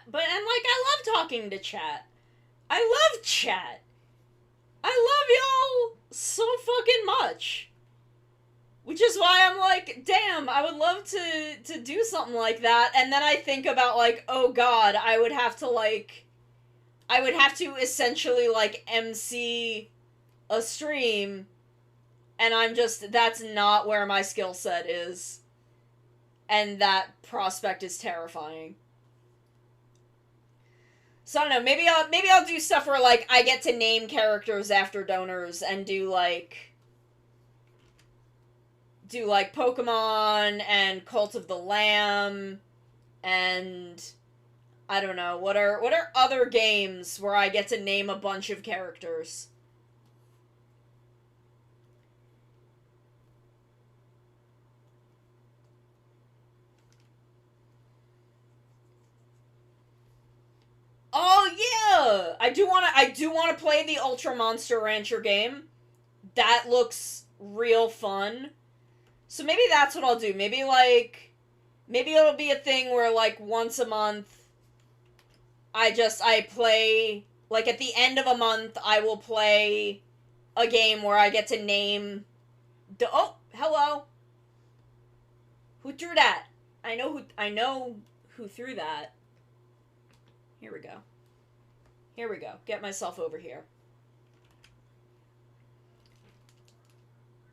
But, and, like, I love talking to chat. I love chat. I love y'all so fucking much. Which is why I'm like, damn, I would love to do something like that. And then I think about, like, oh god, I would have to essentially, like, MC a stream. And that's not where my skill set is. And that prospect is terrifying. So I don't know, maybe I'll do stuff where, like, I get to name characters after donors and do Pokemon and Cult of the Lamb and I don't know, what are other games where I get to name a bunch of characters? Oh yeah, I do want to play the Ultra Monster Rancher game. That looks real fun. So maybe that's what I'll do. Maybe it'll be a thing where, like, once a month I play, like, at the end of a month I will play a game where I get to name oh, hello. Who threw that? I know who threw that. Here we go. Get myself over here.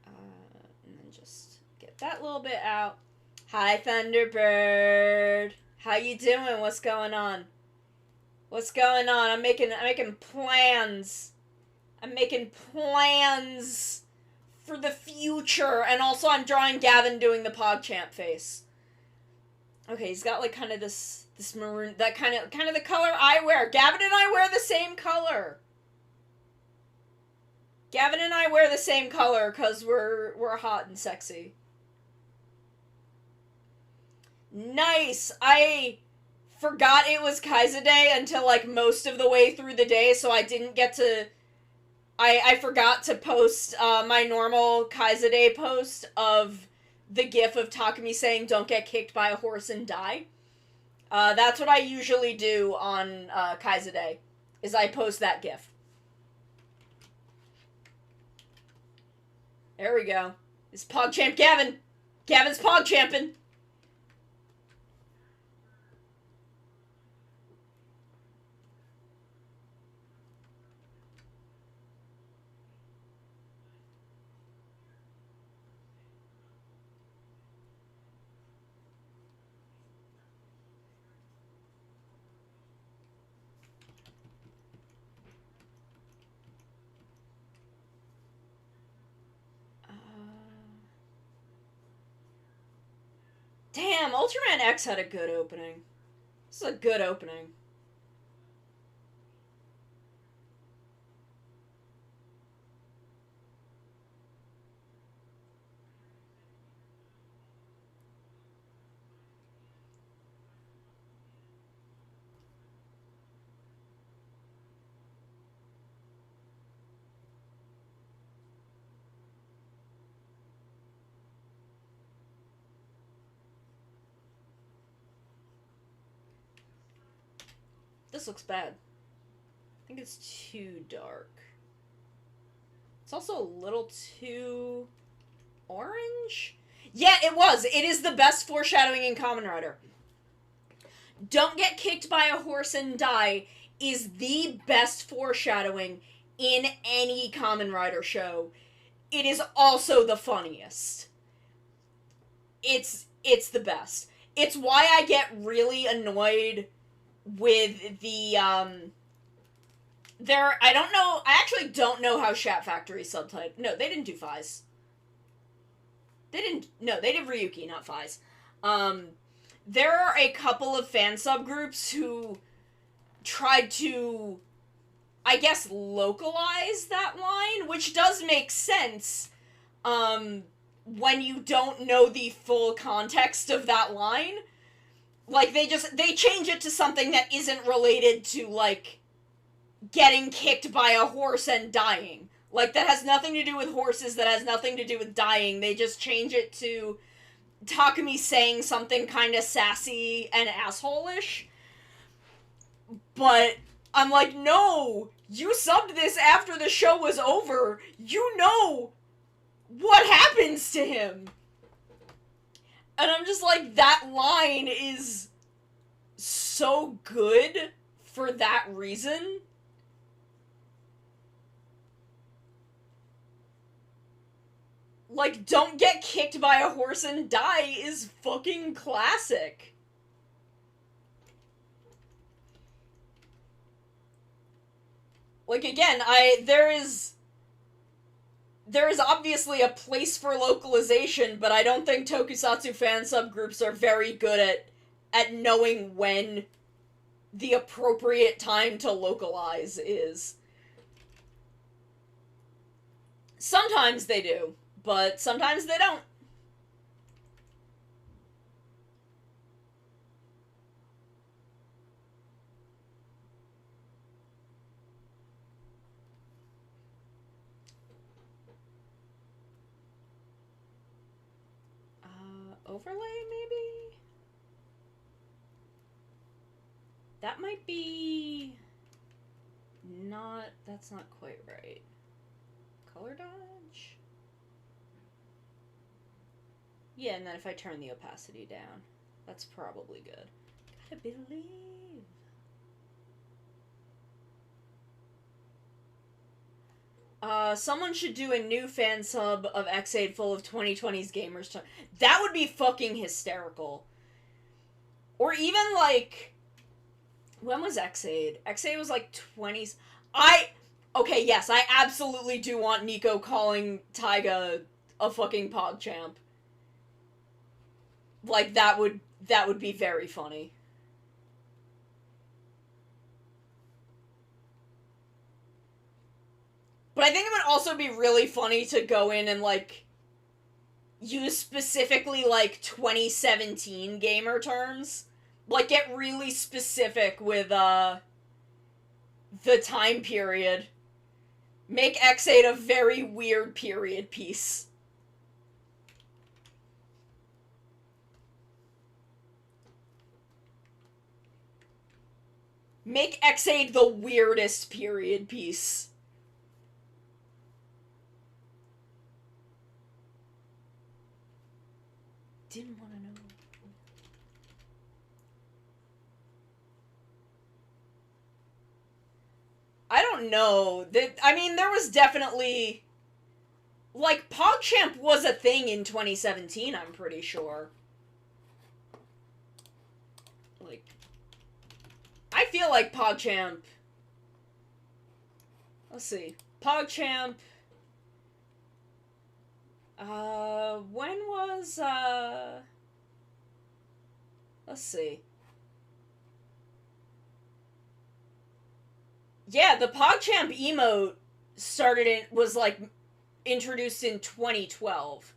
And then just get that little bit out. Hi, Thunderbird. How you doing? What's going on? I'm making plans. I'm making plans for the future, and also I'm drawing Gavin doing the PogChamp face. Okay, he's got, like, kind of this maroon, that kind of the color I wear. Gavin and I wear the same color. Gavin and I wear the same color because we're hot and sexy. Nice. I forgot it was Kaiser Day until, like, most of the way through the day, so I didn't get to. I forgot to post my normal Kaiser Day post of the gif of Takumi saying, "Don't get kicked by a horse and die." That's what I usually do on Kaiser Day, is I post that gif. There we go. It's PogChamp Gavin. Gavin's PogChamping. Damn, Ultraman X had a good opening. This is a good opening. This looks bad. I think it's too dark. It's also a little too orange? Yeah, it was. It is the best foreshadowing in Kamen Rider. Don't get kicked by a horse and die is the best foreshadowing in any Kamen Rider show. It is also the funniest. It's the best. It's why I get really annoyed with the, I actually don't know how Shat Factory subtitled. No, they didn't do Fies. They did Ryuki, not Fies. There are a couple of fan subgroups who tried to, I guess, localize that line, which does make sense, when you don't know the full context of that line. Like, they change it to something that isn't related to, like, getting kicked by a horse and dying. Like, that has nothing to do with horses, that has nothing to do with dying. They just change it to Takumi saying something kind of sassy and asshole-ish. But I'm like, no, you subbed this after the show was over. You know what happens to him. And I'm just like, that line is so good for that reason. Like, don't get kicked by a horse and die is fucking classic. Like, again, there is obviously a place for localization, but I don't think tokusatsu fan subgroups are very good at knowing when the appropriate time to localize is. Sometimes they do, but sometimes they don't. Overlay, maybe? That might be... That's not quite right. Color dodge? Yeah, and then if I turn the opacity down, that's probably good. Gotta believe. Someone should do a new fan sub of X8 full of 2020's gamers. That would be fucking hysterical. Or even, like... When was X8? X8 was, like, 20s... Okay, yes, I absolutely do want Nico calling Taiga a fucking PogChamp. Like, that would be very funny. But I think it would also be really funny to go in and, like, use specifically, like, 2017 gamer terms. Like, get really specific with, the time period. Make X8 a very weird period piece. Make X8 the weirdest period piece. Didn't want to know. I don't know. I mean, there was definitely... Like, PogChamp was a thing in 2017, I'm pretty sure. Like... I feel like PogChamp... Let's see. PogChamp... when was, let's see. Yeah, the PogChamp emote was, like, introduced in 2012.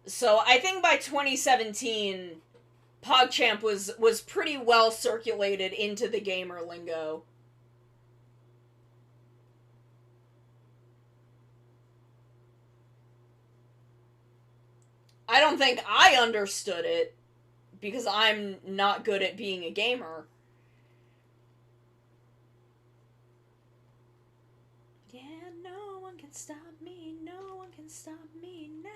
So, I think by 2017, PogChamp was pretty well circulated into the gamer lingo. I don't think I understood it, because I'm not good at being a gamer. Yeah, no one can stop me, no one can stop me now.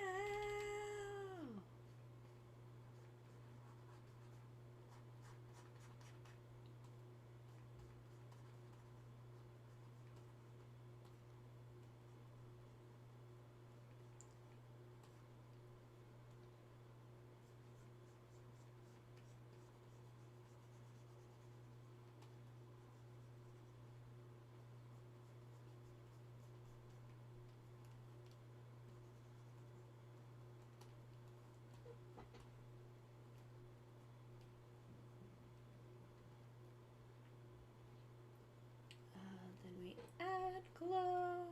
Then we add glow.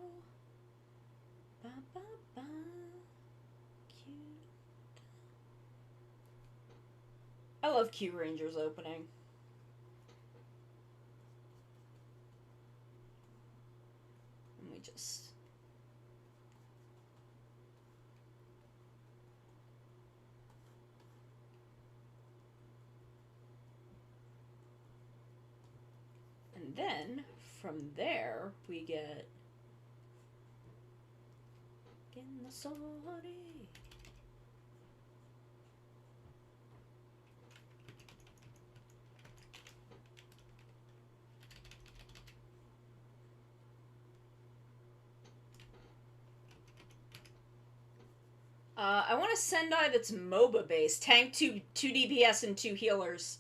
Ba ba ba. Cute. I love Q Ranger's opening. Let me just... And then, from there, we get... I want a Sendai that's MOBA based. Tank, 2 DPS, and 2 healers.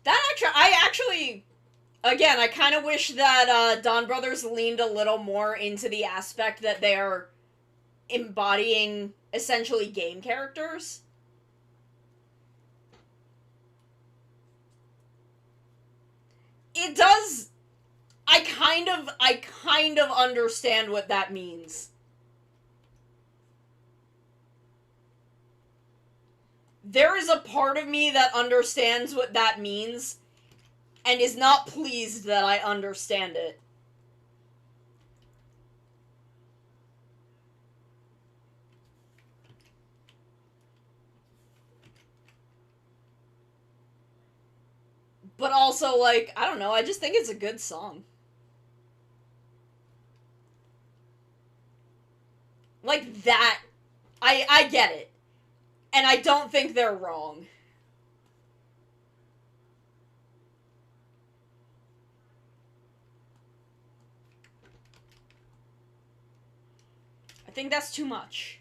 I actually... Again, I kind of wish that Dawn Brothers leaned a little more into the aspect that they are embodying, essentially, game characters. It does... I kind of understand what that means. There is a part of me that understands what that means, and is not pleased that I understand it. But also, like, I don't know, I just think it's a good song. Like, that... I get it. And I don't think they're wrong. I think that's too much.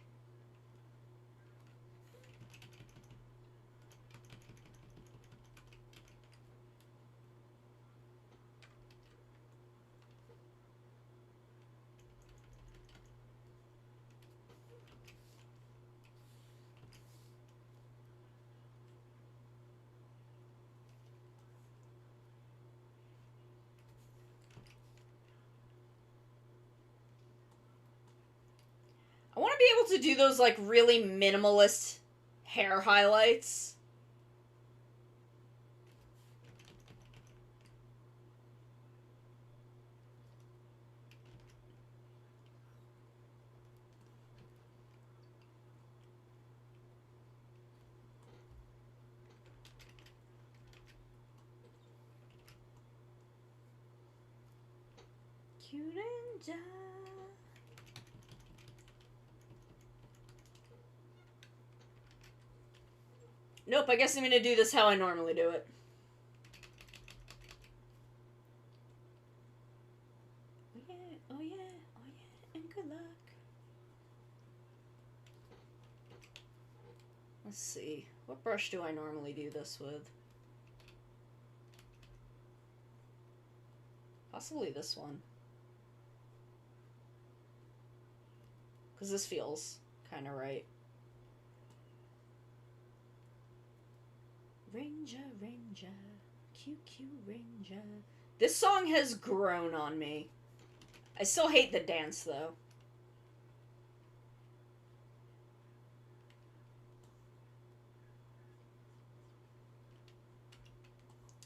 I want to be able to do those, like, really minimalist hair highlights. Kyurenja. Nope, I guess I'm gonna do this how I normally do it. Oh yeah, oh yeah, oh yeah, and good luck. Let's see, what brush do I normally do this with? Possibly this one. Because this feels kind of right. Ranger, Ranger, QQ Ranger. This song has grown on me. I still hate the dance, though.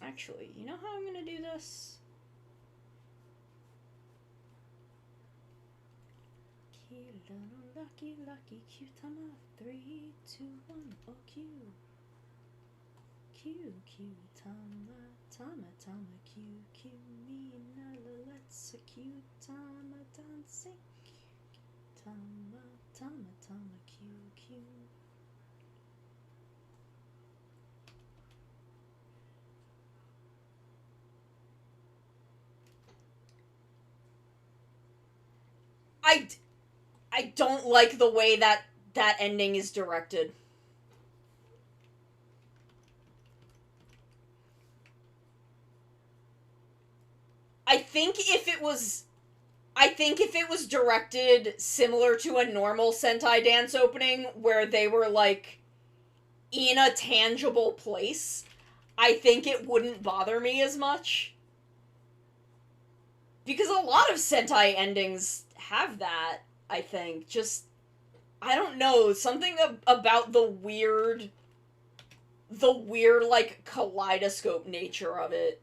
Actually, you know how I'm gonna do this? Lucky, lucky, Q-tama. 3, 2, 1, oh Q. Q, Q, tama, tama, tama, Q, Q, me, nala, let's a Q, tama, dancing. Tama, tama, tama, Q, Q. I don't like the way that ending is directed. I think if it was directed similar to a normal Sentai dance opening where they were, like, in a tangible place, I think it wouldn't bother me as much. Because a lot of Sentai endings have that, I think. Just, I don't know, something about the weird, like, kaleidoscope nature of it.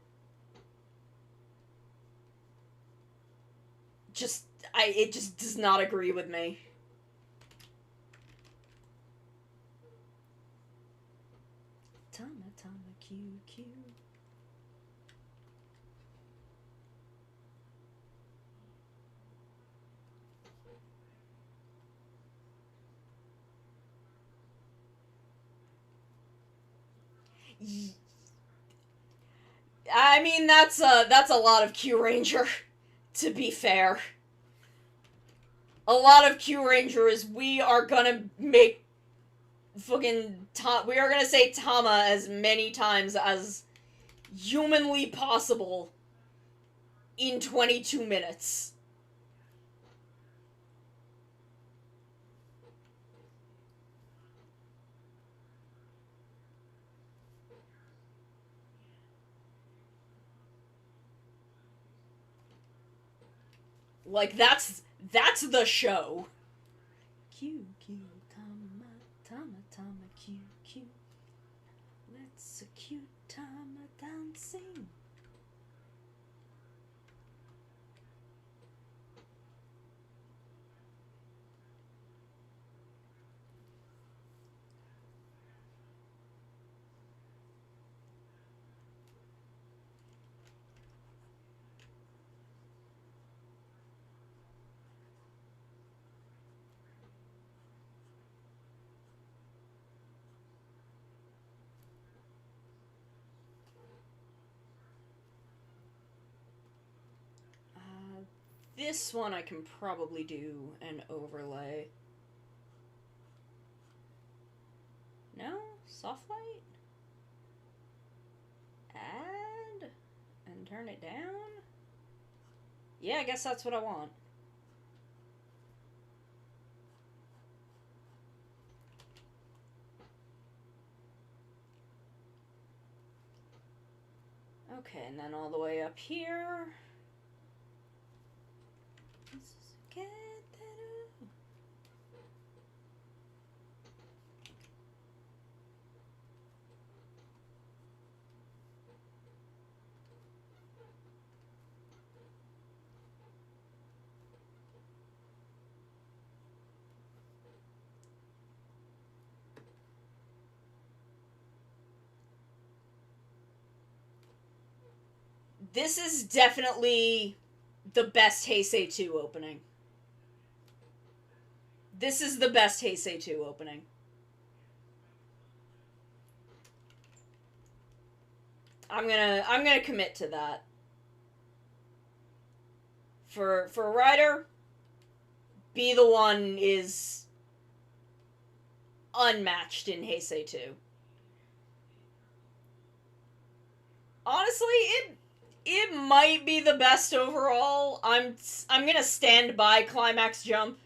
It just does not agree with me. Tama, tama, Q, Q. I mean, that's a lot of Q Ranger, to be fair. A lot of Q Ranger is we are gonna make fucking we are gonna say Tama as many times as humanly possible in 22 minutes. Like, that's the show. Q, Q, Tama, Tama, Tama, Q, Q. Let's a cute Tama dancing. This one I can probably do an overlay. No? Soft light? Add? And turn it down? Yeah, I guess that's what I want. Okay, and then all the way up here. This is definitely the best Heisei 2 opening. This is the best Heisei 2 opening. I'm gonna commit to that. For Ryder, Be the One is unmatched in Heisei 2. Honestly, it might be the best overall. I'm gonna stand by Climax Jump.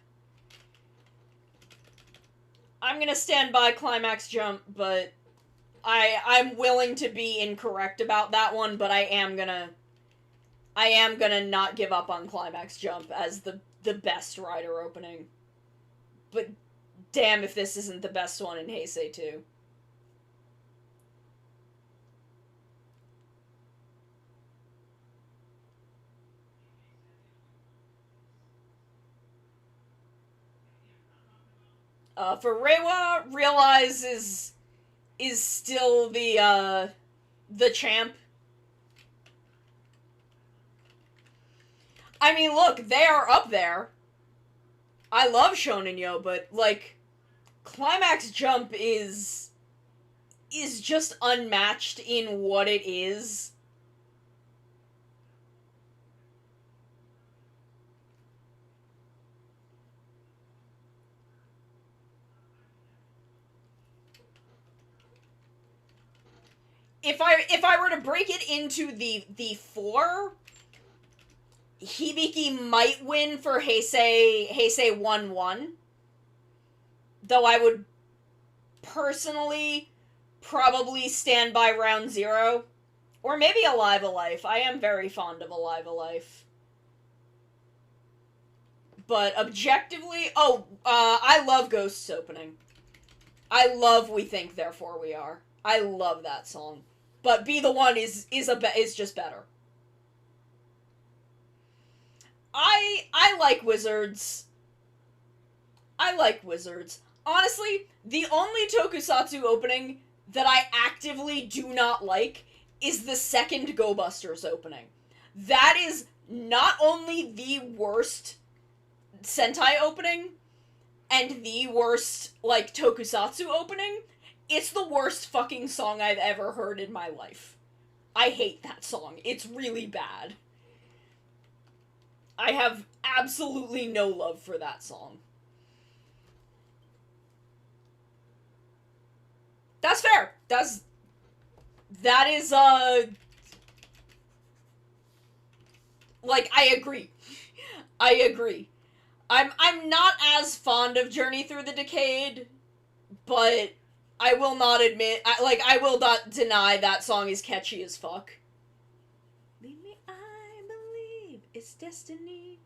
I'm gonna stand by Climax Jump, but I'm willing to be incorrect about that one, but I am gonna not give up on Climax Jump as the best Rider opening. But damn if this isn't the best one in Heisei 2. For Reiwa, Realize is still the champ. I mean, look, they are up there. I love Shonen Yo, but, like, Climax Jump is just unmatched in what it is. If I were to break it into the four, Hibiki might win for Heisei 1-1. Though I would personally probably stand by Round 0. Or maybe Alive a Life. I am very fond of Alive a Life. But objectively, I love Ghost's opening. I love We Think Therefore We Are. I love that song. But Be the One is just better. I like Wizards. I like Wizards. Honestly, the only tokusatsu opening that I actively do not like is the second Go Busters opening. That is not only the worst Sentai opening and the worst, like, tokusatsu opening, It's the worst fucking song I've ever heard in my life. I hate that song. It's really bad. I have absolutely no love for that song. That's fair. That is, like, I agree. I agree. I'm not as fond of Journey Through the Decade, but I will not admit, I will not deny that song is catchy as fuck. Leave me, I believe it's destiny.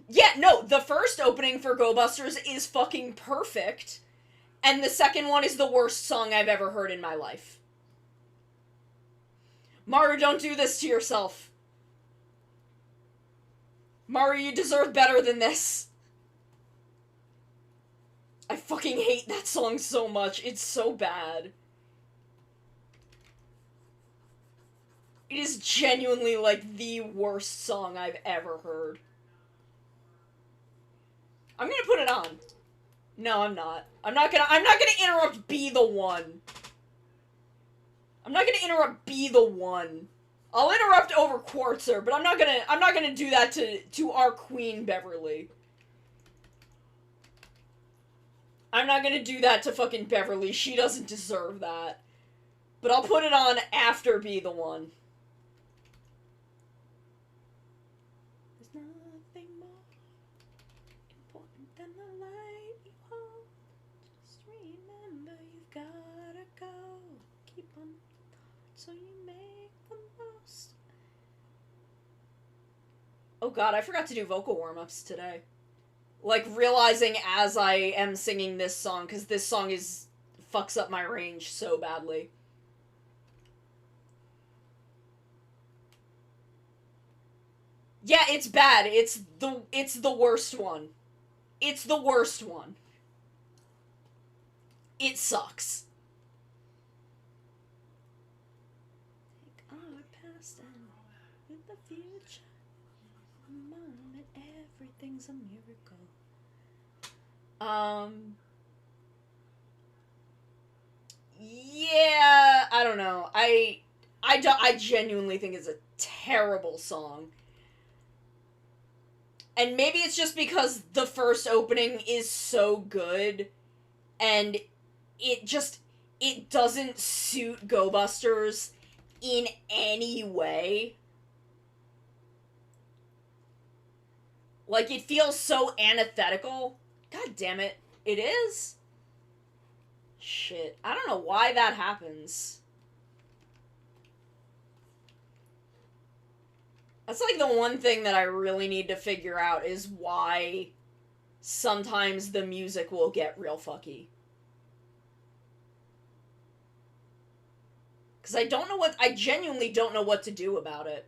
Yeah, no, the first opening for Go Busters is fucking perfect, and the second one is the worst song I've ever heard in my life. Maru, don't do this to yourself. Maru, you deserve better than this. I fucking hate that song so much. It's so bad. It is genuinely, like, the worst song I've ever heard. I'm gonna put it on. No, I'm not. I'm not gonna interrupt Be the One. I'm not gonna interrupt Be the One. I'll interrupt over Quartzer, but I'm not gonna do that to our queen, Beverly. I'm not gonna do that to fucking Beverly. She doesn't deserve that. But I'll put it on after Be the One. There's nothing more important than the light you hold. Just remember you've gotta go. Keep on so you make the most. Oh god, I forgot to do vocal warm-ups today. Like, realizing as I am singing this song, because this song fucks up my range so badly. Yeah, it's bad. It's the worst one. It's the worst one. It sucks. Take our past and with the future. Moment, everything's a miracle. Yeah, I don't know. I genuinely think it's a terrible song. And maybe it's just because the first opening is so good, and it doesn't suit Go Busters in any way. Like, it feels so antithetical. God damn it. It is? Shit. I don't know why that happens. That's like the one thing that I really need to figure out is why sometimes the music will get real fucky. Because I genuinely don't know what to do about it.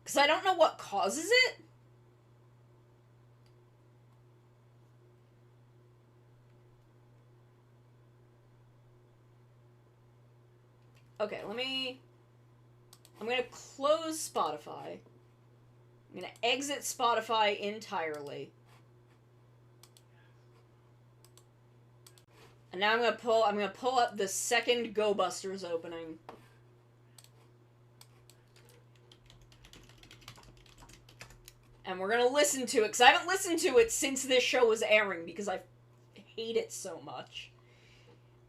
Because I don't know what causes it. Okay, I'm gonna close Spotify. I'm gonna exit Spotify entirely. And now I'm gonna pull up the second Go Busters opening. And we're gonna listen to it, because I haven't listened to it since this show was airing, because I hate it so much.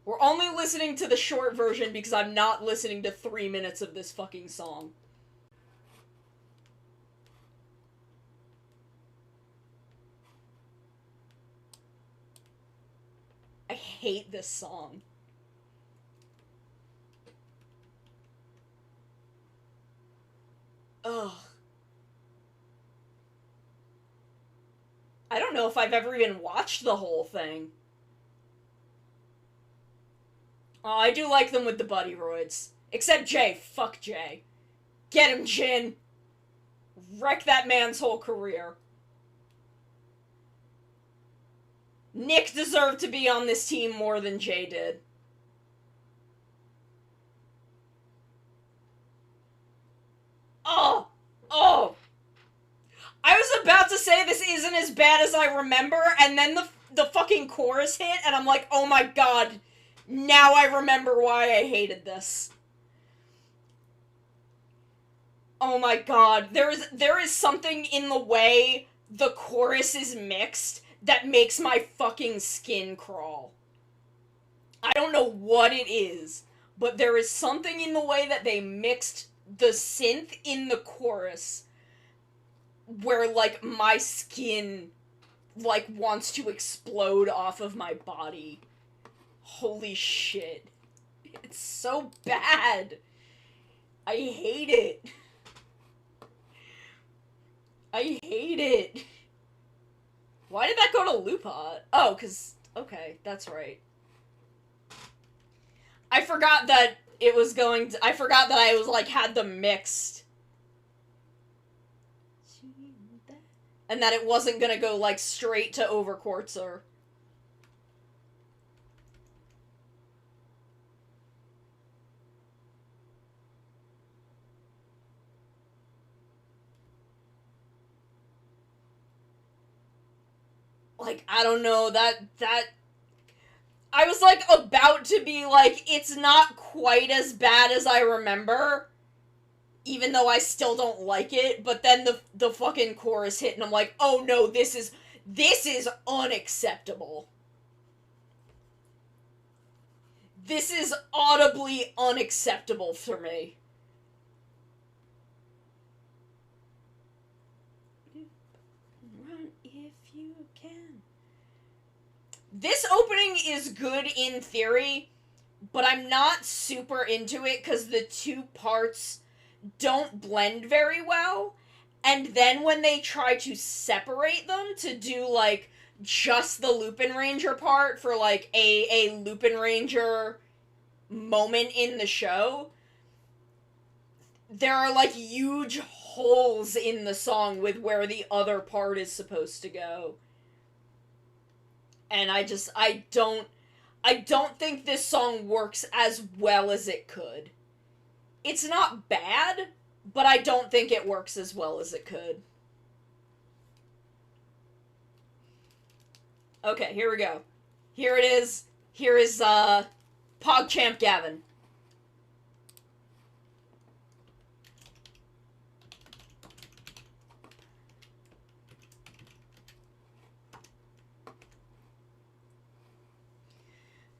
We're only listening to the short version because I'm not listening to 3 minutes of this fucking song. I hate this song. Ugh. I don't know if I've ever even watched the whole thing. Oh, I do like them with the buddy roids. Except Jay. Fuck Jay. Get him, Jin. Wreck that man's whole career. Nick deserved to be on this team more than Jay did. Oh! Oh! I was about to say this wasn't as bad as I remember, and then the fucking chorus hit, and I'm like, oh my god, now I remember why I hated this. Oh my god, there is something in the way the chorus is mixed that makes my fucking skin crawl. I don't know what it is, but there is something in the way that they mixed the synth in the chorus where, like, my skin, like, wants to explode off of my body. Holy shit. It's so bad. I hate it. I hate it. Why did that go to Lupot? Oh, cause... Okay, that's right. I forgot that it was going to... I forgot that I was, like, had them mixed. And that it wasn't gonna go, like, straight to Overquartzer. Like, I don't know, that... I was, like, about to be like, it's not quite as bad as I remember, even though I still don't like it, but then the fucking chorus hit, and I'm like, oh no, this is unacceptable. This is audibly unacceptable for me. Run if you can. This opening is good in theory, but I'm not super into it because the two parts don't blend very well. And then when they try to separate them to do, like, just the Lupin Ranger part for, like, a Lupin Ranger moment in the show, there are, like, huge holes in the song with where the other part is supposed to go. And I don't think this song works as well as it could. It's not bad, but I don't think it works as well as it could. Okay, here we go. Here it is. Here is, PogChamp Gavin.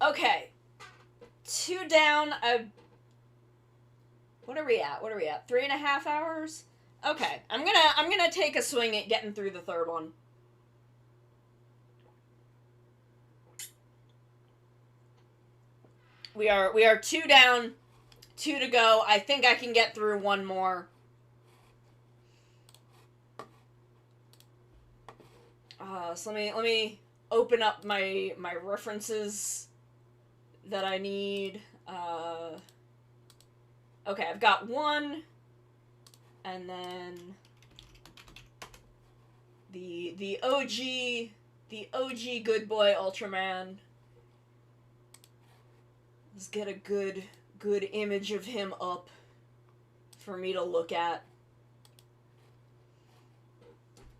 Okay. 2 down. What are we at? 3.5 hours? Okay. I'm gonna take a swing at getting through the third one. We are 2 down, 2 to go. I think I can get through one more. So let me open up my references that I need. Okay, I've got 1, and then the OG Good Boy Ultraman. Let's get a good image of him up for me to look at.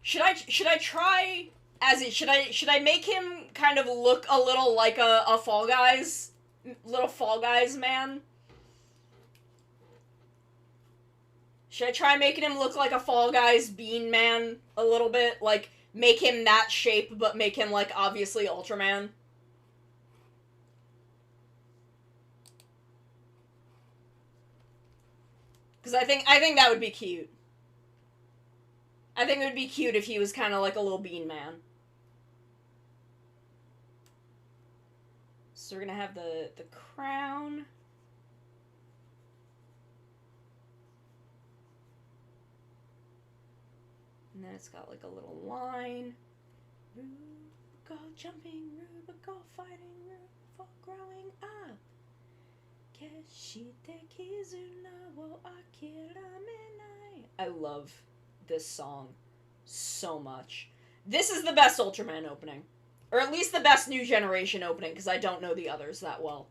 Should I try as it should I make him kind of look a little like a Fall Guys man? Should I try making him look like a Fall Guys Bean Man a little bit? Like, make him that shape, but make him, like, obviously Ultraman? Because I think that would be cute. I think it would be cute if he was kind of like a little Bean Man. So we're gonna have the crown. And then it's got like a little line. Rubico jumping, Rubico fighting, Rubico growing up. I love this song so much. This is the best Ultraman opening. Or at least the best New Generation opening, because I don't know the others that well.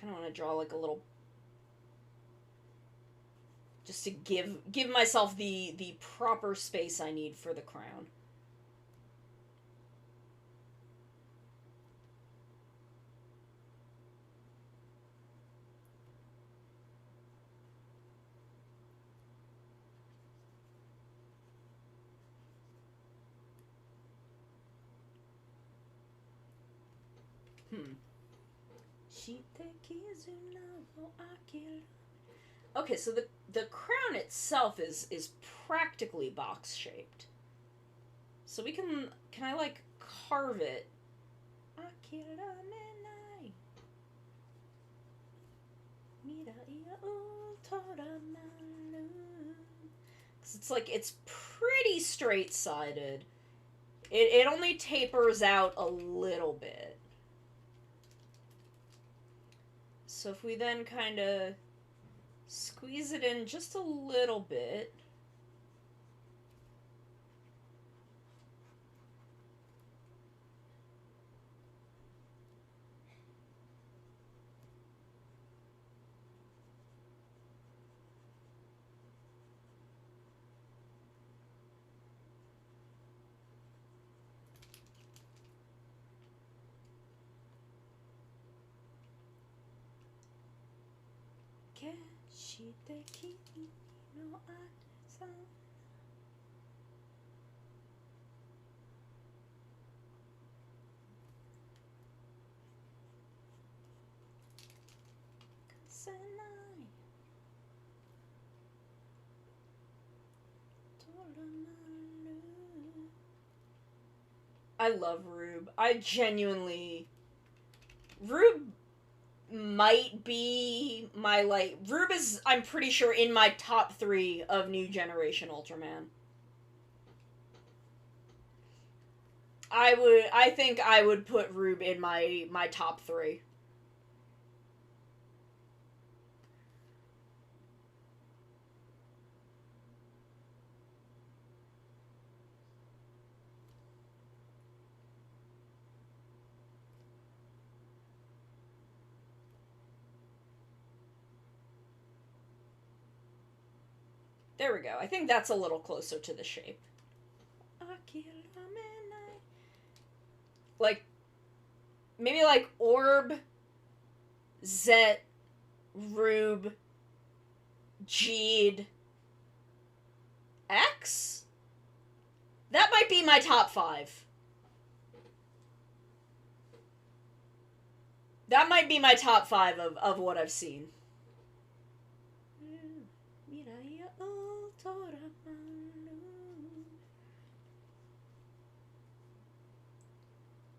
Kind of want to draw like a little just to give myself the proper space I need for the crown. Okay, so the crown itself is practically box shaped. So we can I like carve it? Cause it's like it's pretty straight sided. It only tapers out a little bit. So if we then kind of squeeze it in just a little bit. I love Rube. I genuinely... Rube might be my, like... Rube is, I'm pretty sure, in my top 3 of New Generation Ultraman. I think I would put Rube in my top 3. There we go. I think that's a little closer to the shape. Like, maybe like Orb, Zet, Rube, Jeed, X? That might be my top 5. That might be my top 5 of what I've seen.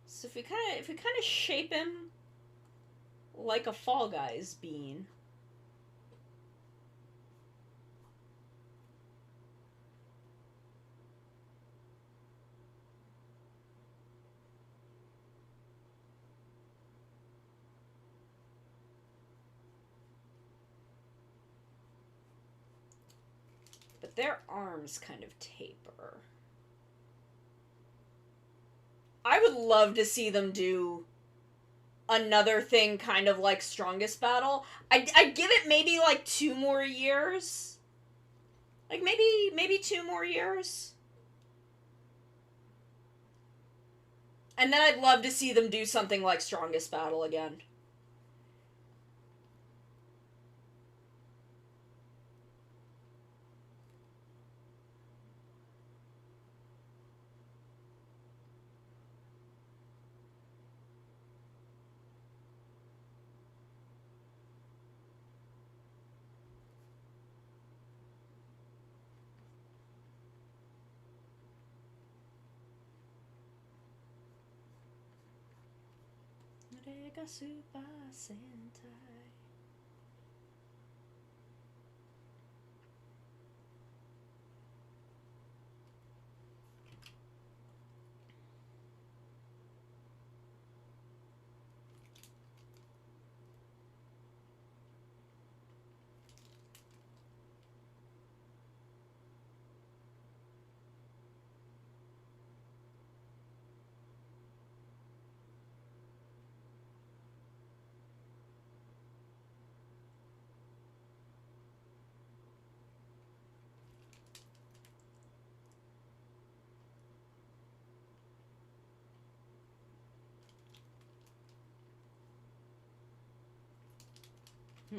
So if we kind of shape him like a Fall Guys bean. But their arms kind of taper. I would love to see them do another thing kind of like Strongest Battle. I'd give it maybe like 2 more years. Like maybe 2 more years. And then I'd love to see them do something like Strongest Battle again. Super Sentai. Hmm.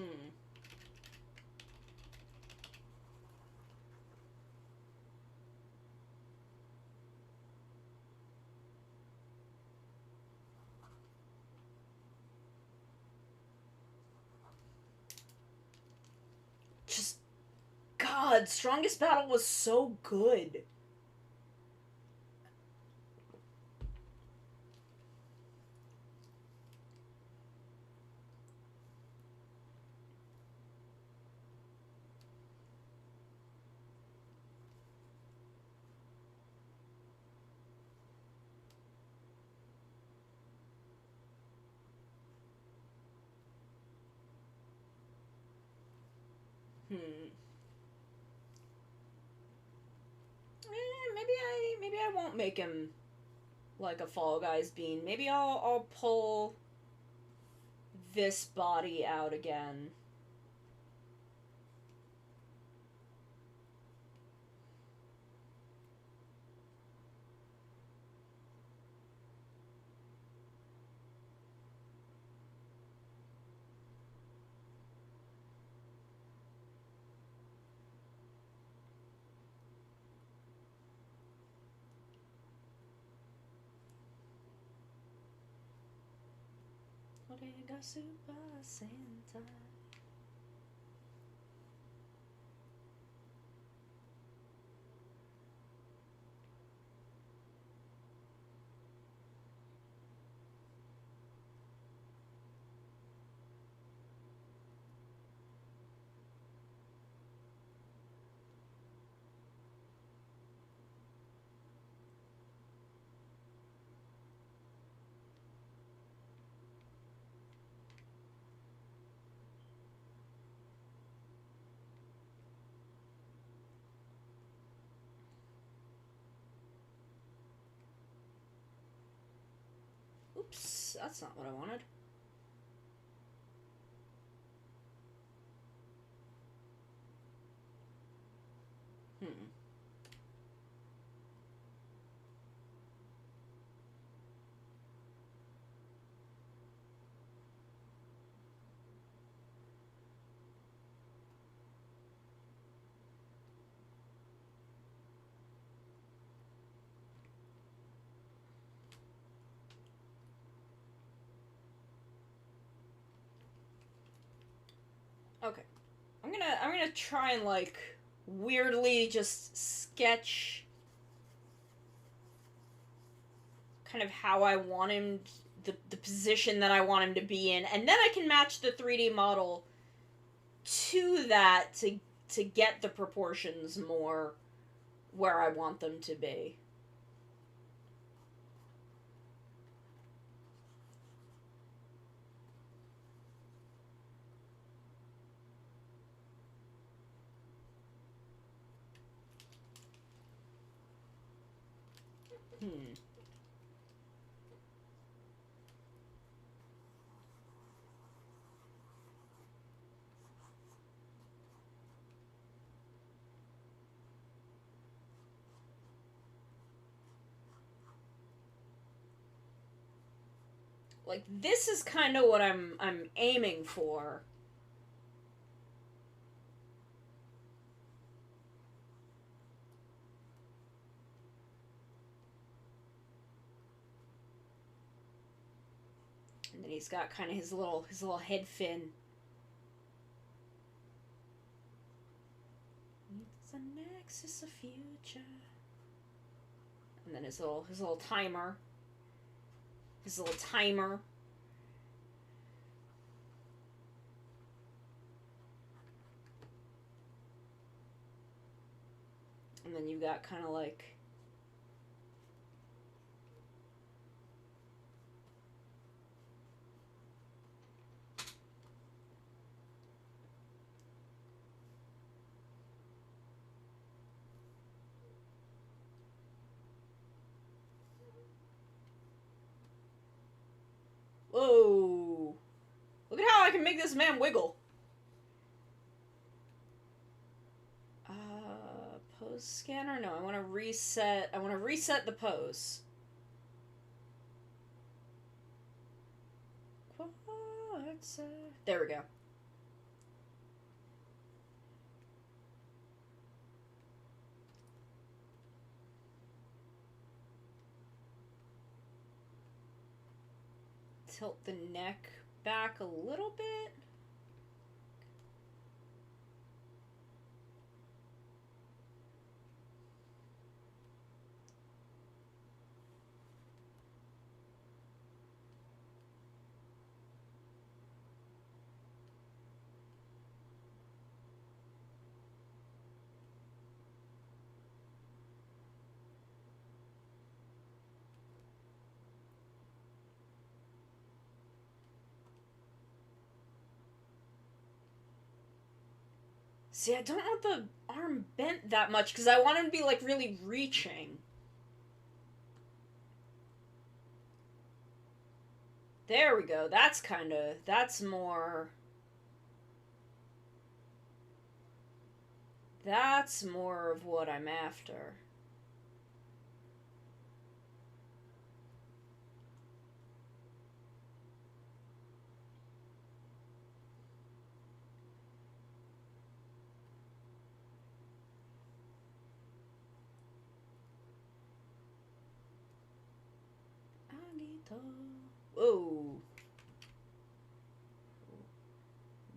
Just, God, Strongest Battle was so good. Hmm. Maybe I won't make him like a Fall Guys bean. Maybe I'll pull this body out again. Orega Super Sentai. Oops, that's not what I wanted. Hmm. Okay. I'm gonna try and like weirdly just sketch kind of how I want him, the position that I want him to be in, and then I can match the 3D model to that to get the proportions more where I want them to be. Hmm. Like this is kind of what I'm aiming for. And then he's got kind of his little head fin. It's a nexus of future. And then his little timer. His little timer. And then you've got kind of like whoa. Look at how I can make this man wiggle. Pose scanner? No, I want to reset. I want to reset the pose. Quartz. There we go. tilt the neck back a little bit. See, I don't want the arm bent that much because I want him to be, like, really reaching. There we go. That's more... That's more of what I'm after. Whoa.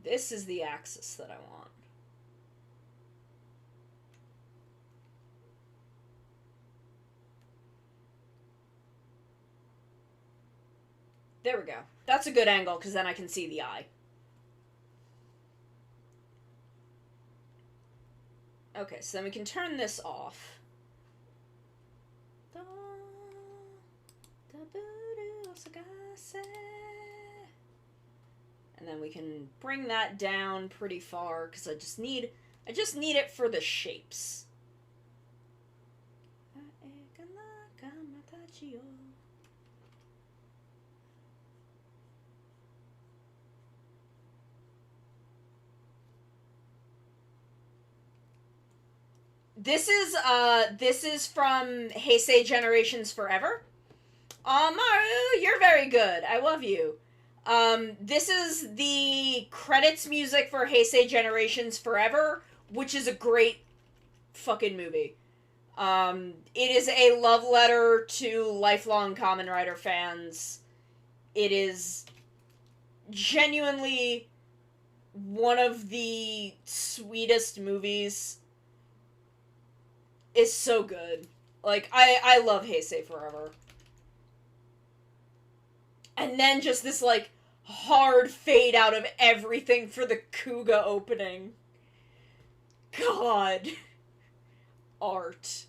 This is the axis that I want. There we go. That's a good angle, because then I can see the eye. Okay, so then we can turn this off. And then we can bring that down pretty far, because I just need it for the shapes. This is from Heisei Generations Forever. Maru, you're very good. I love you. This is the credits music for Heisei Generations Forever, which is a great fucking movie. It is a love letter to lifelong Kamen Rider fans. It is genuinely one of the sweetest movies. It's so good. Like, I love Heisei Forever. And then just this, like, hard fade out of everything for the Kuga opening. God. Art.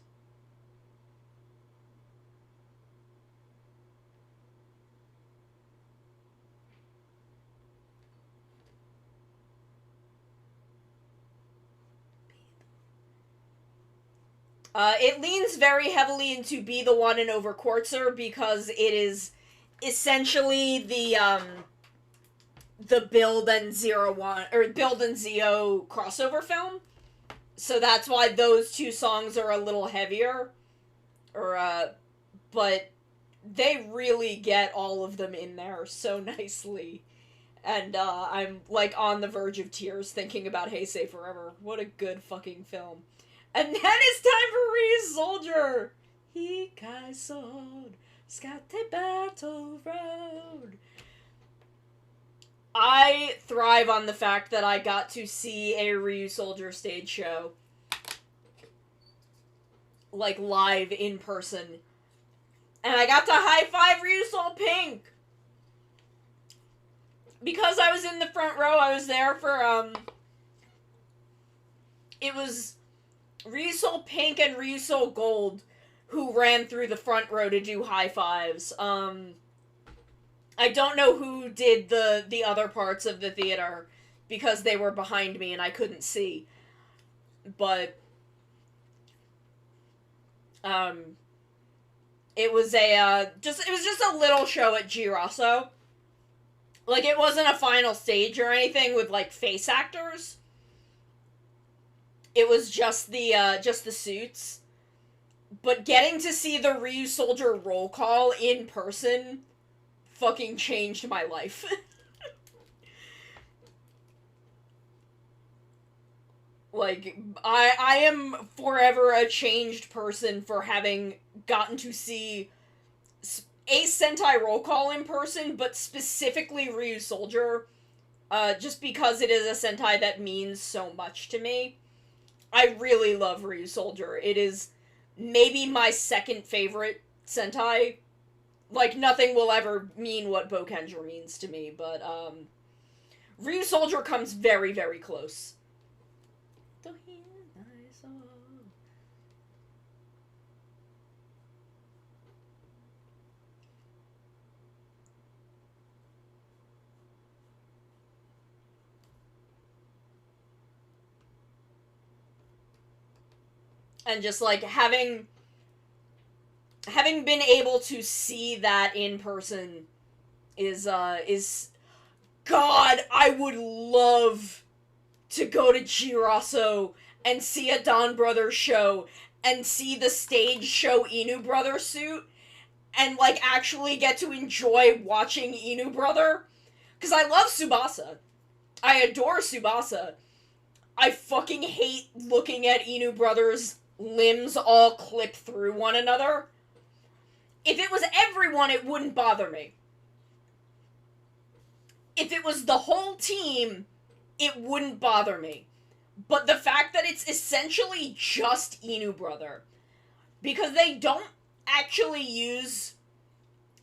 It leans very heavily into Be the One and Over Quartzer because it is essentially the Build and Zero One, or Build and Zio crossover film. So that's why those two songs are a little heavier. But they really get all of them in there so nicely. And, I'm, like, on the verge of tears thinking about Heisei Forever. What a good fucking film. And then it's time for Ryu's Soldier! Hikai Sword, Skate Battle Road. I thrive on the fact that I got to see a Ryu Soldier stage show. Like, live, in person. And I got to high-five Ryusol Pink! Because I was in the front row, I was there for, it was Ryusol Pink and Ryusol Gold who ran through the front row to do high-fives. I don't know who did the other parts of the theater, because they were behind me and I couldn't see. But, it was just a little show at Girasso. Like, it wasn't a final stage or anything with, like, face actors. It was just the suits. But getting to see the Ryu Soldier roll call in person fucking changed my life. Like, I am forever a changed person for having gotten to see a Sentai roll call in person, but specifically Ryu Soldier, just because it is a Sentai that means so much to me. I really love Ryu Soldier. It is maybe my second favorite Sentai. Like, nothing will ever mean what Bokenger means to me, but, Ryu Soldier comes very, very close. And just, like, having been able to see that in person is God, I would love to go to Girasso and see a Don Brothers show and see the stage show Inu Brother suit and, like, actually get to enjoy watching Inu Brother. Because I love Tsubasa. I adore Tsubasa. I fucking hate looking at Inu Brothers' limbs all clip through one another. If it was everyone, it wouldn't bother me. If it was the whole team, it wouldn't bother me. But the fact that it's essentially just Inu Brother, because they don't actually use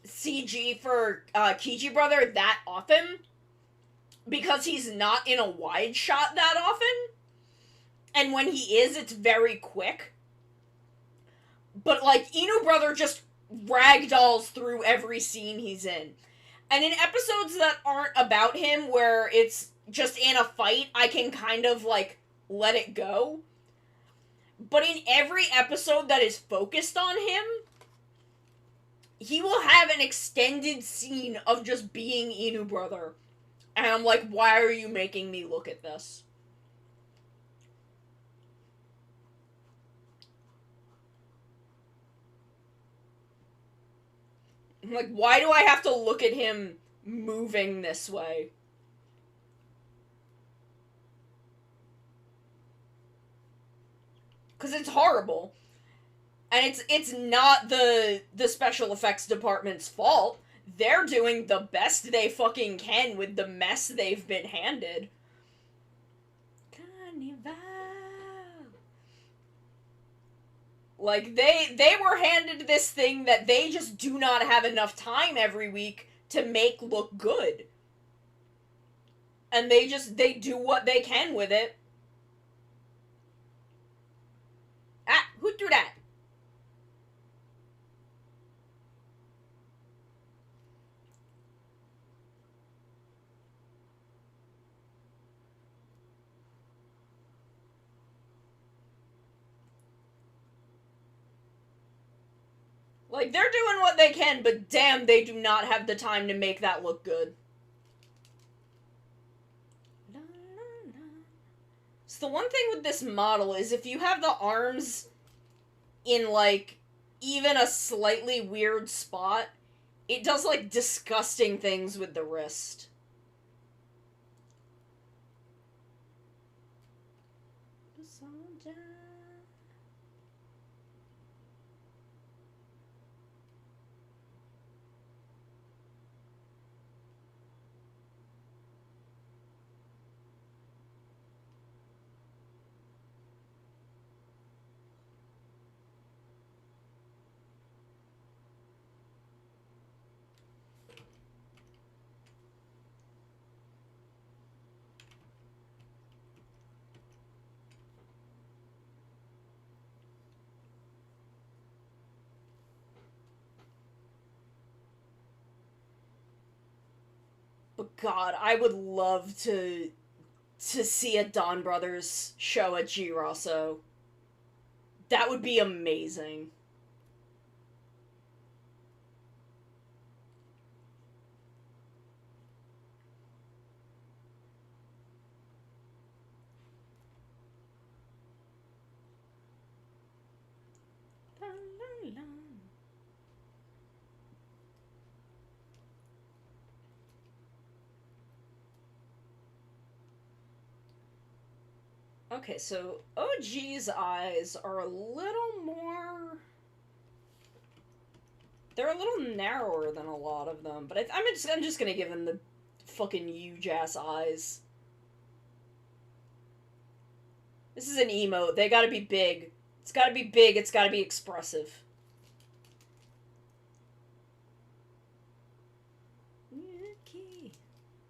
CG for Kiji Brother that often, because he's not in a wide shot that often, and when he is, it's very quick. But, like, Inu Brother just ragdolls through every scene he's in. And in episodes that aren't about him, where it's just in a fight, I can kind of, like, let it go. But in every episode that is focused on him, he will have an extended scene of just being Inu Brother. And I'm like, why are you making me look at this? I'm like, why do I have to look at him moving this way? Because it's horrible. And it's not the special effects department's fault. They're doing the best they fucking can with the mess they've been handed. Carnival. Like, they were handed this thing that they just do not have enough time every week to make look good. And they do what they can with it. Ah, who threw that? Like, they're doing what they can, but damn, they do not have the time to make that look good. So the one thing with this model is if you have the arms in, like, even a slightly weird spot, it does, like, disgusting things with the wrist. But God, I would love to see a Don Brothers show at Girasso. That would be amazing. Okay, so OG's eyes are a little more... They're a little narrower than a lot of them, but I'm just gonna give him the fucking huge ass eyes. This is an emote. They gotta be big. It's gotta be big, it's gotta be expressive.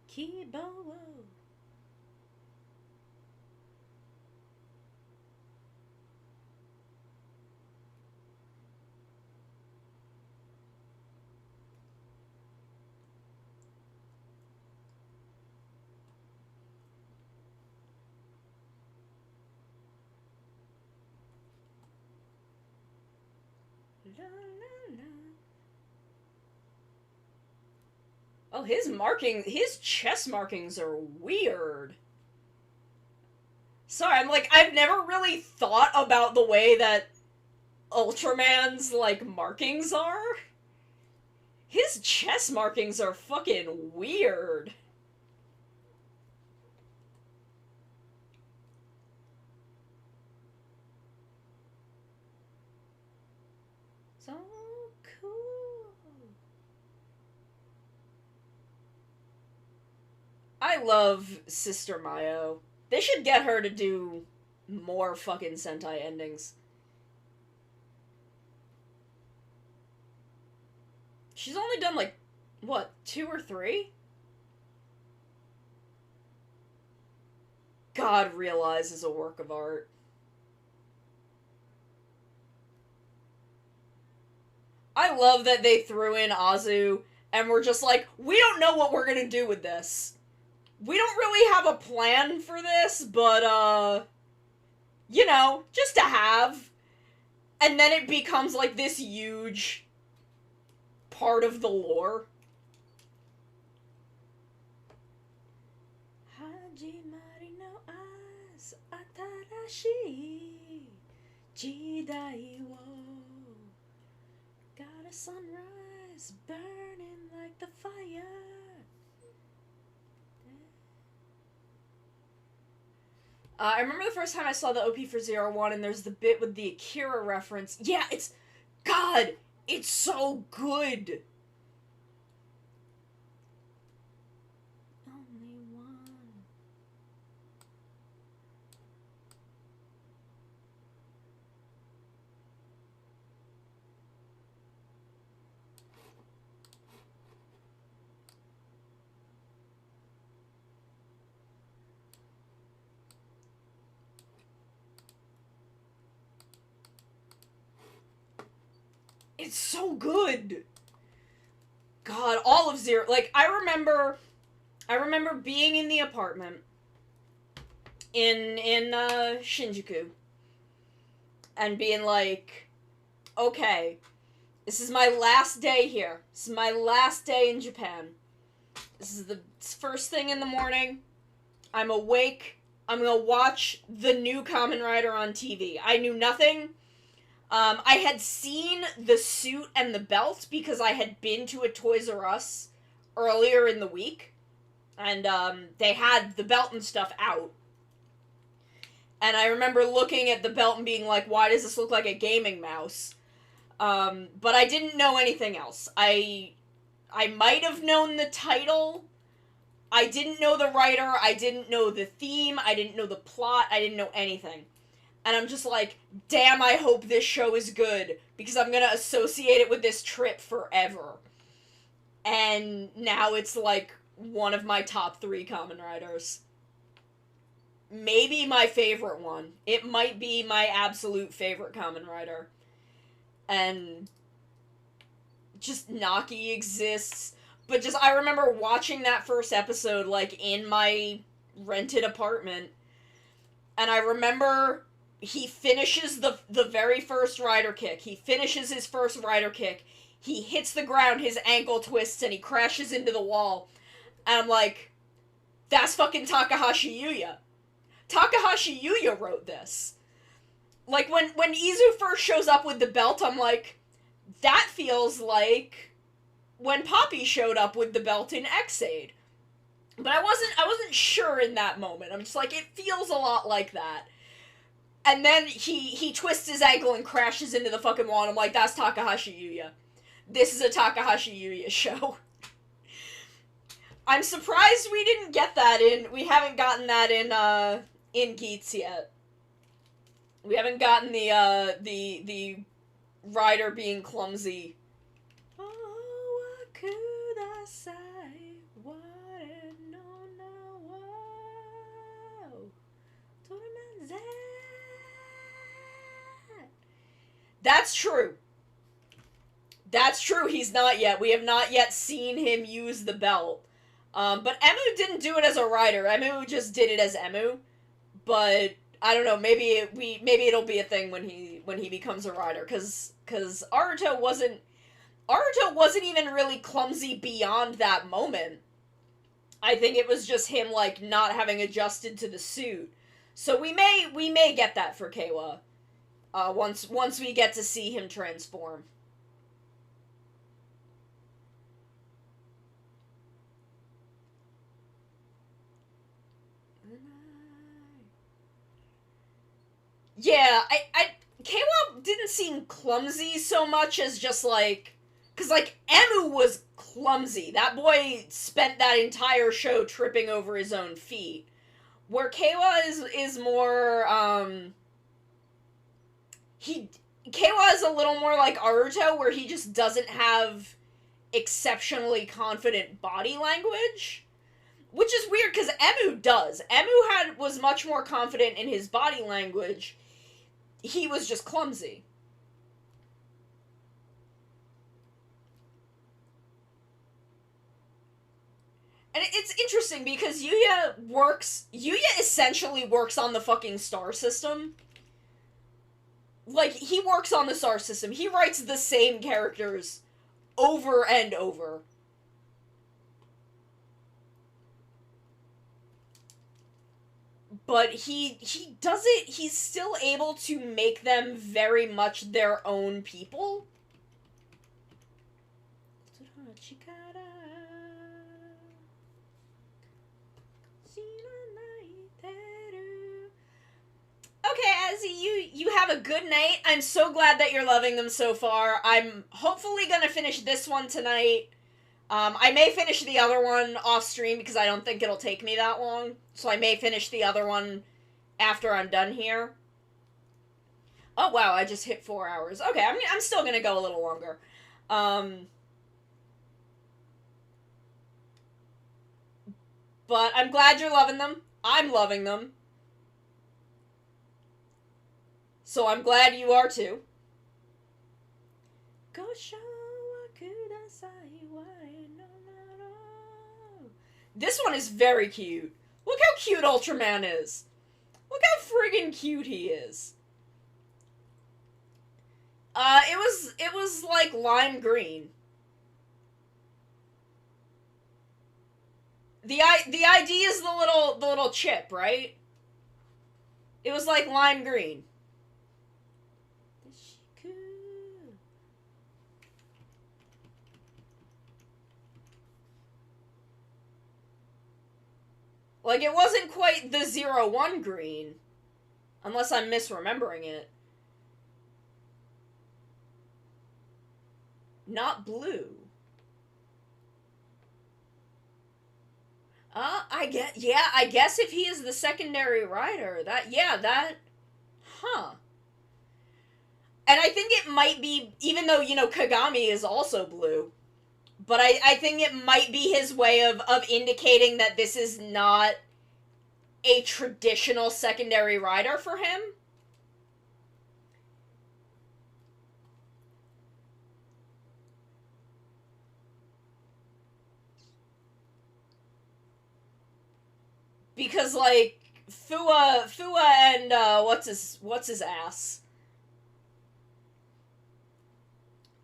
Kibowo. La, la, la. Oh, his chest markings are weird. Sorry, I've never really thought about the way that Ultraman's, markings are. His chest markings are fucking weird. So cool. I love Sister Mayo. They should get her to do more fucking Sentai endings. She's only done, what, 2 or 3? God Realize is a work of art. I love that they threw in Azu and were just like, we don't know what we're gonna do with this. We don't really have a plan for this, but, just to have. And then it becomes, this huge part of the lore. Hajimari no as atarashi jidai wo got a sunrise burning like the fire. I remember the first time I saw the OP for 01 and there's the bit with the Akira reference. Yeah, God, it's so good. Only one. It's so good. God, all of Zero. I remember being in the apartment in Shinjuku and being like, okay, this is my last day here. This is my last day in Japan. This is the first thing in the morning. I'm awake. I'm gonna watch the new Kamen Rider on TV. I knew nothing. I had seen the suit and the belt because I had been to a Toys R Us earlier in the week. And, they had the belt and stuff out. And I remember looking at the belt and being like, why does this look like a gaming mouse? But I didn't know anything else. I might have known the title. I didn't know the writer. I didn't know the theme. I didn't know the plot. I didn't know anything. And I'm just like, damn, I hope this show is good, because I'm gonna associate it with this trip forever. And now it's, one of my top 3 Kamen Riders. Maybe my favorite one. It might be my absolute favorite Kamen Rider. And just Naki exists. But I remember watching that first episode, in my rented apartment. And I remember he finishes the very first rider kick. He finishes his first rider kick. He hits the ground, his ankle twists, and he crashes into the wall. And I'm like, that's fucking Takahashi Yuya. Takahashi Yuya wrote this. When Izu first shows up with the belt, I'm like, that feels like when Poppy showed up with the belt in X-Aid. But I wasn't sure in that moment. I'm just like, it feels a lot like that. And then he twists his ankle and crashes into the fucking wall, and I'm like, that's Takahashi Yuya. This is a Takahashi Yuya show. I'm surprised we didn't get that in. We haven't gotten that in Geats yet. We haven't gotten the rider being clumsy. Oh, kudasai, what no no wo. That's true. That's true, he's not yet. We have not yet seen him use the belt. But Emu didn't do it as a rider. Emu just did it as Emu. But I don't know, maybe it'll be a thing when he becomes a rider, cuz Aruto wasn't even really clumsy beyond that moment. I think it was just him like not having adjusted to the suit. So we may get that for Keiwa. Once we get to see him transform. Yeah, Keiwa didn't seem clumsy so much as just like, cause like Emu was clumsy. That boy spent that entire show tripping over his own feet. Where Keiwa is more Keiwa is a little more like Aruto, where he just doesn't have exceptionally confident body language. Which is weird, because Emu does. Emu was much more confident in his body language. He was just clumsy. And it's interesting, because Yuya essentially works on the fucking star system. Like, he works on the star system. He writes the same characters over and over. But he does it, he's still able to make them very much their own people. Okay, Azzy, you have a good night. I'm so glad that you're loving them so far. I'm hopefully gonna finish this one tonight. I may finish the other one off stream because I don't think it'll take me that long. So I may finish the other one after I'm done here. Oh wow, I just hit 4 hours. Okay, I'm still gonna go a little longer. But I'm glad you're loving them. I'm loving them. So I'm glad you are too. Go show kudasai wa no no. This one is very cute. Look how cute Ultraman is. Look how friggin' cute he is. It was like lime green. The ID is the little chip, right? It was like lime green. Like, it wasn't quite the 01 green. Unless I'm misremembering it. Not blue. I guess if he is the secondary rider, huh. And I think it might be, even though, Kagami is also blue, but I think it might be his way of indicating that this is not a traditional secondary rider for him. Because, like, Fua and, what's his ass?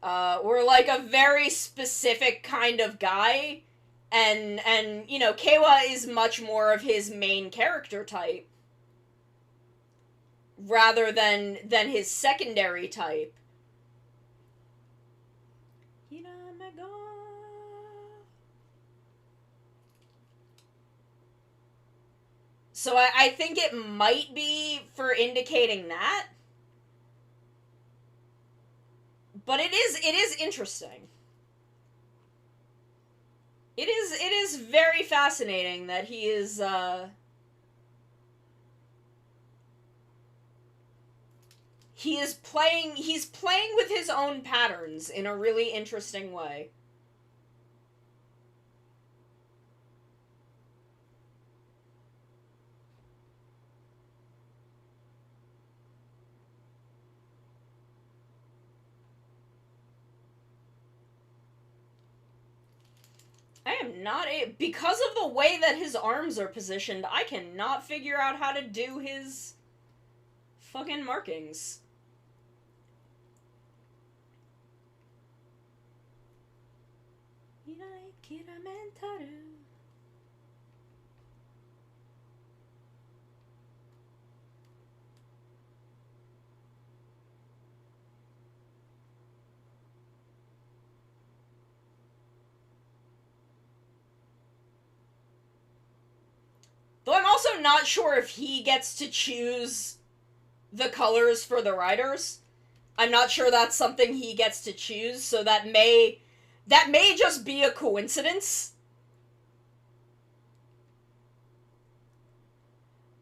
Were, like, a very specific kind of guy, and, Keiwa is much more of his main character type, rather than his secondary type. So I think it might be for indicating that. But it is interesting. It is very fascinating that he is, he's playing with his own patterns in a really interesting way. I am not because of the way that his arms are positioned, I cannot figure out how to do his fucking markings. Though I'm also not sure if he gets to choose the colors for the riders. I'm not sure that's something he gets to choose, so that may just be a coincidence.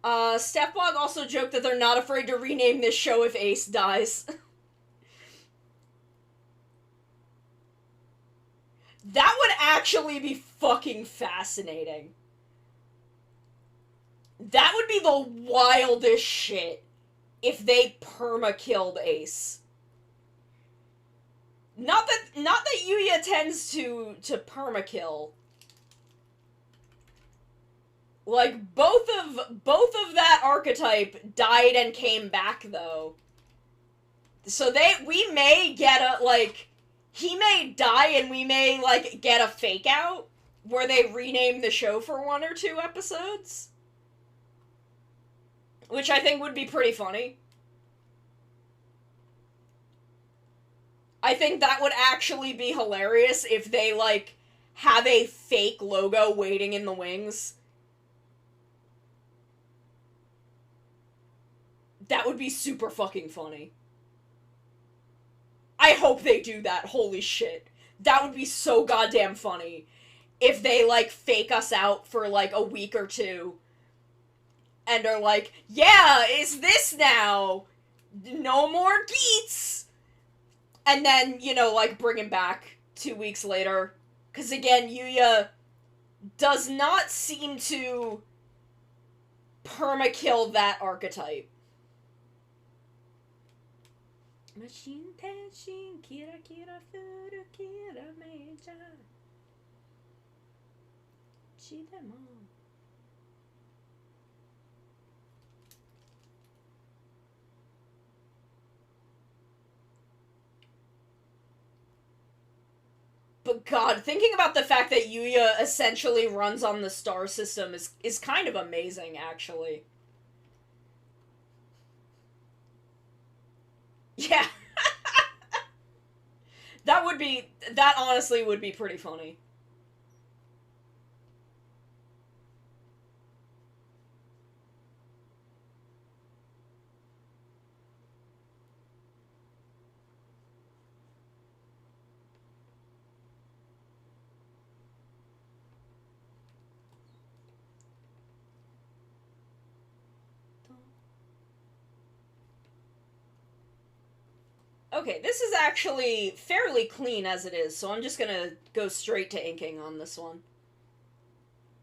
Stepblog also joked that they're not afraid to rename this show if Ace dies. That would actually be fucking fascinating. That would be the wildest shit if they perma-killed Ace. Not that Yuya tends to perma-kill. Like, both of that archetype died and came back, though. So we may get a, like, he may die and we may, like, get a fake out where they rename the show for 1 or 2 episodes. Which I think would be pretty funny. I think that would actually be hilarious if they, like, have a fake logo waiting in the wings. That would be super fucking funny. I hope they do that, holy shit. That would be so goddamn funny. If they, like, fake us out for, like, a week or 2. And are like, yeah, it's this now! No more Geats! And then, you know, like, bring him back 2 weeks later. Because, again, Yuya does not seem to perma-kill that archetype. Machine Tenshin, Kira Kira Furu Kira Meija. Chidemo. But God, thinking about the fact that Yuya essentially runs on the star system is kind of amazing, actually. Yeah. That honestly would be pretty funny. Okay, this is actually fairly clean as it is, so I'm just gonna go straight to inking on this one.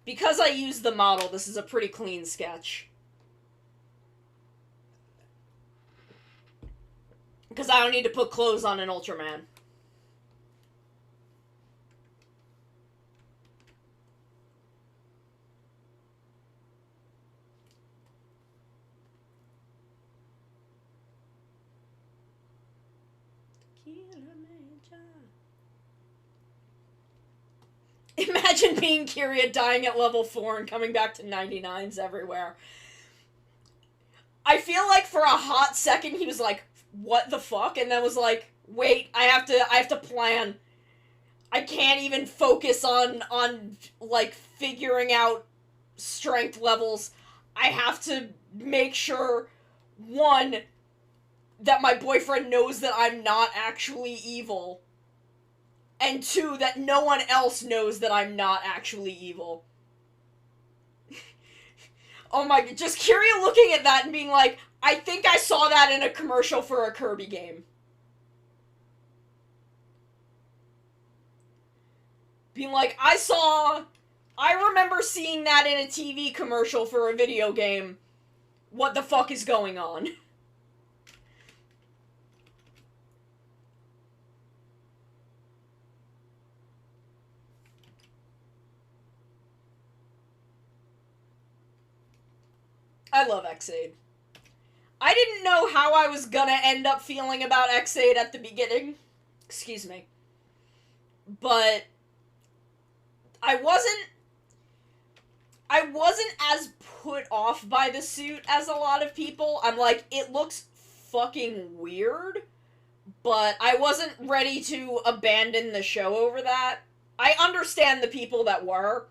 Because I used the model, this is a pretty clean sketch. Because I don't need to put clothes on an Ultraman. Imagine being Kiria dying at level 4 and coming back to 99s everywhere. I feel like for a hot second he was like, what the fuck? And then was like, wait, I have to plan. I can't even focus on like figuring out strength levels. I have to make sure, 1, that my boyfriend knows that I'm not actually evil. And 2, that no one else knows that I'm not actually evil. Oh my god, just Kiria looking at that and being like, I think I saw that in a commercial for a Kirby game. Being like, I remember seeing that in a TV commercial for a video game. What the fuck is going on? I love Xaid. I didn't know how I was gonna end up feeling about Xaid at the beginning. Excuse me. But I wasn't as put off by the suit as a lot of people. I'm like, it looks fucking weird, but I wasn't ready to abandon the show over that. I understand the people that were.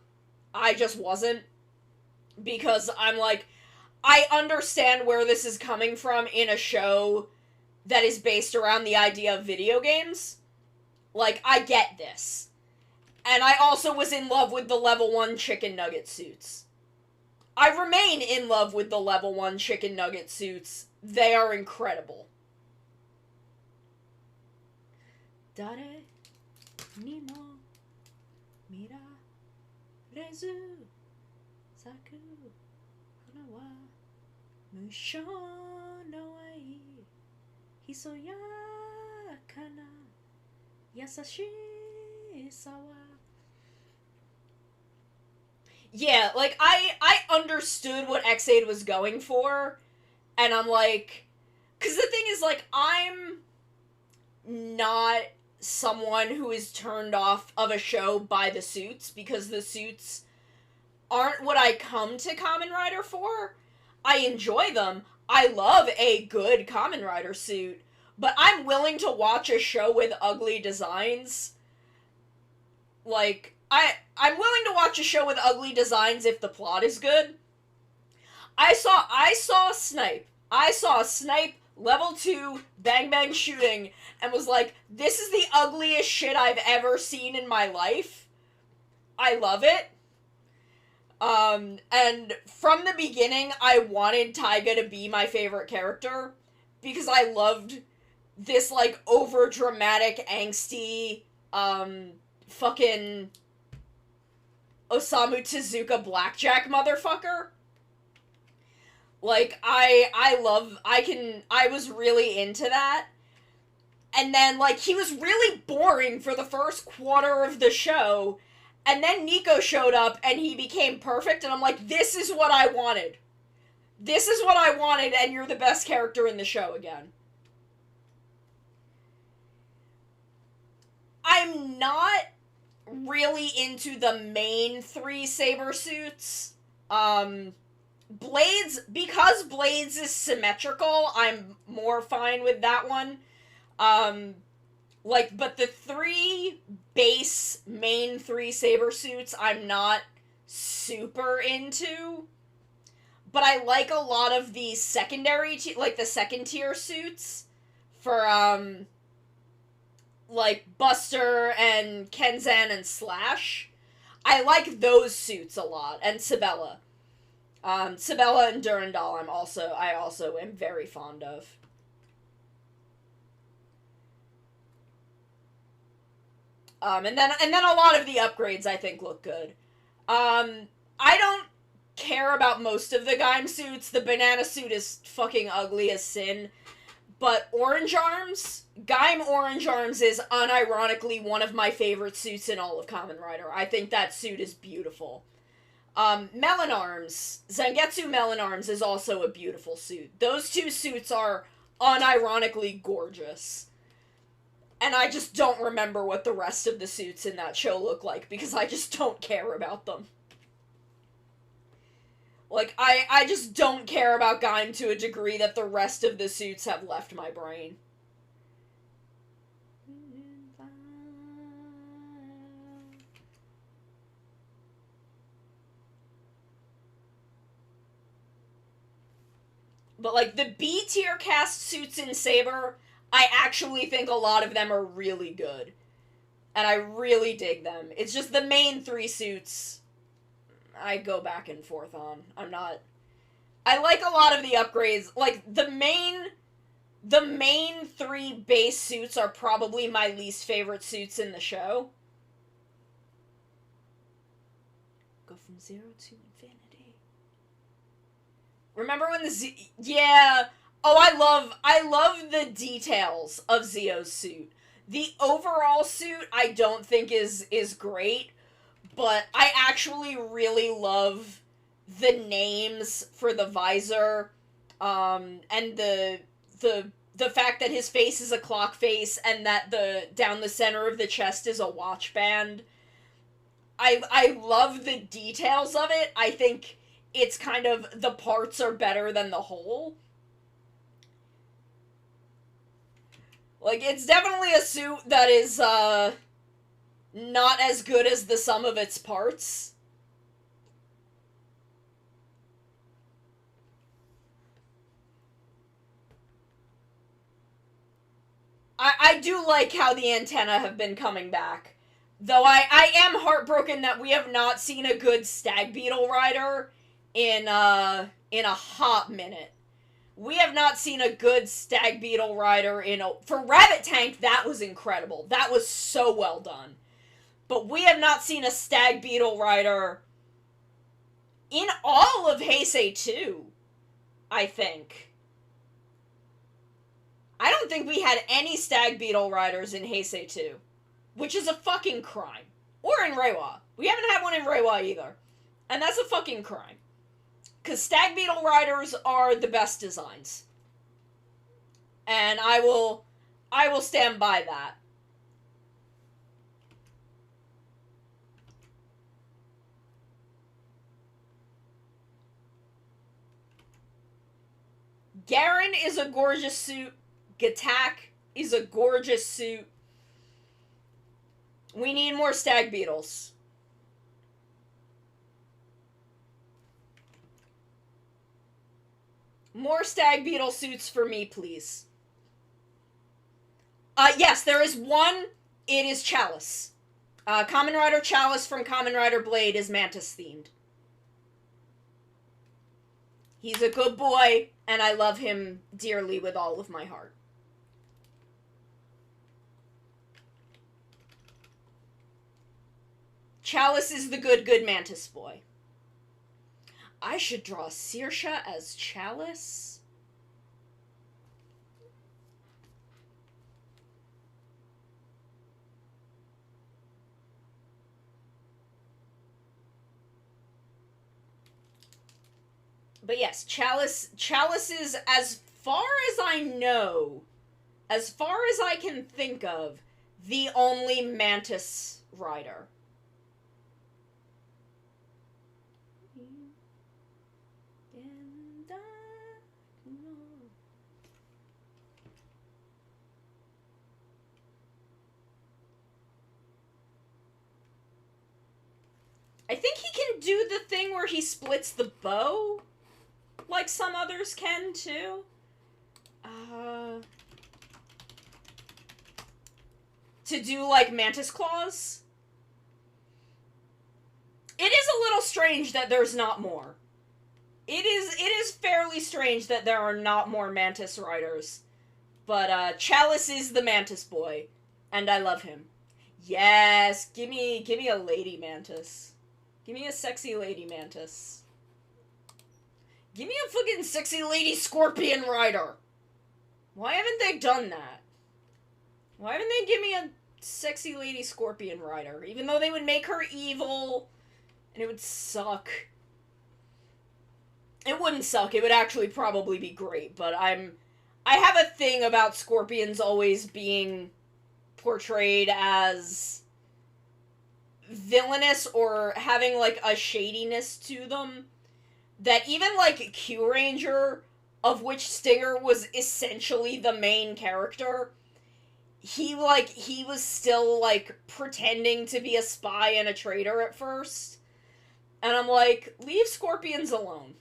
I just wasn't. Because I'm like, I understand where this is coming from in a show that is based around the idea of video games. Like, I get this. And I also was in love with the level 1 chicken nugget suits. I remain in love with the level 1 chicken nugget suits. They are incredible. Dare ni mo mira rezu saku hana wa musho no ai hisoyaka na yasashi sawa. Yeah, like, I understood what Xaid was going for, and I'm like, because the thing is, like, I'm not someone who is turned off of a show by the suits, because the suits aren't what I come to Kamen Rider for. I enjoy them. I love a good Kamen Rider suit, but I'm willing to watch a show with ugly designs. Like, I'm willing to watch a show with ugly designs if the plot is good. I saw Snipe. I saw Snipe level 2 bang bang shooting and was like, this is the ugliest shit I've ever seen in my life. I love it. And from the beginning, I wanted Taiga to be my favorite character because I loved this, like, over-dramatic, angsty, fucking Osamu Tezuka Blackjack motherfucker. Like, I was really into that. And then, like, he was really boring for the first quarter of the show, and then Nico showed up, and he became perfect, and I'm like, this is what I wanted. This is what I wanted, and you're the best character in the show again. I'm not really into the main 3 saber suits. Blades, because Blades is symmetrical, I'm more fine with that one. Like, but the 3 base main 3 saber suits, I'm not super into. But I like a lot of the secondary, like the second tier suits for, like Buster and Kenzan and Slash. I like those suits a lot, and Sabella. Sabella and Durandal I also am very fond of. And then a lot of the upgrades I think look good. I don't care about most of the Gaim suits. The banana suit is fucking ugly as sin. But Orange Arms, Gaim Orange Arms is unironically one of my favorite suits in all of Kamen Rider. I think that suit is beautiful. Melon Arms, Zangetsu Melon Arms is also a beautiful suit. Those 2 suits are unironically gorgeous. And I just don't remember what the rest of the suits in that show look like, because I just don't care about them. Like, I just don't care about Gaim to a degree that the rest of the suits have left my brain. But, like, the B tier cast suits in Saber, I actually think a lot of them are really good. And I really dig them. It's just the main 3 suits I go back and forth on. I like a lot of the upgrades. Like, the main 3 base suits are probably my least favorite suits in the show. Go from 0 to infinity. Remember when yeah. Oh, I love the details of Zio's suit. The overall suit I don't think is great, but I actually really love the names for the visor, and the fact that his face is a clock face and that down the center of the chest is a watch band. I love the details of it. I think it's kind of, the parts are better than the whole. Like, it's definitely a suit that is, not as good as the sum of its parts. I do like how the antennae have been coming back. Though I am heartbroken that we have not seen a good stag beetle rider in a hot minute. We have not seen a good stag beetle rider for Rabbit Tank, that was incredible. That was so well done. But we have not seen a stag beetle rider in all of Heisei 2, I think. I don't think we had any stag beetle riders in Heisei 2, which is a fucking crime. Or in Reiwa. We haven't had one in Reiwa either. And that's a fucking crime. Because stag beetle riders are the best designs. And I will stand by that. Garen is a gorgeous suit. Gatak is a gorgeous suit. We need more stag beetles. More stag beetle suits for me, please. Yes, there is one. It is Chalice. Kamen Rider Chalice from Kamen Rider Blade is Mantis themed. He's a good boy, and I love him dearly with all of my heart. Chalice is the good Mantis boy. I should draw Saoirse as Chalice. But yes, Chalice is, as far as I know, as far as I can think of, the only Mantis rider. I think he can do the thing where he splits the bow, like some others can, too. To do, like, mantis claws. It is a little strange that there's not more. It is fairly strange that there are not more mantis riders. But, Chalice is the mantis boy, and I love him. Yes, give me a lady mantis. Give me a sexy lady mantis. Give me a fucking sexy lady scorpion rider. Why haven't they done that? Why haven't they give me a sexy lady scorpion rider? Even though they would make her evil, and it would suck. It wouldn't suck. It would actually probably be great, but I have a thing about scorpions always being portrayed as villainous or having, like, a shadiness to them, that even, like, Q Ranger, of which Stinger was essentially the main character, he was still, like, pretending to be a spy and a traitor at first. And I'm like, leave scorpions alone.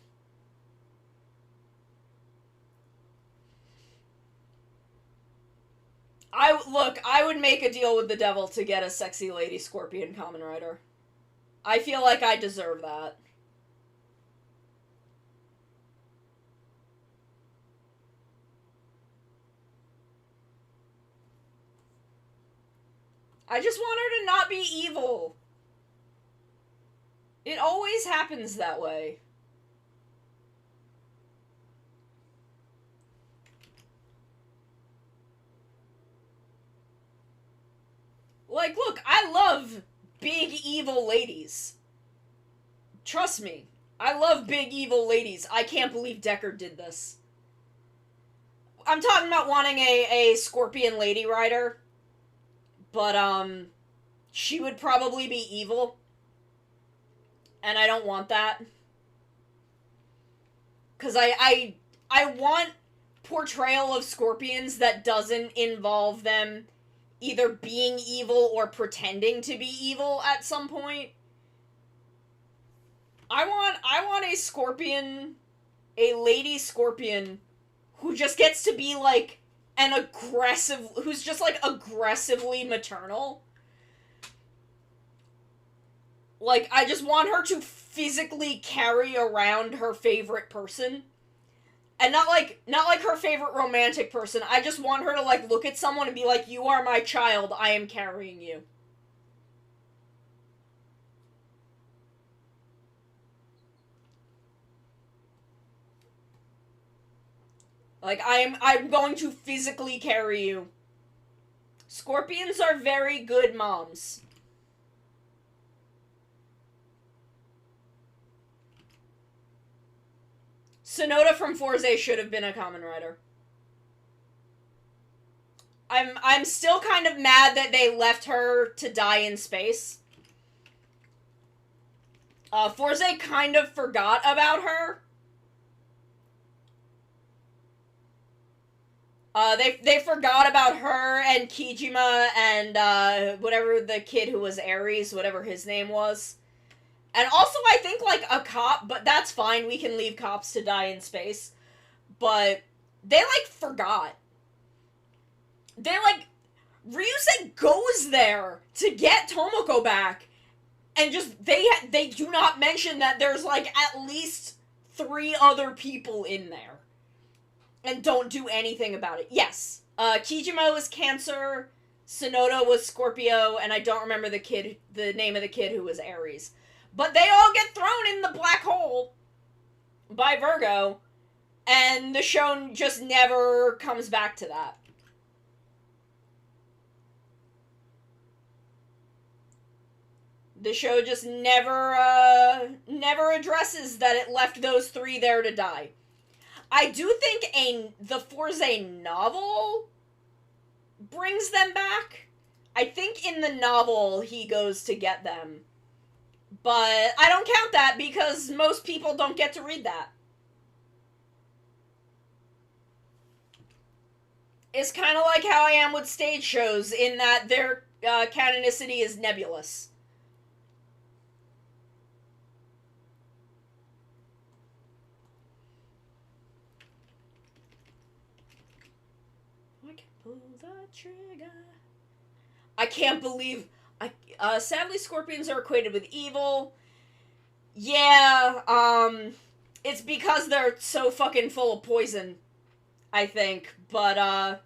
I would make a deal with the devil to get a sexy lady scorpion Kamen Rider. I feel like I deserve that. I just want her to not be evil. It always happens that way. Like, look, I love big evil ladies. Trust me. I love big evil ladies. I can't believe Deckard did this. I'm talking about wanting a scorpion lady rider. But, she would probably be evil. And I don't want that. Because I want portrayal of scorpions that doesn't involve them either being evil or pretending to be evil at some point. I want a scorpion, a lady scorpion, who just gets to be, like, who's just, like, aggressively maternal. Like, I just want her to physically carry around her favorite person. And not like her favorite romantic person. I just want her to, like, look at someone and be like, you are my child, I am carrying you. Like, I'm going to physically carry you. Scorpions are very good moms. Sonoda from Forze should have been a Kamen Rider. I'm still kind of mad that they left her to die in space. Forze kind of forgot about her. They forgot about her and Kijima and, whatever the kid who was Ares, whatever his name was. And also, I think, like, a cop, but that's fine, we can leave cops to die in space. But they, like, forgot. They, like, Ryusei goes there to get Tomoko back, and just, they do not mention that there's, like, at least 3 other people in there. And don't do anything about it. Yes, Kijima was Cancer, Sonoda was Scorpio, and I don't remember the name of the kid who was Ares. But they all get thrown in the black hole by Virgo, and the show just never comes back to that. The show just never addresses that it left those 3 there to die. I do think the Forze novel brings them back. I think in the novel he goes to get them. But I don't count that because most people don't get to read that. It's kind of like how I am with stage shows in that their canonicity is nebulous. I can pull the trigger. I can't believe... sadly, scorpions are equated with evil. Yeah, it's because they're so fucking full of poison, I think. But, I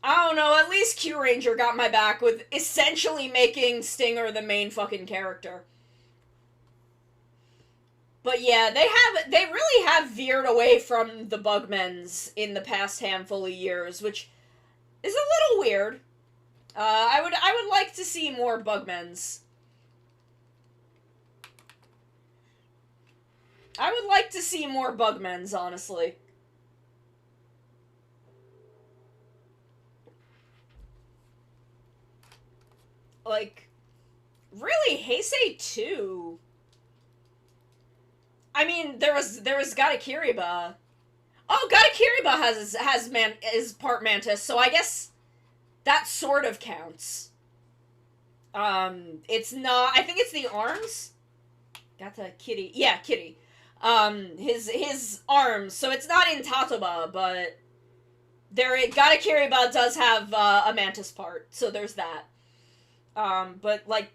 don't know, at least Q-Ranger got my back with essentially making Stinger the main fucking character. But yeah, they really have veered away from the Bugmens in the past handful of years, which is a little weird. I would like to see more Bugmens. I would like to see more Bugmens, honestly. Like, really, Heisei 2? I mean, there was Gatakiriba. Oh, Gatakiriba is part Mantis, so I guess that sort of counts. It's not... I think it's the arms? Kitty. Yeah, Kitty. His arms. So it's not in Tatoba, but... Gatakiriba does have a mantis part, so there's that. But like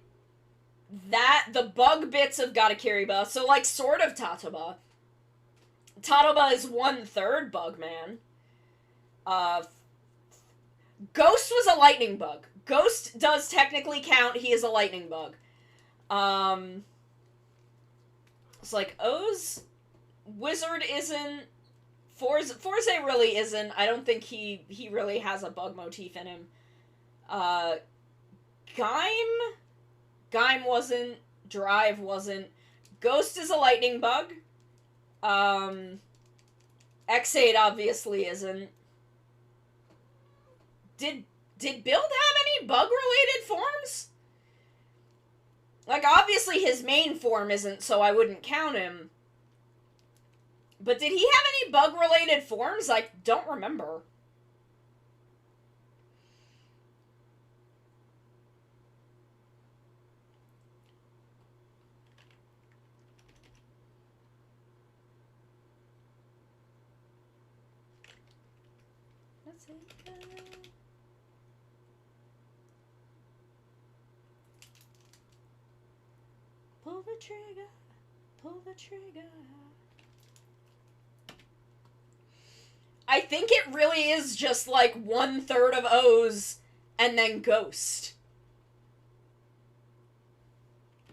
the bug bits of Gatakiriba, so like sort of Tatoba. Tatoba is 1/3 Bugman. Ghost was a lightning bug. Ghost does technically count. He is a lightning bug. It's like O's Wizard isn't. Forze really isn't. I don't think he really has a bug motif in him. Gaim wasn't. Drive wasn't. Ghost is a lightning bug. X8 obviously isn't. Did Build have any bug-related forms? Like, obviously his main form isn't, so I wouldn't count him. But did he have any bug-related forms? I don't remember. Let's see. Pull the trigger. Pull the trigger. I think it really is just like 1/3 of O's and then Ghost.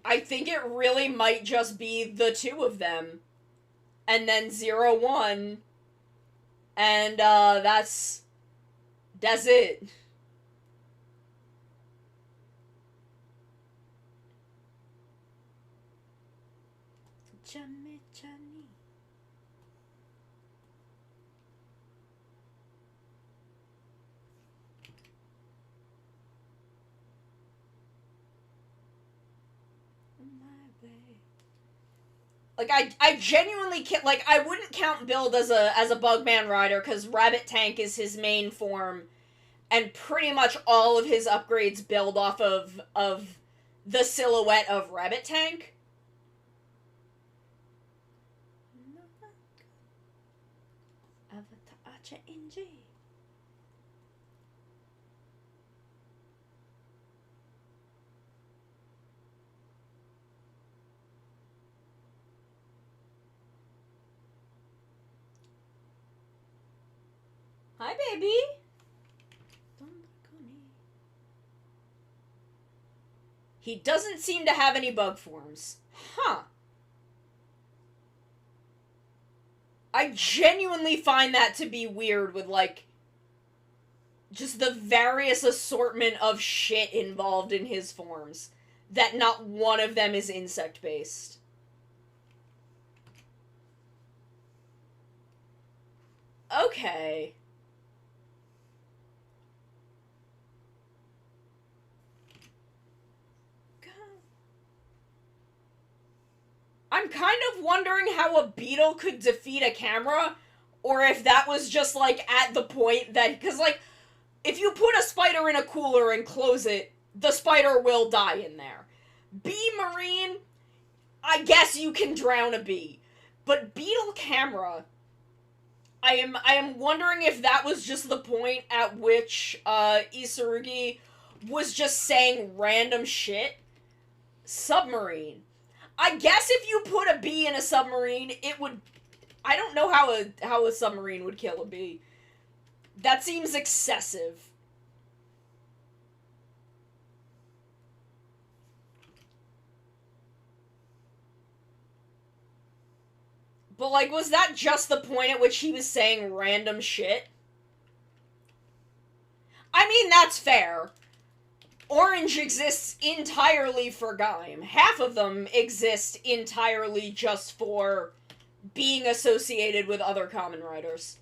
I think it really might just be the two of them. And then 0/1. And that's it. Chani. Like, I genuinely can't, like, I wouldn't count Build as a Bugman rider, because Rabbit Tank is his main form, and pretty much all of his upgrades build off of the silhouette of Rabbit Tank. Hi, baby. He doesn't seem to have any bug forms. Huh. I genuinely find that to be weird with, like, just the various assortment of shit involved in his forms. That not one of them is insect-based. Okay. I'm kind of wondering how a beetle could defeat a camera, or if that was just, like, at the point that... Because, like, if you put a spider in a cooler and close it, the spider will die in there. Bee Marine, I guess you can drown a bee. But beetle camera... I am wondering if that was just the point at which, Isurugi was just saying random shit. Submarine. I guess if you put a bee in a submarine, it would... I don't know how a submarine would kill a bee. That seems excessive. But, like, was that just the point at which he was saying random shit? I mean, that's fair. Orange exists entirely for Gaim. Half of them exist entirely just for being associated with other Kamen Riders.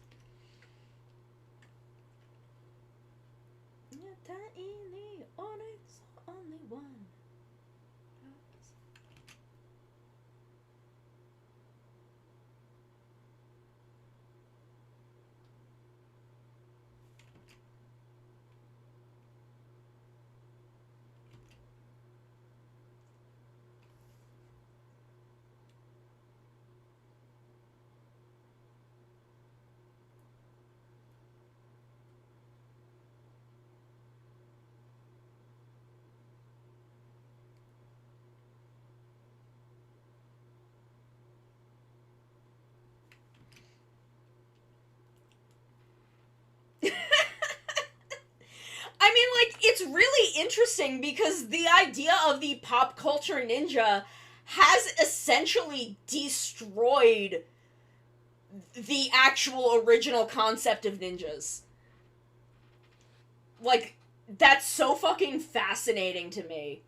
it's really interesting because the idea of the pop culture ninja has essentially destroyed the actual original concept of ninjas. Like, that's so fucking fascinating to me.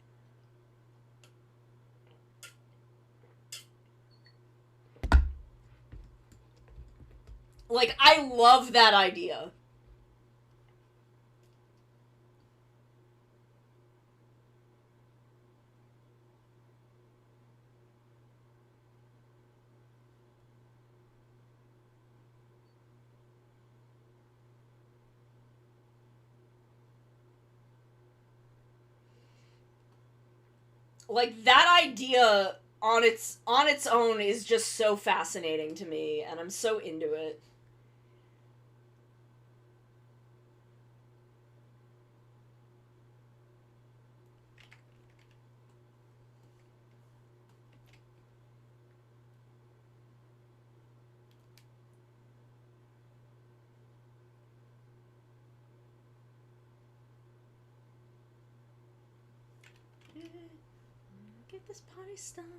Like, I love that idea. Like, that idea on its own is just so fascinating to me, and I'm so into it. Get this party started.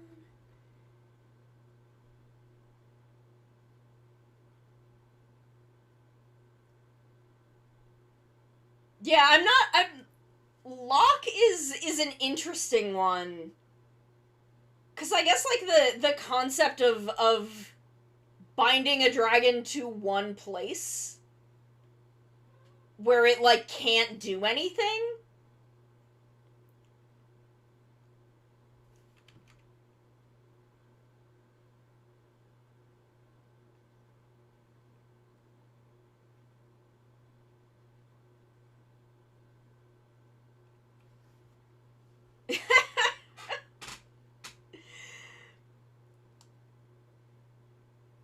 Yeah, I'm Locke is an interesting one. Cause I guess like the concept of binding a dragon to one place where it like can't do anything.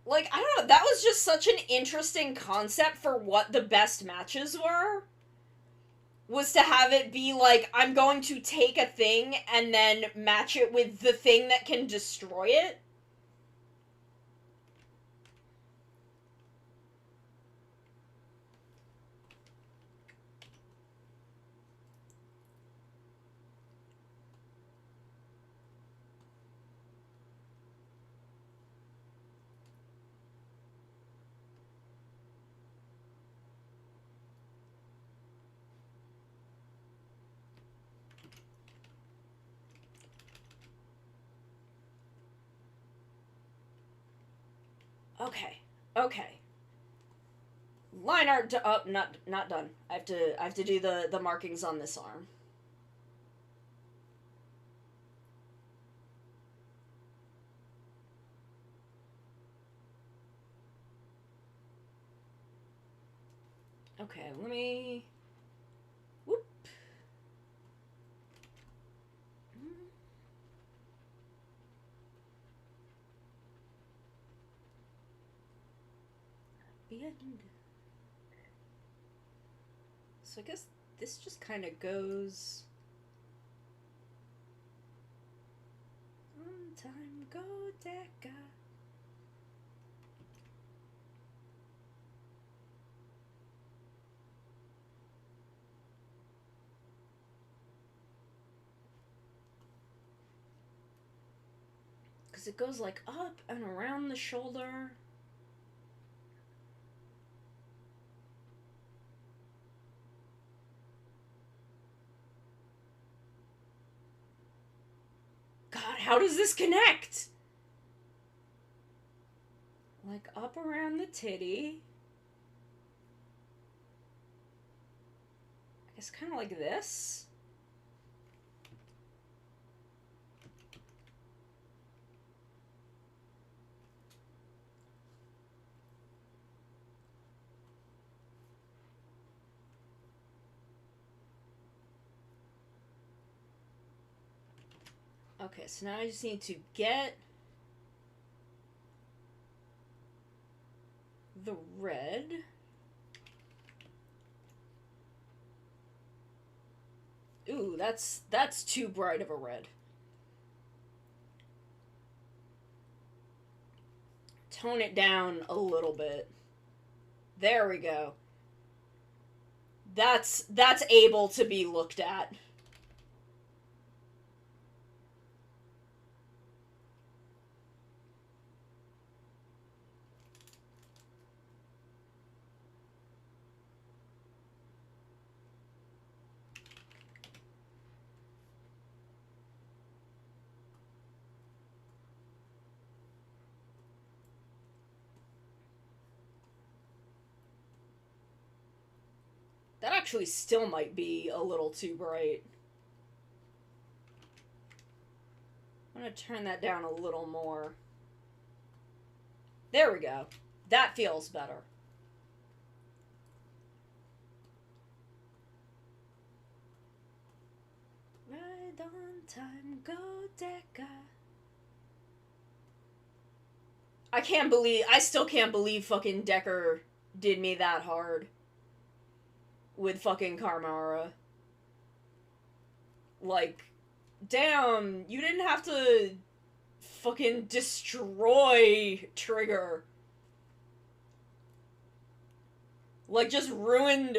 Like, I don't know, that was just such an interesting concept for what the best matches were. Was to have it be like, I'm going to take a thing and then match it with the thing that can destroy it. Okay. Okay. Line art not done. I have to do the markings on this arm. Okay, let me whoop. So I guess this just kind of goes. On time go, Deca. Because it goes like up and around the shoulder. God, how does this connect? Like up around the titty. I guess kind of like this. Okay, so now I just need to get the red. Ooh, that's too bright of a red. Tone it down a little bit. There we go. That's able to be looked at. That actually still might be a little too bright. I'm gonna turn that down a little more. There we go. That feels better. Right on time, go Deca. I still can't believe fucking Decker did me that hard. With fucking Karmara. Like, damn, you didn't have to fucking destroy Trigger. Like, just ruined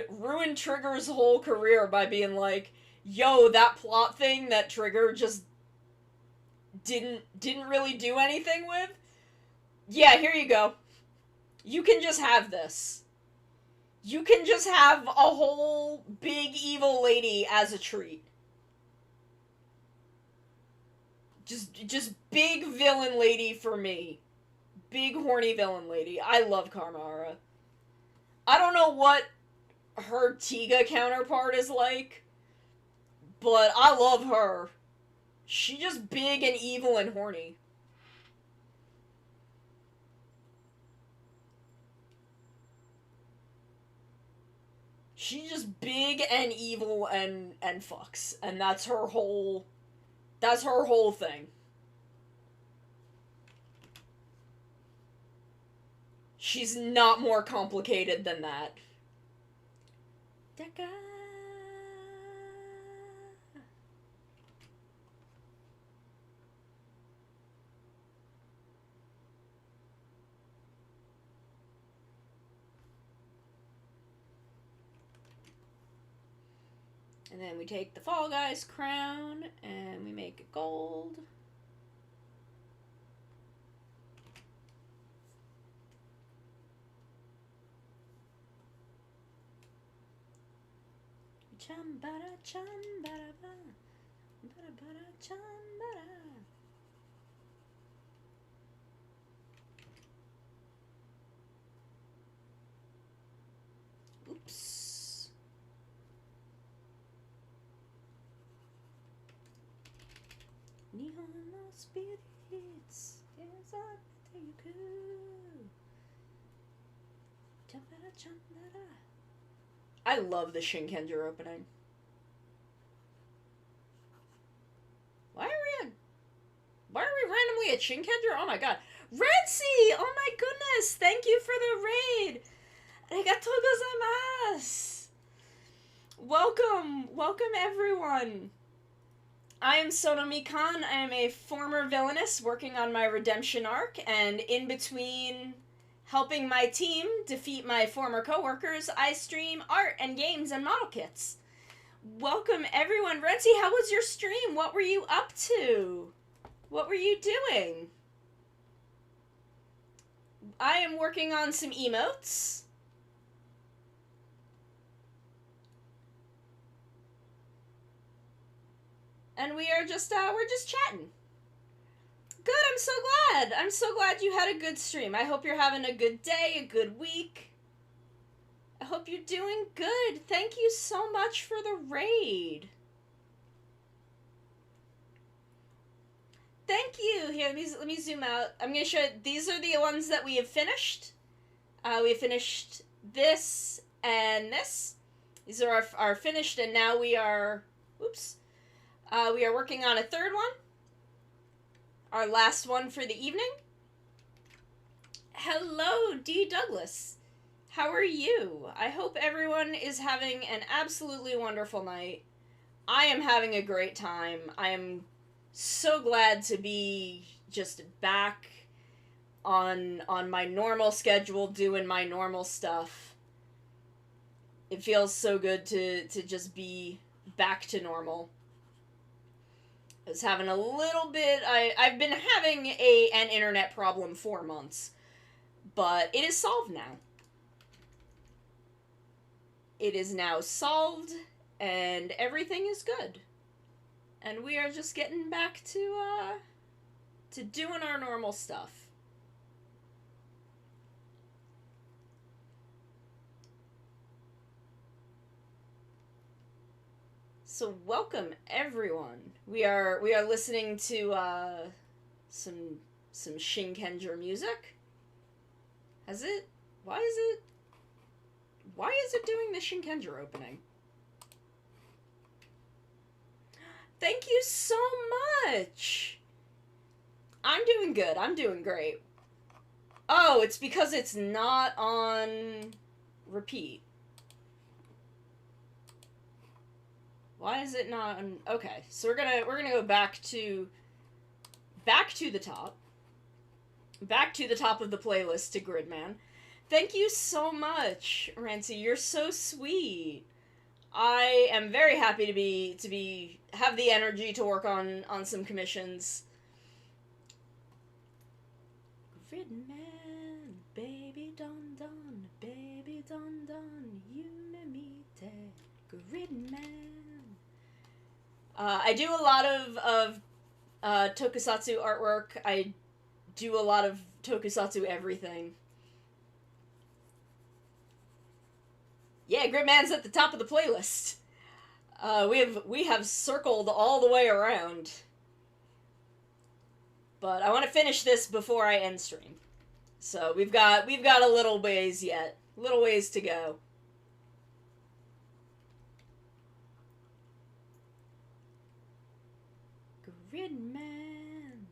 Trigger's whole career by being like, yo, that plot thing that Trigger just didn't really do anything with? Yeah, here you go. You can just have this. You can just have a whole big evil lady as a treat. Just big villain lady for me. Big horny villain lady. I love Karmara. I don't know what her Tiga counterpart is like, but I love her. She just big and evil and horny. She's just big and evil and fucks, and that's her whole thing. She's not more complicated than that. Deca. And then we take the Fall Guys crown and we make it gold. Chambara, chambara, bara, bara, chambara. Oops. Neon spirits, yes, I you could. Chambara, chambara. I love the Shinkenger opening. Why are we randomly at Shinkenger? Oh my god. Renzi! Oh my goodness! Thank you for the raid! Arigatou gozaimasu! Welcome everyone! I am Sonomi Khan. I am a former villainess working on my redemption arc, and in between helping my team defeat my former coworkers, I stream art and games and model kits. Welcome everyone. Renzi, how was your stream? What were you up to? What were you doing? I am working on some emotes. And we're just chatting. Good, I'm so glad. I'm so glad you had a good stream. I hope you're having a good day, a good week. I hope you're doing good. Thank you so much for the raid. Thank you. Here, let me zoom out. I'm going to show you. These are the ones that we have finished. We have finished this and this. These are our finished, and now we are... Oops. We are working on a third one. Our last one for the evening. Hello, D. Douglas. How are you? I hope everyone is having an absolutely wonderful night. I am having a great time. I am so glad to be just back on my normal schedule, doing my normal stuff. It feels so good to just be back to normal. I was having a little bit. I've been having an internet problem for months, but it is solved now. It is now solved, and everything is good. And we are just getting back to doing our normal stuff. So welcome everyone. We are listening to some Shinkenger music. Has it? Why is it doing the Shinkenger opening? Thank you so much. I'm doing good. I'm doing great. Oh, it's because it's not on repeat. Why is it not on... Okay, so we're gonna go back to the top. Back to the top of the playlist to Gridman. Thank you so much, Rancy. You're so sweet. I am very happy to have the energy to work on some commissions. Gridman, baby dun dun, baby dun dun, you me Gridman. I do a lot of tokusatsu artwork. I do a lot of tokusatsu everything. Yeah, Gridman's at the top of the playlist. We have circled all the way around. But I want to finish this before I end stream. So we've got a little ways yet. Little ways to go. Gridman.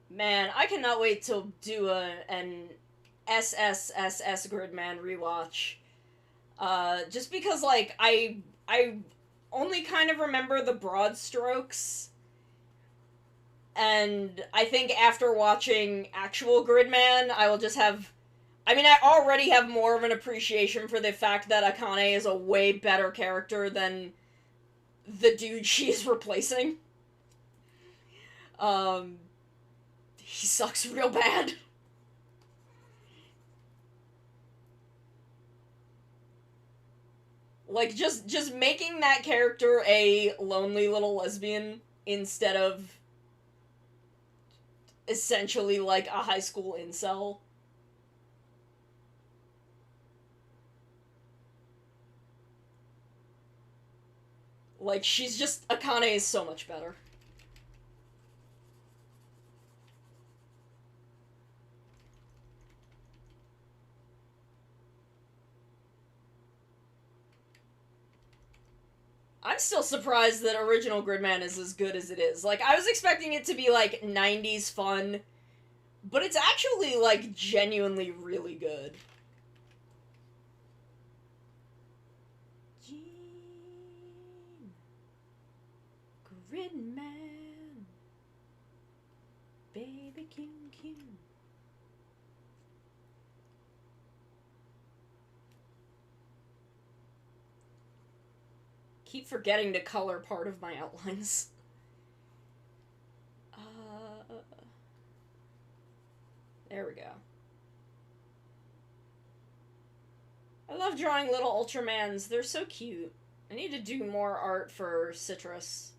Man, I cannot wait to do an SSSS Gridman rewatch. Just because, like, I only kind of remember the broad strokes. And I think after watching actual Gridman, I will just have... I mean, I already have more of an appreciation for the fact that Akane is a way better character than the dude she is replacing. He sucks real bad. Like, just making that character a lonely little lesbian instead of essentially, like, a high school incel. Like, she's just... Akane is so much better. I'm still surprised that original Gridman is as good as it is. Like, I was expecting it to be, like, 90s fun, but it's actually, like, genuinely really good. Gridman, baby King. Keep forgetting to color part of my outlines. There we go. I love drawing little Ultramans. They're so cute. I need to do more art for Citrus.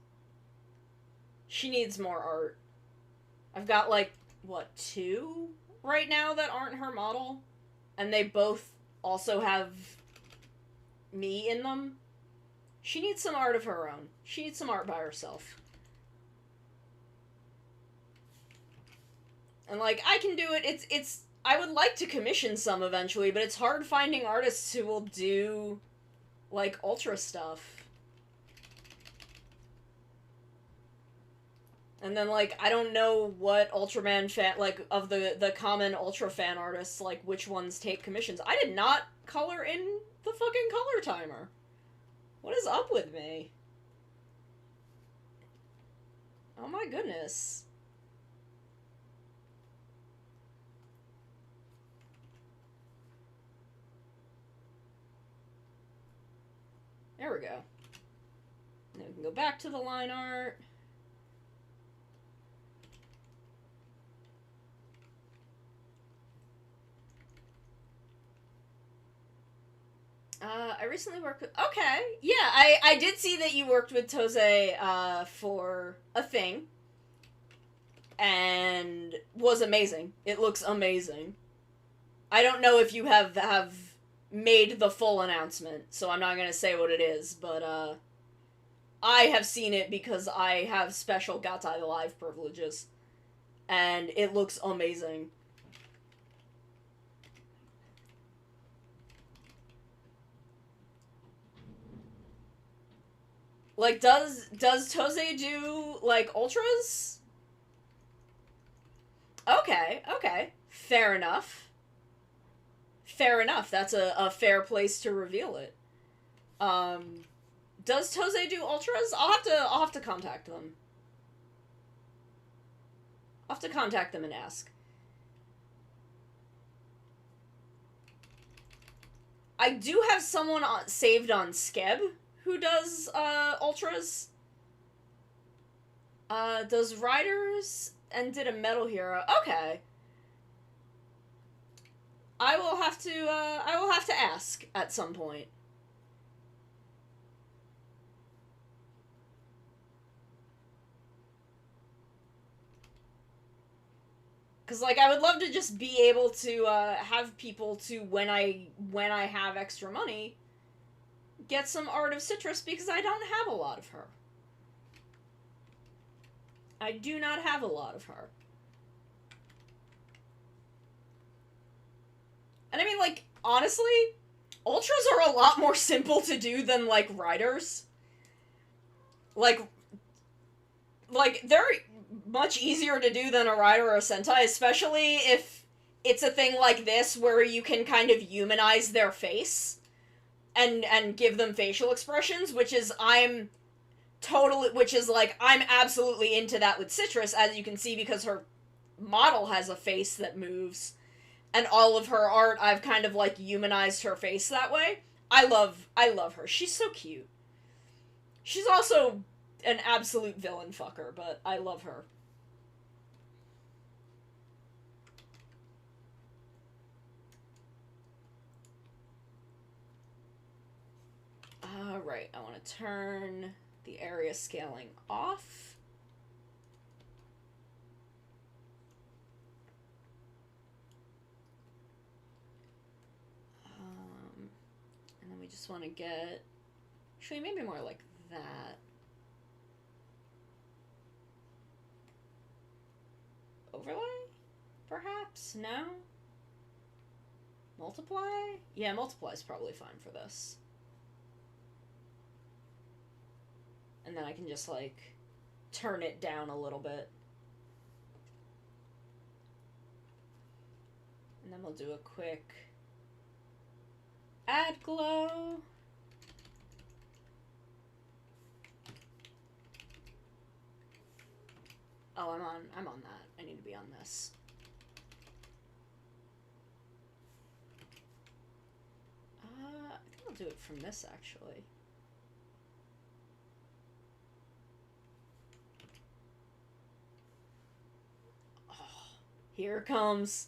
She needs more art. I've got, like, what, 2 right now that aren't her model? And they both also have me in them. She needs some art of her own. She needs some art by herself. And, like, I can do it. It's I would like to commission some eventually, but it's hard finding artists who will do, like, Ultra stuff. And then, like, I don't know what Ultraman fan, like, of the common Ultra fan artists, like, which ones take commissions. I did not color in the fucking color timer. What is up with me? Oh my goodness. There we go. Now we can go back to the line art. I recently worked with. Okay, yeah, I did see that you worked with Tose for a thing, and was amazing. It looks amazing. I don't know if you have made the full announcement, so I'm not gonna say what it is, but I have seen it because I have special Gatai Live privileges, and it looks amazing. Like, does Tose do like ultras? Okay, okay, fair enough. Fair enough. That's a fair place to reveal it. Um, does Tose do ultras? I'll have to contact them. I'll have to contact them and ask. I do have someone saved on Skeb who does ultras. Does Riders and did a Metal Hero. Okay. I will have to ask at some point. Cause like I would love to just be able to have people to when I have extra money get some art of Citrus because I don't have a lot of her. I do not have a lot of her. And I mean, like, honestly, ultras are a lot more simple to do than, like, riders. Like, they're much easier to do than a rider or a sentai, especially if it's a thing like this where you can kind of humanize their face and give them facial expressions, which is I'm absolutely into that with Citrus, as you can see, because her model has a face that moves, and all of her art I've kind of like humanized her face that way. I love her. She's so cute. She's also an absolute villain fucker, but I love her. Alright, I want to turn the area scaling off. And then we just want to get... Actually, maybe more like that. Overlay? Perhaps? No? Multiply? Yeah, multiply is probably fine for this. And then I can just, like, turn it down a little bit. And then we'll do a quick add glow. Oh, I'm on that. I need to be on this. I think I'll do it from this, actually. Oh, here it comes.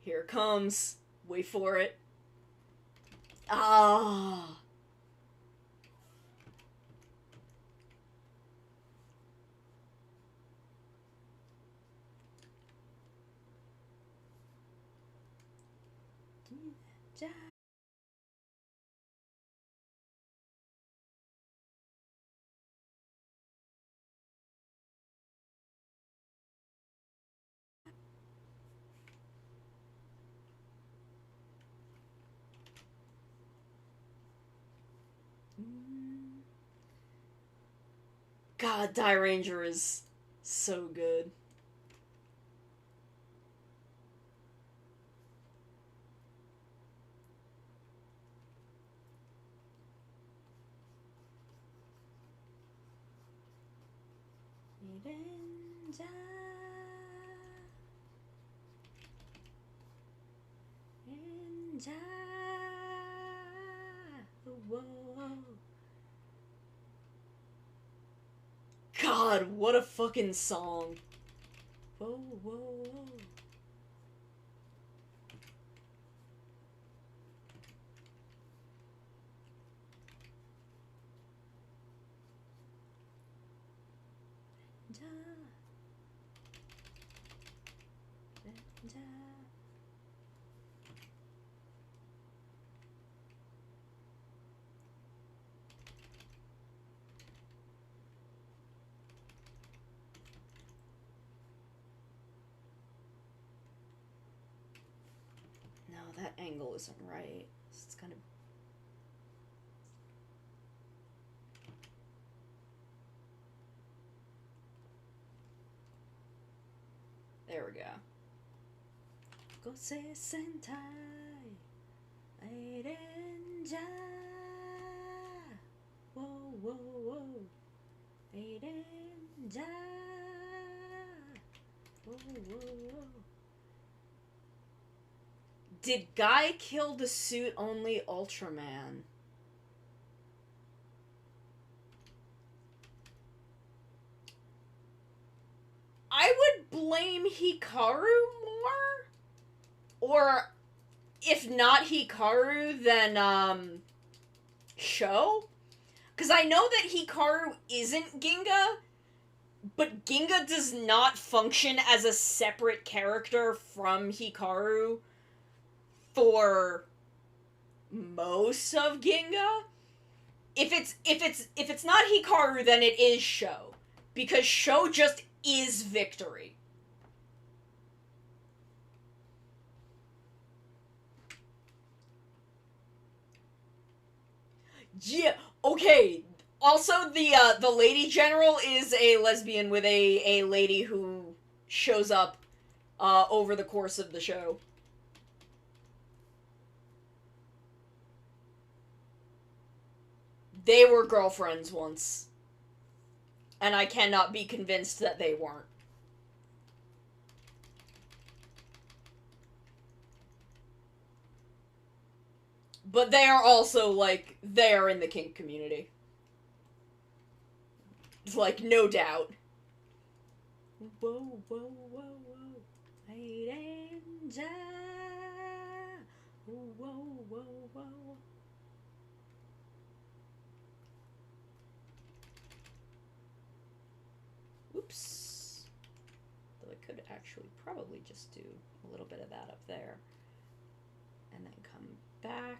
Here it comes. Wait for it. Ah. God, Die Ranger is so good. God, what a fucking song. Whoa, whoa, whoa. No, that angle isn't right. It's gonna... There we go. Gose Sentai Eirenja. Whoa, whoa, whoa. Eirenja. Whoa, whoa, whoa. Did Guy kill the suit-only Ultraman? I would blame Hikaru more? Or, if not Hikaru, then, Sho? Because I know that Hikaru isn't Ginga, but Ginga does not function as a separate character from Hikaru for most of Ginga. If it's not Hikaru, then it is Sho, because Sho just is victory. Yeah, okay. Also, the Lady General is a lesbian with a lady who shows up over the course of the show. They were girlfriends once. And I cannot be convinced that they weren't. But they are also, like, they are in the kink community. Like, no doubt. Whoa, whoa, whoa, whoa. Eirenja. Whoa, whoa, whoa. Oops. Though I could actually probably just do a little bit of that up there. And then come back.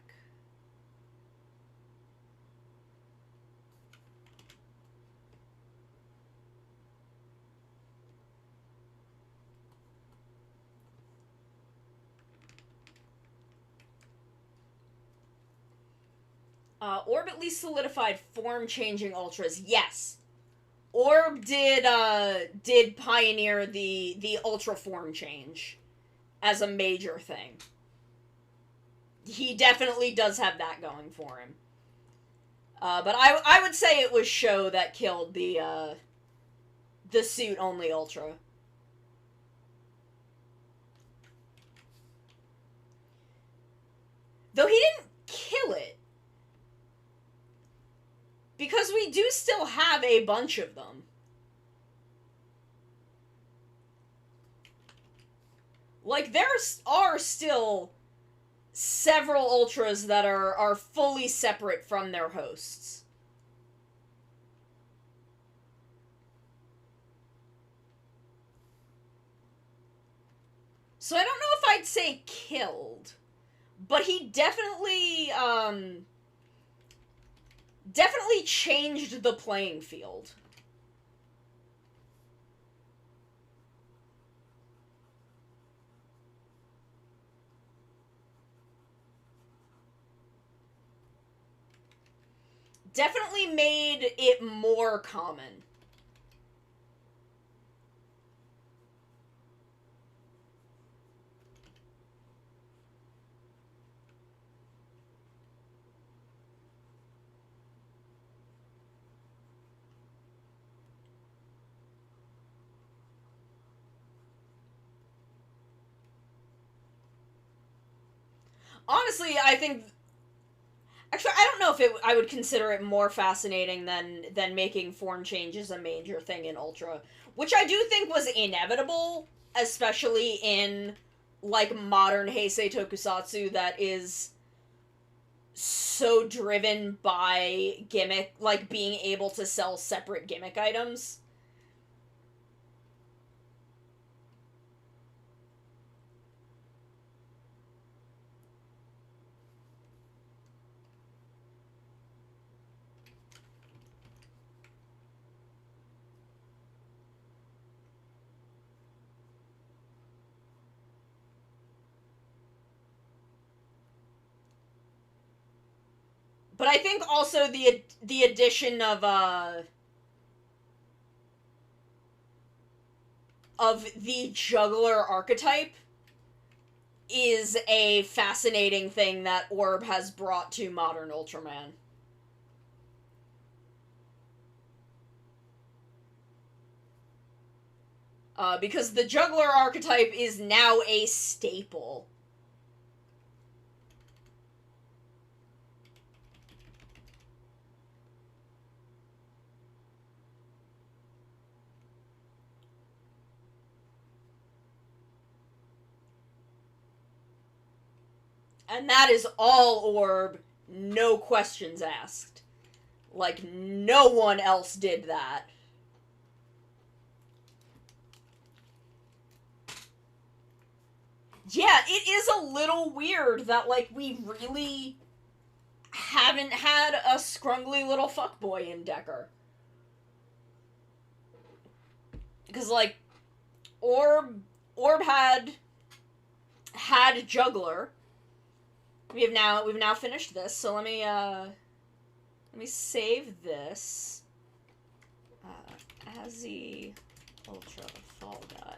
Orb at least solidified form-changing ultras. Yes. Orb did pioneer the ultra form change as a major thing. He definitely does have that going for him. But I would say it was Sho that killed the suit-only ultra. Though he didn't kill it. Because we do still have a bunch of them. Like, there are still several ultras that are fully separate from their hosts. So I don't know if I'd say killed, but he definitely changed the playing field. Definitely made it more common. Honestly, I think... Actually, I don't know if I would consider it more fascinating than making form changes a major thing in Ultra. Which I do think was inevitable, especially in, like, modern Heisei Tokusatsu that is so driven by gimmick, like, being able to sell separate gimmick items. But I think also the addition of the juggler archetype is a fascinating thing that Orb has brought to modern Ultraman. Because the juggler archetype is now a staple. And that is all Orb, no questions asked. Like, no one else did that. Yeah, it is a little weird that, like, we really haven't had a scrungly little fuckboy in Decker. Because, like, Orb had Juggler. We've now finished this, so let me save this. Azzy Ultra Fall Guy.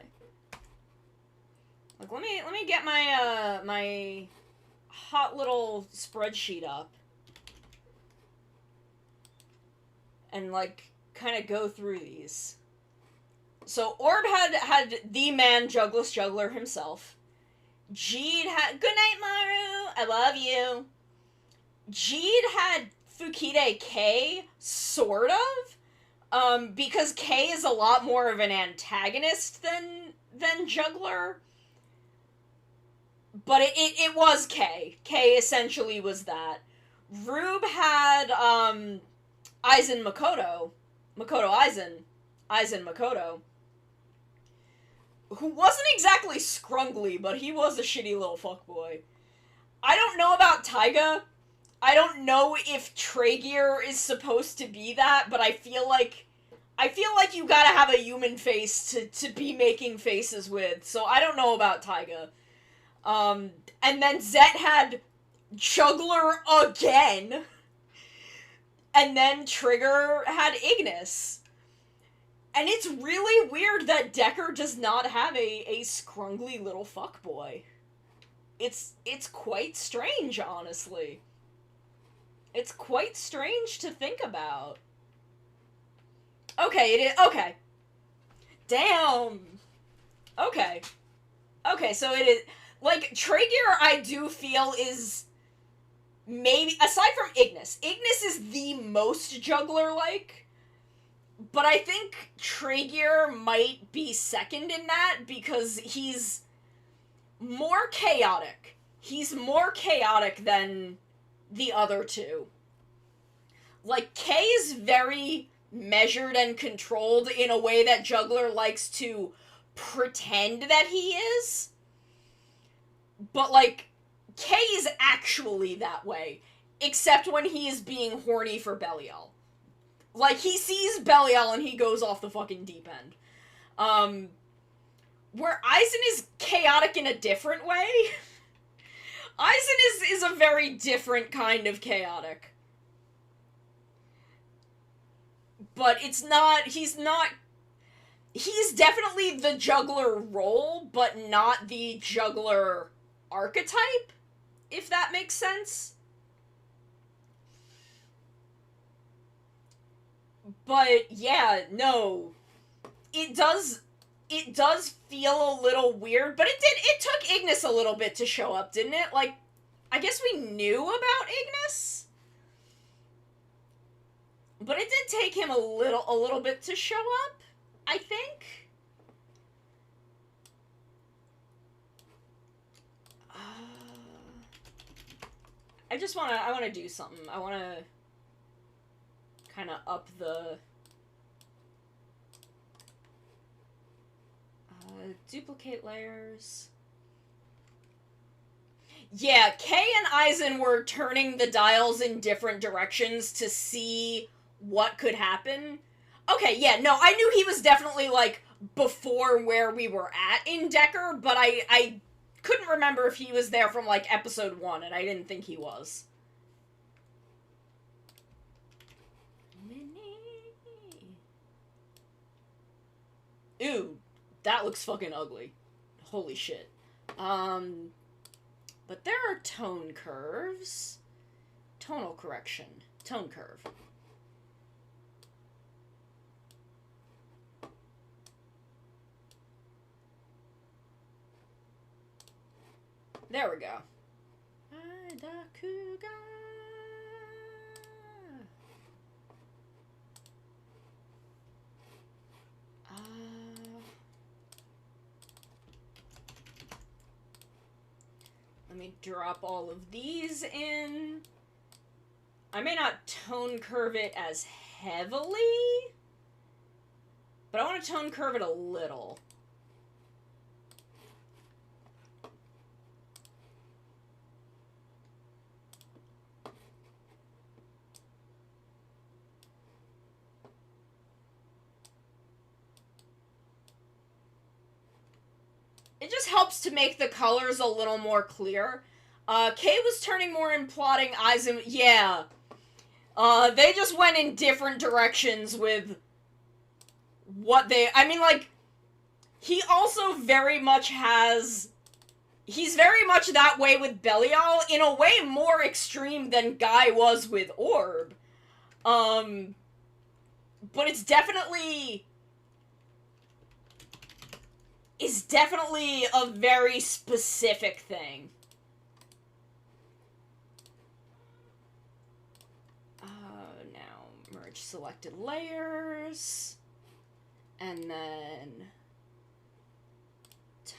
Like, let me get my my hot little spreadsheet up. And, like, kind of go through these. So, Orb had the man Jugless Juggler himself. Jeed had... Good night, Maru! I love you. Jeed had Fukide K, sort of. Because K is a lot more of an antagonist than Juggler. But it was K. K essentially was that. Rube had, Aizen Makoto. Makoto Aizen. Aizen Makoto. Who wasn't exactly scrungly, but he was a shitty little fuckboy. I don't know about Taiga. I don't know if Tragear is supposed to be that, but I feel like you gotta have a human face to be making faces with, so I don't know about Taiga. And then Zet had Juggler again. And then Trigger had Ignis. And it's really weird that Decker does not have a scrungly little fuckboy. It's quite strange, honestly. It's quite strange to think about. Okay, it is. Okay. Damn. Okay. Okay, so it is... Like, Tragear, I do feel, is... Maybe... Aside from Ignis. Ignis is the most Juggler-like. But I think Tragear might be second in that, because he's more chaotic. He's more chaotic than the other two. Like, K is very measured and controlled in a way that Juggler likes to pretend that he is. But, like, K is actually that way, except when he is being horny for Belial. Like, he sees Belial and he goes off the fucking deep end. Where Aizen is chaotic in a different way. Aizen is a very different kind of chaotic. But he's definitely the Juggler role, but not the Juggler archetype, if that makes sense. But, yeah, no. It does feel a little weird, but it took Ignis a little bit to show up, didn't it? Like, I guess we knew about Ignis, but it did take him a little bit to show up, I think. I wanna do something. I wanna kind of up the duplicate layers. Yeah, Kay and Aizen were turning the dials in different directions to see what could happen. Okay, yeah, no, I knew he was definitely, like, before where we were at in Decker, but I couldn't remember if he was there from, like, episode 1, and I didn't think he was. Ew, that looks fucking ugly. Holy shit. But there are tone curves. Tonal correction. Tone curve. There we go. Let me drop all of these in. I may not tone curve it as heavily, but I want to tone curve it a little. It just helps to make the colors a little more clear. Kay was turning more and plotting Aizen. Yeah. They just went in different directions with what they... I mean, like, he also very much has... He's very much that way with Belial, in a way more extreme than Guy was with Orb. But it's definitely... is definitely a very specific thing. Now, merge selected layers. And then...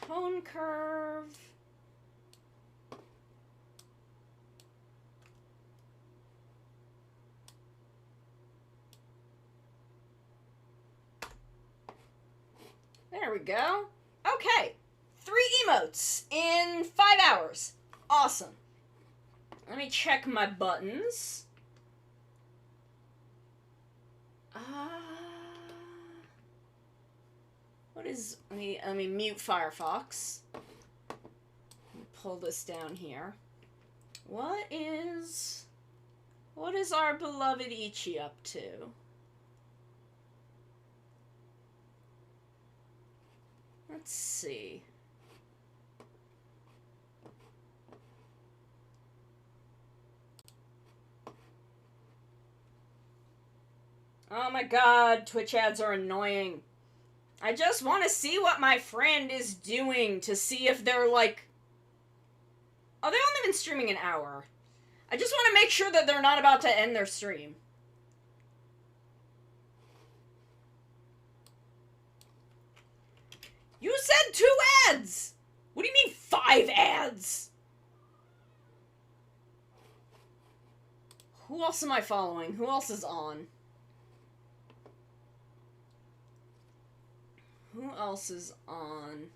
tone curve. There we go. Okay, 3 emotes in 5 hours. Awesome. Let me check my buttons. What is... Let me mute Firefox. Let me pull this down here. What is our beloved Ichi up to? Let's see. Oh my god, Twitch ads are annoying. I just want to see what my friend is doing to see if they're like... Oh, they've only been streaming an hour. I just want to make sure that they're not about to end their stream. You said 2 ads! What do you mean 5 ads? Who else am I following? Who else is on? Who else is on?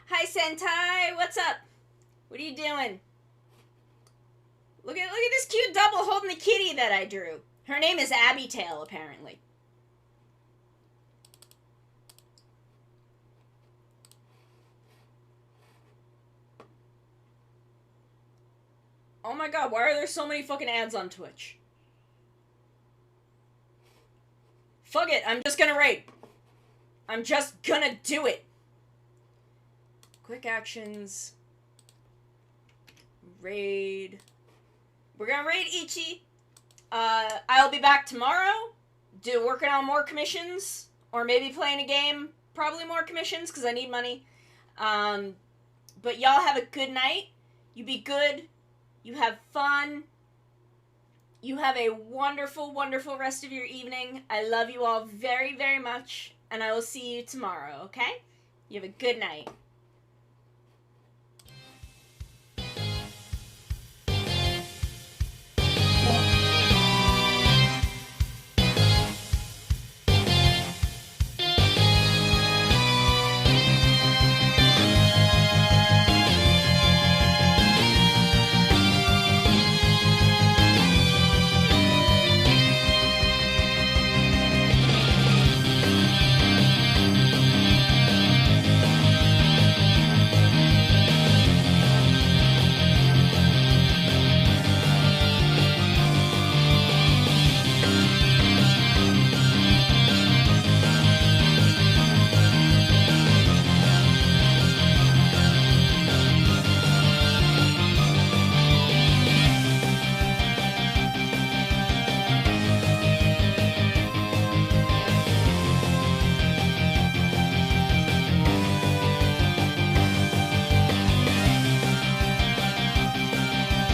Hi, Sentai! What's up? What are you doing? Look at this cute double holding the kitty that I drew. Her name is Abby Tail, apparently. Oh my god, why are there so many fucking ads on Twitch? Fuck it, I'm just gonna raid. I'm just gonna do it. Quick actions. Raid. We're gonna raid Ichi. I'll be back tomorrow, working on more commissions, or maybe playing a game. probably more commissions because I need money. But y'all have a good night. You be good. You have fun. You have a wonderful, wonderful rest of your evening. I love you all very, very much. And I will see you tomorrow, okay? You have a good night.